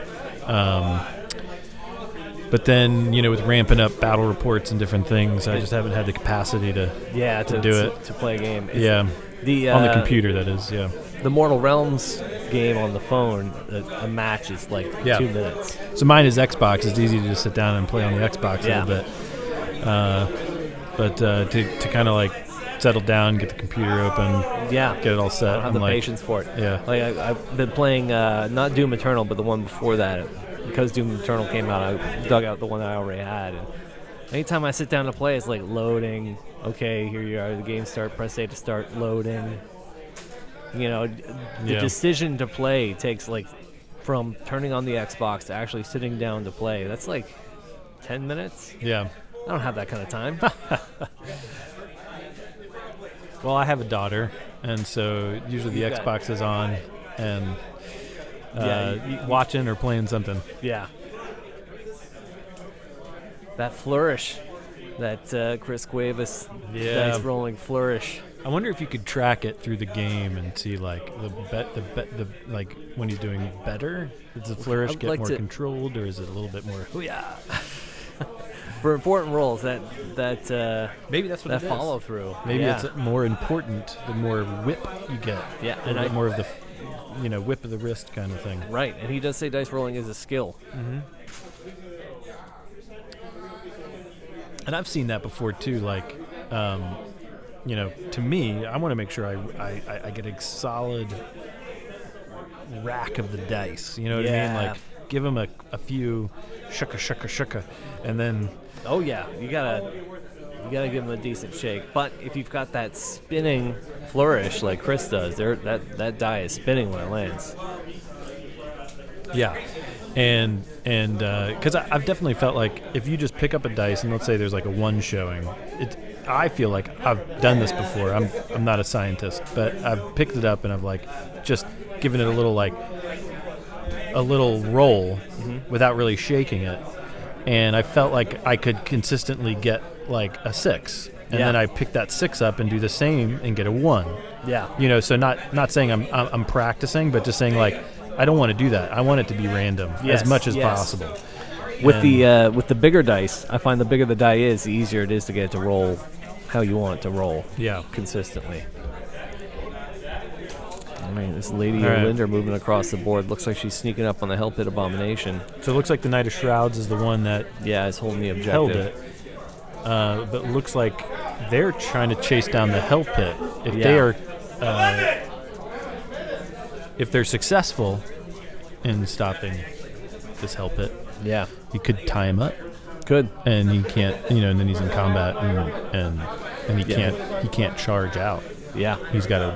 but then with ramping up battle reports and different things, I just haven't had the capacity to do it to play a game. On the computer, that is. Yeah. The Mortal Realms game on the phone, a match is like 2 minutes. So mine is Xbox. It's easy to just sit down and play on the Xbox a little bit. But to kind of like settle down, get the computer open, get it all set. I don't have the patience for it. Yeah. Like I've been playing not Doom Eternal, but the one before that. Because Doom Eternal came out, I dug out the one that I already had. And anytime I sit down to play, it's like loading. Okay, here you are. The game start. Press A to start loading. The decision to play takes like from turning on the Xbox to actually sitting down to play. That's like 10 minutes. Yeah. I don't have that kind of time. Well, I have a daughter, and so usually the Xbox is on and watching or playing something. Yeah. That flourish. That Chris Cuevas dice rolling flourish. I wonder if you could track it through the game and see like the like when you're doing better. Does the flourish get more controlled, or is it a little bit more? Hoo-yah? For important roles, that maybe that's what that it follow is. through. Maybe it's more important the more whip you get. Yeah, and more of the whip of the wrist kind of thing. Right, and he does say dice rolling is a skill. Mm-hmm. And I've seen that before too. Like, to me, I want to make sure I get a solid rack of the dice. You know what I mean? Like, give them a few shucka, and then. Oh yeah, you gotta give them a decent shake. But if you've got that spinning flourish like Chris does, that die is spinning when it lands. Yeah. And because I've definitely felt like if you just pick up a dice and let's say there's like a 1 showing, I feel like I've done this before. I'm not a scientist, but I've picked it up and I've like just given it a little roll without really shaking it, and I felt like I could consistently get like a 6, and Yeah. then I pick that 6 up and do the same and get a 1. Yeah. You know, so not saying I'm practicing, but just saying like I don't want to do that. I want it to be random Yes, as much as yes. possible. With And- the bigger dice, I find the bigger the die is, the easier it is to get it to roll how you want it to roll. Yeah. Consistently. I mean, this Lady All right. Olinder moving across the board looks like she's sneaking up on the Hell Pit Abomination. So it looks like the Knight of Shrouds is the one that Yeah, it's holding the objective. held it. But it looks like they're trying to chase down the Hell Pit. If they Yeah. are, if they're successful in stopping this Hell Pit, Yeah. you could tie him up, Good. and he can't. You know, and then he's in combat, and he Yeah. can't charge out. Yeah. He's got to.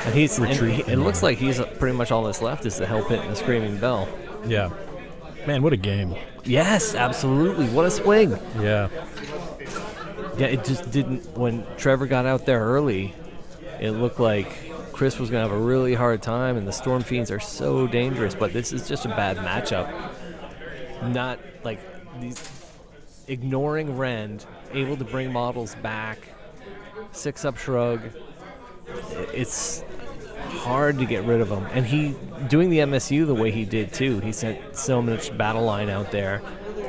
And he's Retreat it and looks like he's pretty much all that's left is the Hell Pit and the Screaming Bell. Yeah. Man, what a game. Yes, absolutely. What a swing. Yeah. Yeah, it just didn't. When Trevor got out there early, it looked like Chris was going to have a really hard time, and the Storm Fiends are so dangerous, but this is just a bad matchup. Not like these ignoring Rend, able to bring models back, 6-up shrug. It's hard to get rid of him. And he, doing the MSU the way he did too, he sent so much battle line out there,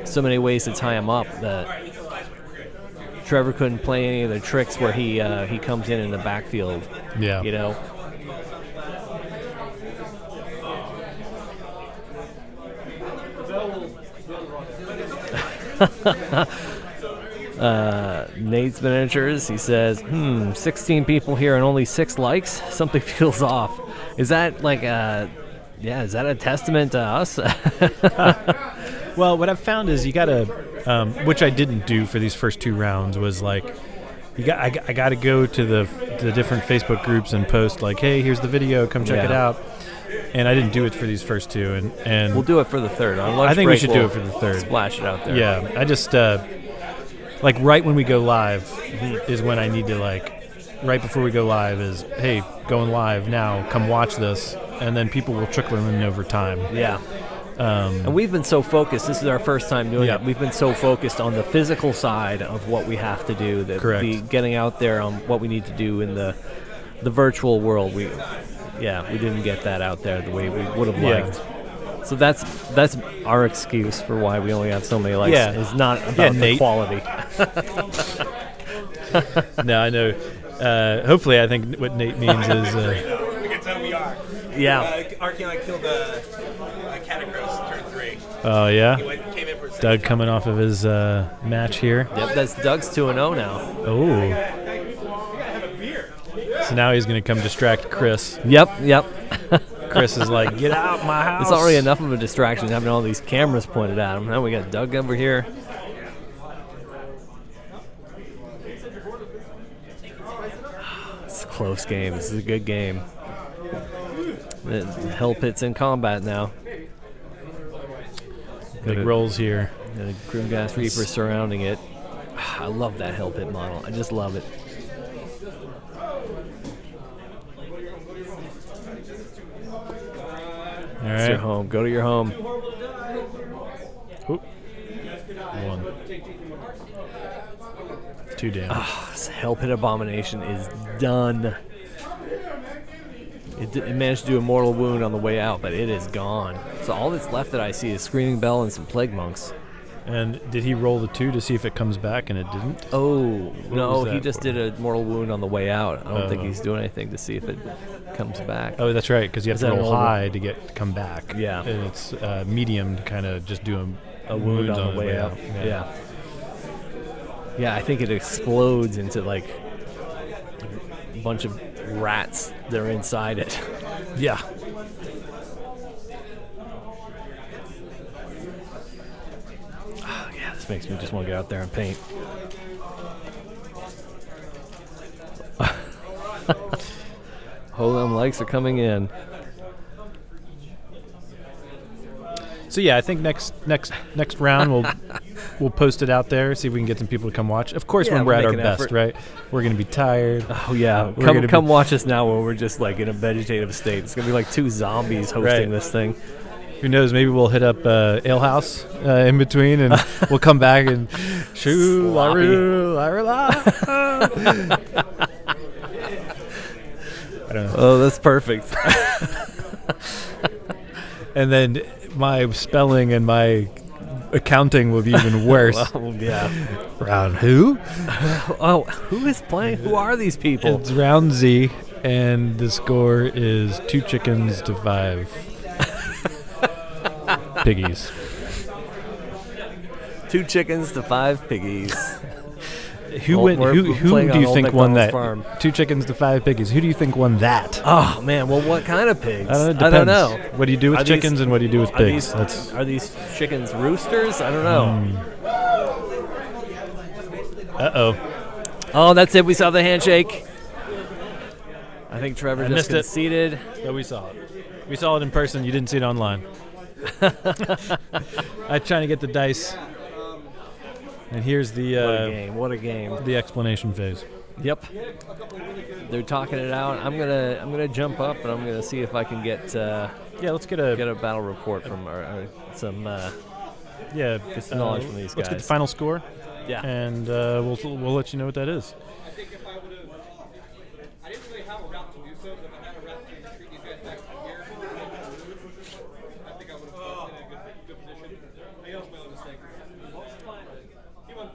so many ways to tie him up that Trevor couldn't play any of the tricks where he comes in the backfield. Yeah. You know. Nate's Miniatures, he says, 16 people here and only 6 likes? Something feels off. Is that like is that a testament to us? Well, what I've found is you gotta, which I didn't do for these first 2 rounds, was like, I gotta go to the different Facebook groups and post like, hey, here's the video, come check it Yeah. out. And I didn't do it for these first 2, and We'll do it for the third. On lunch I think we break, should do we'll it for the third. Splash it out there. Yeah, I just like right when we go live is when I need to like, right before we go live is, hey, going live now, come watch this, and then people will trickle in over time. Yeah. And we've been so focused. This is our first time doing Yeah. it. We've been so focused on the physical side of what we have to do, that Correct. the getting out there on what we need to do in the virtual world. We didn't get that out there the way we would have Yeah. liked. So that's our excuse for why we only have so many likes. Yeah. It's not about the Nate. quality. No, I know. Hopefully, I think what Nate means is. Against LVR. Yeah. Archeon killed the Catacross turn 3. Oh yeah, Came in for a Doug coming off of his match here. Yep, that's Doug's 2-0 now. Oh. So now he's going to come distract Chris. Yep. Chris is like, get out my house. It's already enough of a distraction having all these cameras pointed at him. Now we got Doug over here. It's a close game. This is a good game. The Hell Pit's in combat now. Big rolls here. The Grimghast Reaper surrounding it. I love that Hell Pit model. I just love it. All It's your right. home. Go to your home. Oop. 1. 2 down. This Hell Pit Abomination is done. It managed to do a mortal wound on the way out, but it is gone. So all that's left that I see is Screaming Bell and some Plague Monks. And did he roll the 2 to see if it comes back, and it didn't? Oh, no, was he that just for? did a mortal wound on the way out. I don't think Oh. he's doing anything to see if it comes back. Oh, that's right, because you have Is to that an roll old one? high to come back. Yeah. And it's medium to kind of just do A wound wounds on the way out. Yeah. Yeah, I think it explodes into like a bunch of rats that are inside it. Yeah. Yeah, this makes me just want to get out there and paint. Hold on, likes are coming in. So yeah, I think next round we'll post it out there, see if we can get some people to come watch. Of course, Yeah, when we're we'll at our make an best, effort. right? We're gonna be tired. Oh yeah, We're gonna come be- watch us now when we're just like in a vegetative state. It's gonna be like 2 zombies hosting Right. this thing. Who knows? Maybe we'll hit up Ale House in between, and we'll come back and shoo la roo la la. I don't know. Oh, that's perfect. And then my spelling and my accounting will be even worse. Well, yeah. Round who? Oh, who is playing? Who are these people? It's round Z, and the score is 2 chickens to 5 piggies. 2 chickens to 5 piggies. Who Well, win? we're Who playing do on you Old think won that? McDonald's farm. 2 chickens to 5 piggies. Who do you think won that? Oh man, well, what kind of pigs? I don't know. I don't know. What do you do with Are these- chickens and what do you do with Are pigs? these, are these chickens roosters? I don't know. Uh-oh. Oh, that's it. We saw the handshake. I think Trevor I just missed it. conceded. But we saw it. We saw it in person. You didn't see it online. I'm trying to get the dice. And here's What a the game! What a game! the explanation phase. Yep. They're talking it out. I'm gonna jump up and I'm gonna see if I can get Yeah, let's get a battle report from some yeah get some knowledge from these Let's get the guys. final score, yeah. and we'll let you know what that is. I think if I would have, I didn't really have a route to do so, but if I had a route to retreat these guys back from here, I think I would have been in a good position. Maybe that was my own mistake. He won.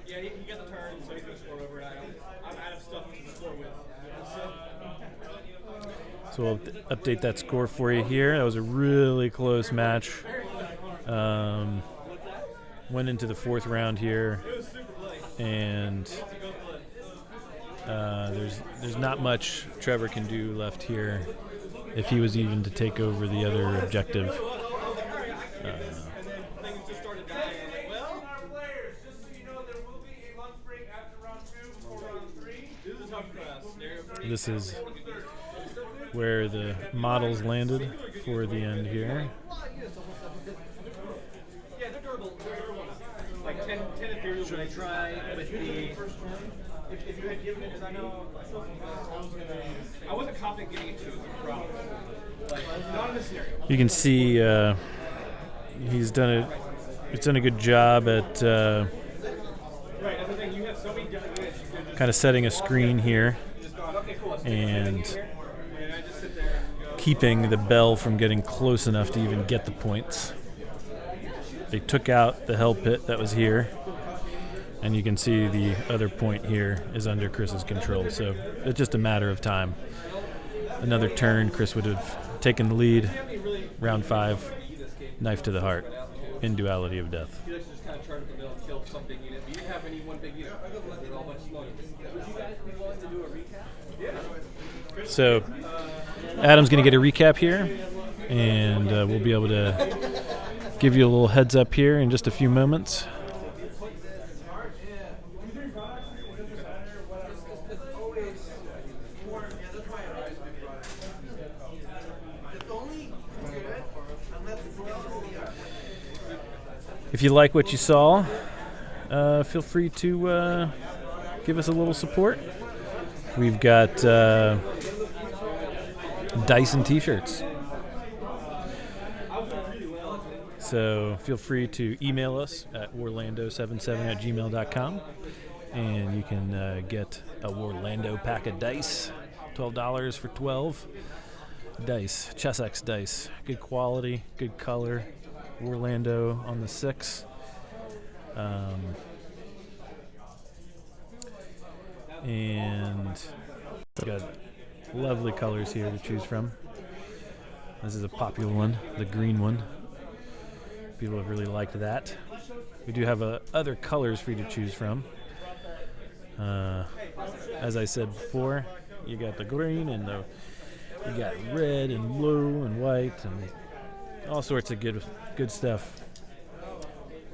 Yeah, he got the turn, so he's going to score over it. I'm out of stuff to score with. So we'll update that score for you here. That was a really close match. Went into the 4th round here, and there's not much Trevor can do left here if he was even to take over the other objective. This is where the models landed for the end here. Yeah, they're durable. Like 10 ethereal. Should I try with the... If you had given it, because I know... I wasn't confident getting it to as a problem. Like, not in this scenario. You can see he's done it. It's done a good job at Right, that's the thing. You have so many different units. You could just kind of setting a screen here gone, okay, cool. and And I just sit there and go... keeping the bell from getting close enough to even get the points. They took out the hell pit that was here, and you can see the other point here is under Chris's control. So it's just a matter of time. Another turn, Chris would have taken the lead. Round 5, knife to the heart, in duality of death. You just kind of charge up the middle and kill some big unit. But you didn't have any one big unit. There's all a bunch of small units. Would you guys be willing to do a recap? Yeah. So Adam's going to get a recap here, and we'll be able to give you a little heads up here in just a few moments. If you like what you saw, feel free to give us a little support. We've got dice and t-shirts. So feel free to email us at warlando77@gmail.com, and you can get a Warlando pack of dice, $12 for 12 dice, Chessex dice, good quality, good color. Warlando on the 6. And we've got lovely colors here to choose from. This is a popular one, the green one. People have really liked that. We do have other colors for you to choose from. As I said before, you got the green and you got red and blue and white and all sorts of good stuff.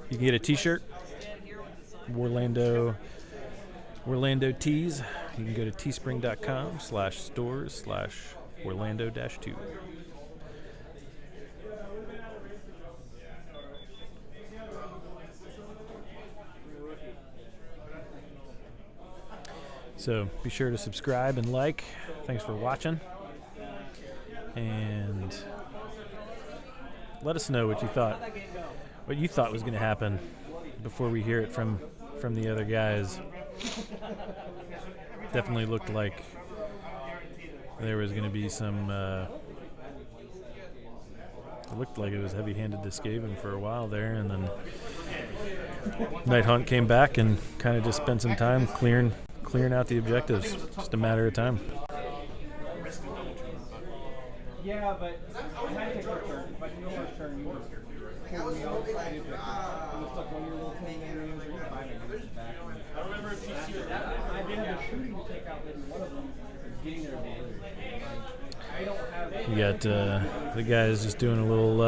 You can get a t-shirt, Warlando tees. You can go to teespring.com/stores/Warlando-2. So be sure to subscribe and like. Thanks for watching. and let us know what you thought was going to happen before we hear it from the other guys. Definitely looked like there was going to be some. It looked like it was heavy-handed to Skaven for a while there, and then Nighthaunt came back and kind of just spent some time clearing out the objectives. Just a matter of time. Yeah, but I had to take our turn. If I didn't go first turn, you were pulling me off. I did stuck one of your little 10 areas, or you finally get it back. I remember if you see that. I did have a shooting to take out maybe one of them, getting there delivered. I don't have. You got the guys just doing a little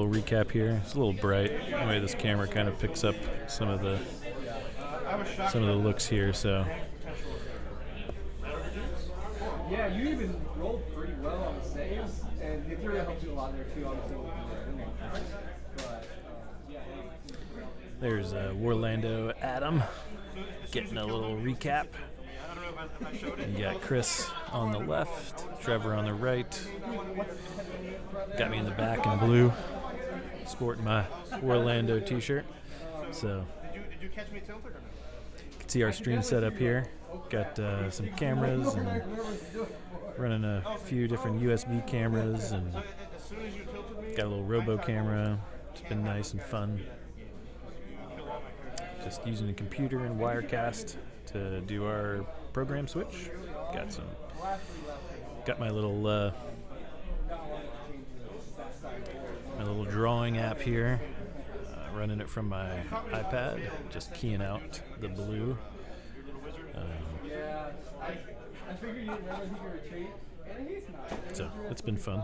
recap here. It's a little bright. Anyway, this camera kind of picks up some of the looks here. So. Yeah, you even rolled pretty well on the saves, and it really helped you a lot there too. Obviously, but yeah. There's Warlando Adam getting a little recap. You got Chris on the left, Trevor on the right. Got me in the back in blue, sporting my Warlando t-shirt. So Did you catch me tilted or no? you can see our stream setup here. Got some cameras and running a few different USB cameras, and got a little robo camera. It's been nice and fun. Just using a computer and Wirecast to do our program switch. Got my little drawing app here. Running it from my iPad, just keying out the blue. So it's been fun.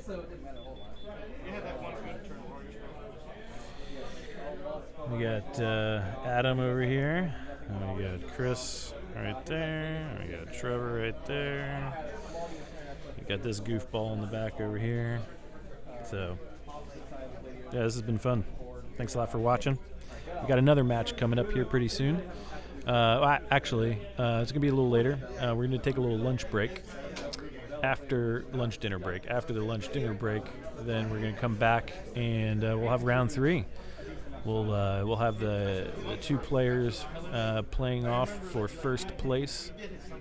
So we got Adam over here. And we got Chris right there. We got Trevor right there. We got this goofball in the back over here. So yeah, this has been fun. Thanks a lot for watching. We got another match coming up here pretty soon. Actually, it's gonna be a little later. We're gonna take a little lunch break. After the lunch dinner break, then we're gonna come back and we'll have round 3. We'll have the 2 players playing off for first place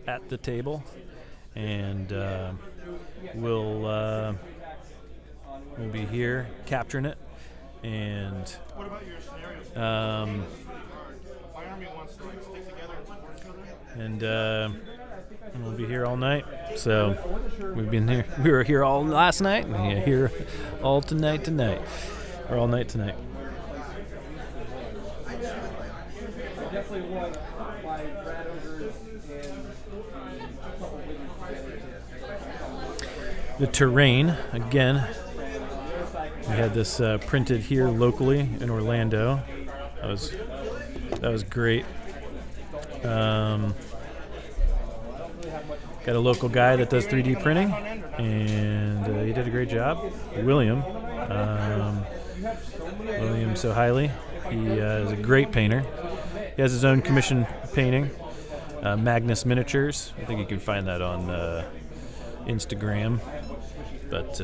at the table, and we'll be here capturing it. And What about your scenario? My army wants to stick together and support each other. and we'll be here all night. So we've been here. We were here all last night, and we're here all tonight, or all night tonight. The terrain, again, we had this printed here locally in Orlando. That was great. Got a local guy that does 3D printing, and he did a great job. William Sohaili. He is a great painter. He has his own commission painting, Magnus Miniatures. I think you can find that on Instagram. But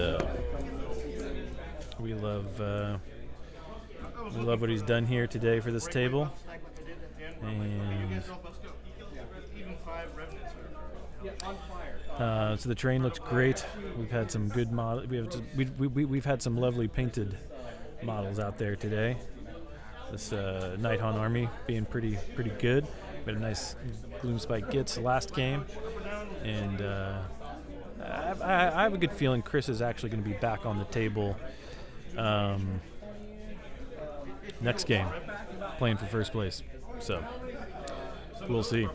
we love what he's done here today for this table. And so the terrain looks great. We've had some good models. We've had some lovely painted models out there today. This Nighthaunt army being pretty good. We had a nice Gloomspike Gitz last game, and I have a good feeling Chris is actually going to be back on the table next game, playing for first place. So we'll see.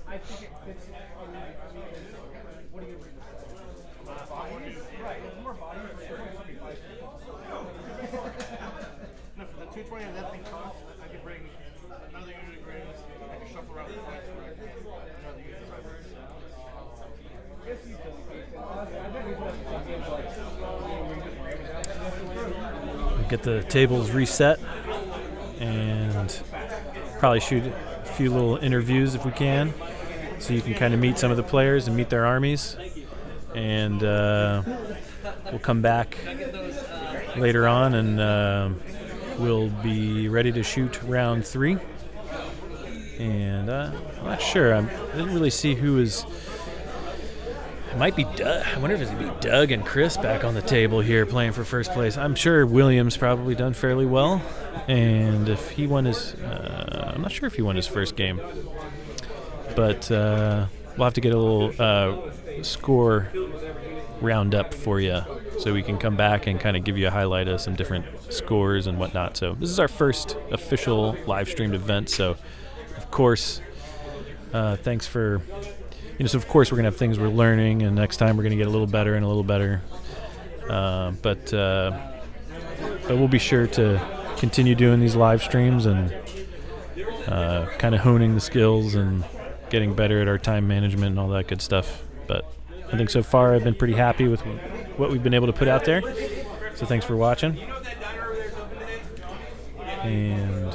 I think it fits. What do you bring? Bodies? Right, it's more bodies. No, for the 220 of that thing cost, I could bring another unit of graves. I could shuffle around the points where I can another unit. get the tables reset and probably shoot a few little interviews if we can, so you can kind of meet some of the players and meet their armies. And we'll come back later on and we'll be ready to shoot round 3. And I'm not sure. I didn't really see who was. It might be Doug. I wonder if it's going to be Doug and Chris back on the table here playing for first place. I'm sure William's probably done fairly well. And if he won his. I'm not sure if he won his first game. But we'll have to get a little score roundup for you so we can come back and kind of give you a highlight of some different scores and whatnot. So this is our first official live streamed event. So, of course, thanks for, so of course we're going to have things we're learning, and next time we're going to get a little better and a little better. But we'll be sure to continue doing these live streams and kind of honing the skills and getting better at our time management and all that good stuff. But I think so far I've been pretty happy with what we've been able to put out there. So thanks for watching. And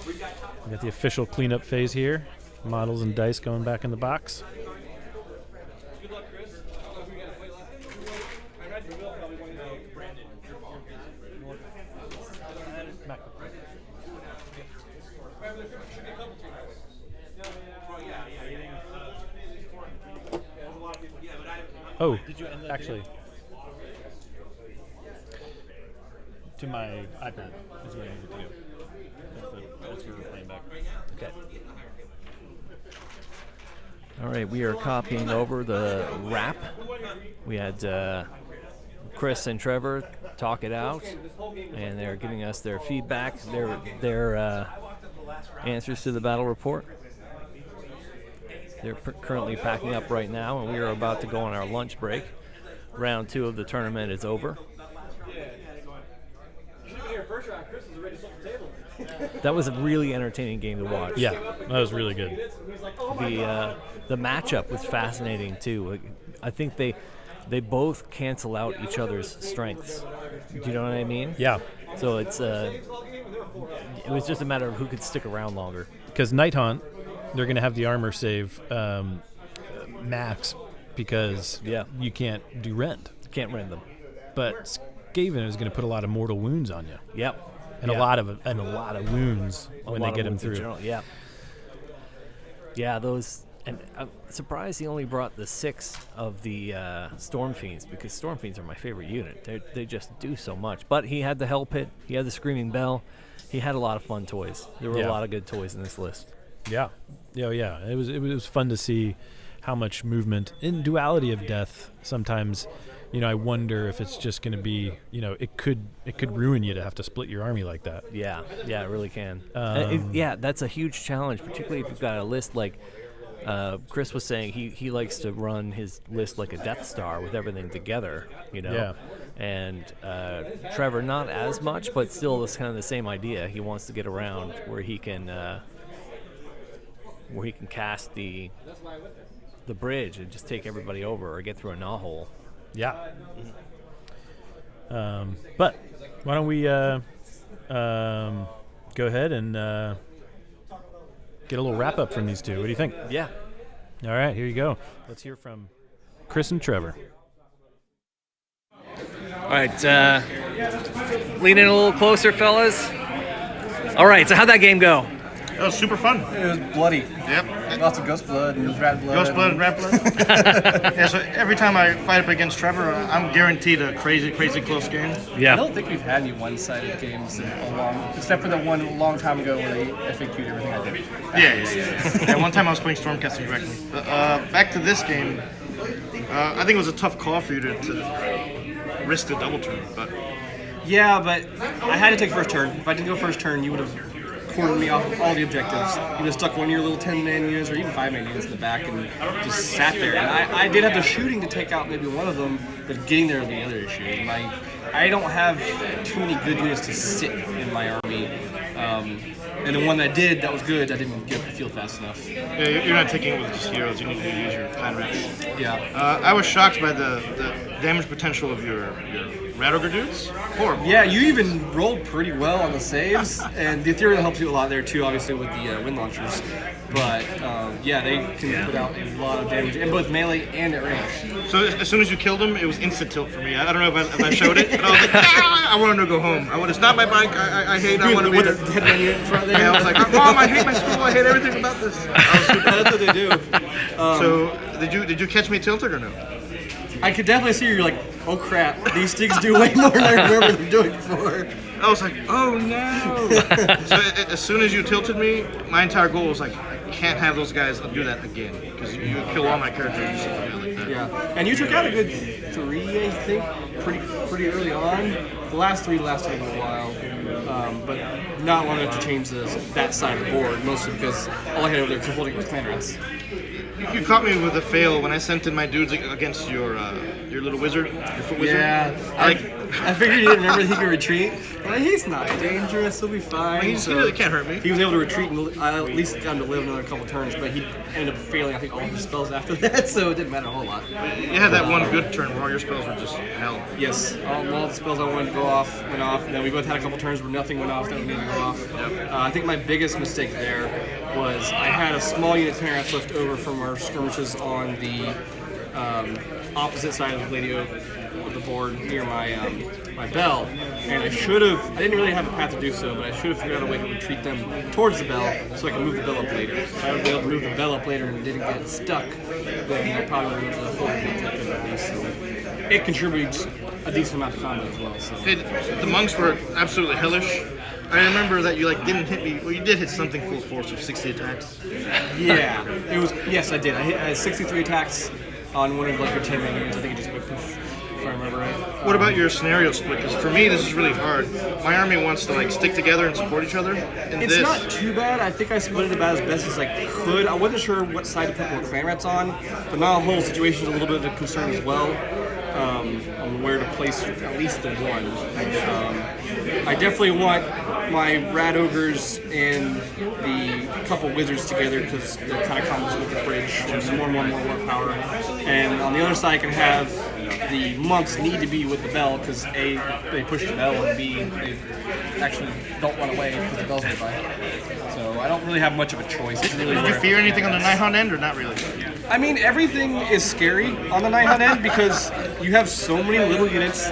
we got the official cleanup phase here. Models and dice going back in the box. Oh, actually, to my iPad is where I need to go. That's where we're playing back. Okay. All right, we are copying over the wrap. We had Chris and Trevor talk it out, and they're giving us their feedback, their answers to the battle report. They're currently packing up right now, and we are about to go on our lunch break. Round 2 of the tournament is over. That was a really entertaining game to watch. Yeah, that was really good. The matchup was fascinating too. I think they both cancel out each other's strengths. Do you know what I mean? Yeah. So it was just a matter of who could stick around longer. Because Nighthaunt, they're going to have the armor save max because you can't do rend. Can't rend them. But Skaven is going to put a lot of mortal wounds on you. Yep. And a lot of wounds when they get them through. Yeah, those. And I'm surprised he only brought the 6 of the Storm Fiends, because Storm Fiends are my favorite unit. They just do so much. But he had the Hell Pit. He had the Screaming Bell. He had a lot of fun toys. There were a lot of good toys in this list. Yeah. It was fun to see how much movement in Duality of Death. Sometimes, I wonder if it's just going to be, it could ruin you to have to split your army like that. Yeah, it really can. That's a huge challenge, particularly if you've got a list like Chris was saying. He likes to run his list like a Death Star with everything together, Yeah. And Trevor, not as much, but still it's kind of the same idea. He wants to get around where he can cast the bridge and just take everybody over or get through a gnaw-hole. Yeah. But why don't we go ahead and get a little wrap-up from these two. What do you think? Yeah. All right, here you go. Let's hear from Chris and Trevor. All right, lean in a little closer, fellas. All right, so how'd that game go? It was super fun. It was bloody. Yep. Lots of ghost blood and rat blood. Ghost blood and rat blood. Yeah, so every time I fight up against Trevor, I'm guaranteed a crazy close game. Yeah. I don't think we've had any one-sided games in a long, except for the one a long time ago where they FAQ'd everything I did. Yeah. One time I was playing Stormcasting directly. But back to this game, I think it was a tough call for you to risk the double turn. But Yeah, but I had to take first turn. If I didn't go first turn, you would have cornered me off of all the objectives. You would have stuck one of your little 10-man units or even 5-man units in the back and just sat there. And I did have the shooting to take out maybe one of them, but getting there is the other issue. I don't have too many good units to sit in my army. And the one that did, that was good, I didn't get up the field fast enough. Yeah, you're not taking it with just heroes. You need to use your clan reps. Yeah. I was shocked by the damage potential of your Rat Ogre dudes. Horrible. Yeah, you even rolled pretty well on the saves, and the Ethereal helps you a lot there too, obviously with the wind launchers. But yeah, they can put out a lot of damage in both melee and at range. So as soon as you killed him, it was instant tilt for me. I don't know if I showed it, but I was like, I wanted to go home. It's not my bike. I hate. I want to be with there. the head menu in front there. Yeah, I was like, Mom, I hate my school. I hate everything about this. That's what they do. So did you catch me tilted or no? I could definitely see you're like, oh crap, these things do way more than I remember them doing before. I was like, oh no. So as soon as you tilted me, my entire goal was like, I can't have those guys do that again, because you kill all my characters or something like that. Yeah, and you took out a good 3, I think, pretty early on. The last 3 lasted a little while, but not long enough to change that side of the board, mostly because all I had over there was holding was clan rats. You caught me with a fail when I sent in my dudes against your little wizard, your foot wizard. Yeah, I figured he didn't remember he could retreat. Like, he's not dangerous, he'll be fine. He can't hurt me. He was able to retreat, and I at least got him to live another couple turns, but he ended up failing, I think, all of his spells after that, so it didn't matter a whole lot. You had that one good turn where all your spells were just hell. Yes, all the spells I wanted to go off went off, and then we both had a couple turns where nothing went off that we needed to go off. Yep. I think my biggest mistake there was I had a small unit of rats left over from our skirmishes on the opposite side of the Lady Oak of the board near my bell, and I didn't really have a path to do so, but I should have figured out a way to retreat them towards the bell so I could move the bell up later. If I would be able to move the bell up later and didn't get stuck, then I probably would have hold it at least. So it contributes a decent amount of combat as well. So. The monks were absolutely hellish. I remember that you didn't hit me. Well, you did hit something full force with 60 attacks. Yeah, it was. Yes, I did. I had 63 attacks on one of your 10 minions. I think it just went poof, if I remember right. What about your scenario split? Because for me, this is really hard. My army wants to stick together and support each other. It's not too bad. I think I split it about as best as I could. I wasn't sure what side to put more clan rats on, but now the whole situation is a little bit of a concern as well. On where to place at least the one. I definitely want my rat ogres and the couple wizards together because they're kind of combos with the bridge. There's more war power. And on the other side, I can have the monks need to be with the bell because A, they push the bell, and B, they actually don't run away because the bell's nearby. So I don't really have much of a choice. Did you fear anything on the Nighthaunt end or not really? I mean, everything is scary on the Nighthaunt end because you have so many little units.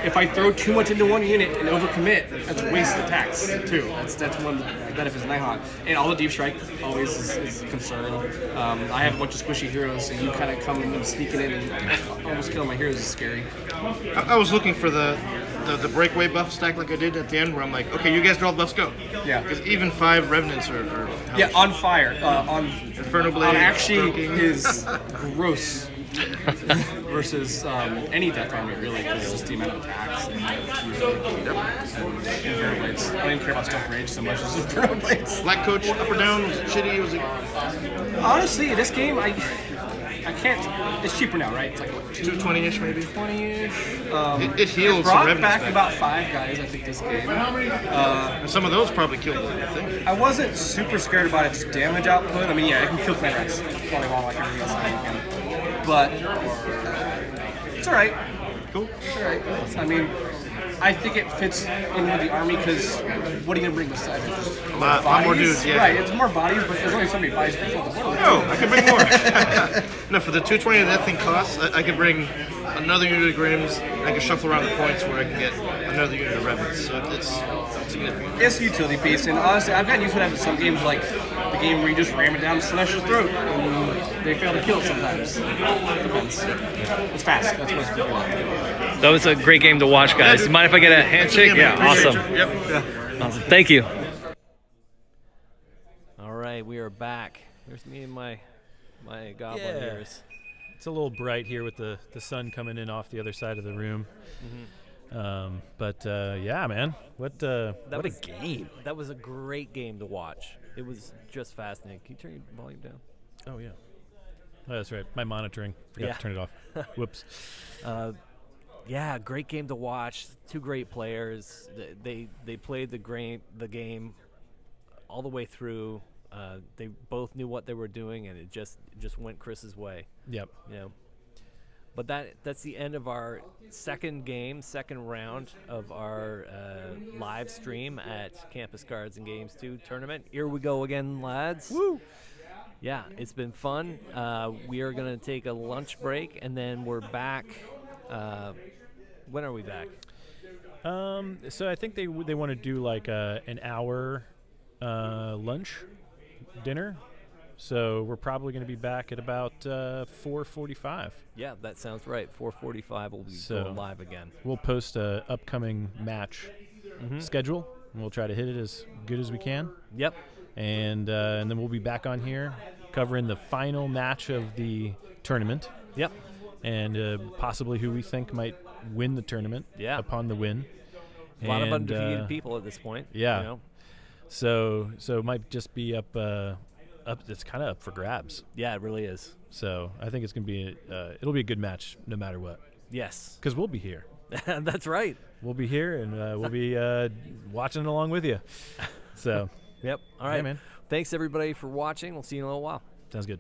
If I throw too much into one unit and overcommit, that's wasted attacks too. That's one of the benefits of Nighthaunt. And all the deep strike always is a concern. I have a bunch of squishy heroes, so you kind of come and sneaking in and almost killing my heroes is scary. I was looking for the breakaway buff stack like I did at the end, where I'm like, okay, you guys draw the buffs, go. Yeah. Because even 5 revenants are yeah, on fire. On Inferno Blade. On actually is gross. Versus any death army really, because it's just the amount of attacks and Inferno Blades. I didn't care about Stealth Rage so much as Inferno Blades. Black Coach, up or down? Was it shitty? Was it... Honestly, this game, I can't. It's cheaper now, right? It's like what, 220-ish maybe. 20-ish. It heals. It brought back about 5 guys, I think, this game. And some of those probably killed it, I think. I wasn't super scared about its damage output. I mean, yeah, it can kill clan rats while they want like everything else can. But it's all right. Cool. It's all right. I mean, I think it fits in with the army because what are you gonna bring besides it? Just a lot more dudes, yeah. Right, it's more bodies, but there's only so many bodies to fill the board. No, I could bring more. No, for the 220 that thing costs, I could bring another unit of Grims. I can shuffle around the points where I can get another unit of Revenants. So it's significant. It's a utility piece, and honestly, I've gotten used to that in some games, like the game where you just ram it down Celestial's throat, and they fail to kill it sometimes. Depends. It's fast. That's what's cool. That was a great game to watch, guys. Mind if I get a handshake? Yeah, awesome. Yep. Awesome. Thank you. All right, we are back. There's me and my goblin ears. It's a little bright here with the sun coming in off the other side of the room. Mm-hmm. Yeah, man. What a game. That was a great game to watch. It was just fascinating. Can you turn your volume down? Oh, yeah. Oh, that's right. My monitoring. Forgot to turn it off. Whoops. Yeah, great game to watch. 2 great players. They played the game all the way through. They both knew what they were doing, and it just went Chris's way. Yep. You know. But that's the end of our second round of our live stream at Campus Cards and Games 2 tournament. Here we go again, lads. Woo! Yeah, it's been fun. We are going to take a lunch break, and then we're back. When are we back? So I think they want to do like an hour lunch dinner. So we're probably going to be back at about 4:45. Yeah, that sounds right. 4:45 we'll be going live again. We'll post a upcoming match schedule, and we'll try to hit it as good as we can. Yep. And then we'll be back on here covering the final match of the tournament. Yep. And possibly who we think might win the tournament upon the win. A lot of undefeated people at this point. Yeah. You know? So it might just be up. It's kind of up for grabs. Yeah, it really is. So I think it's gonna be it'll be a good match no matter what. Yes. Because we'll be here. That's right. We'll be here, and we'll be watching along with you. So. Yep. All right, man. Thanks everybody for watching. We'll see you in a little while. Sounds good.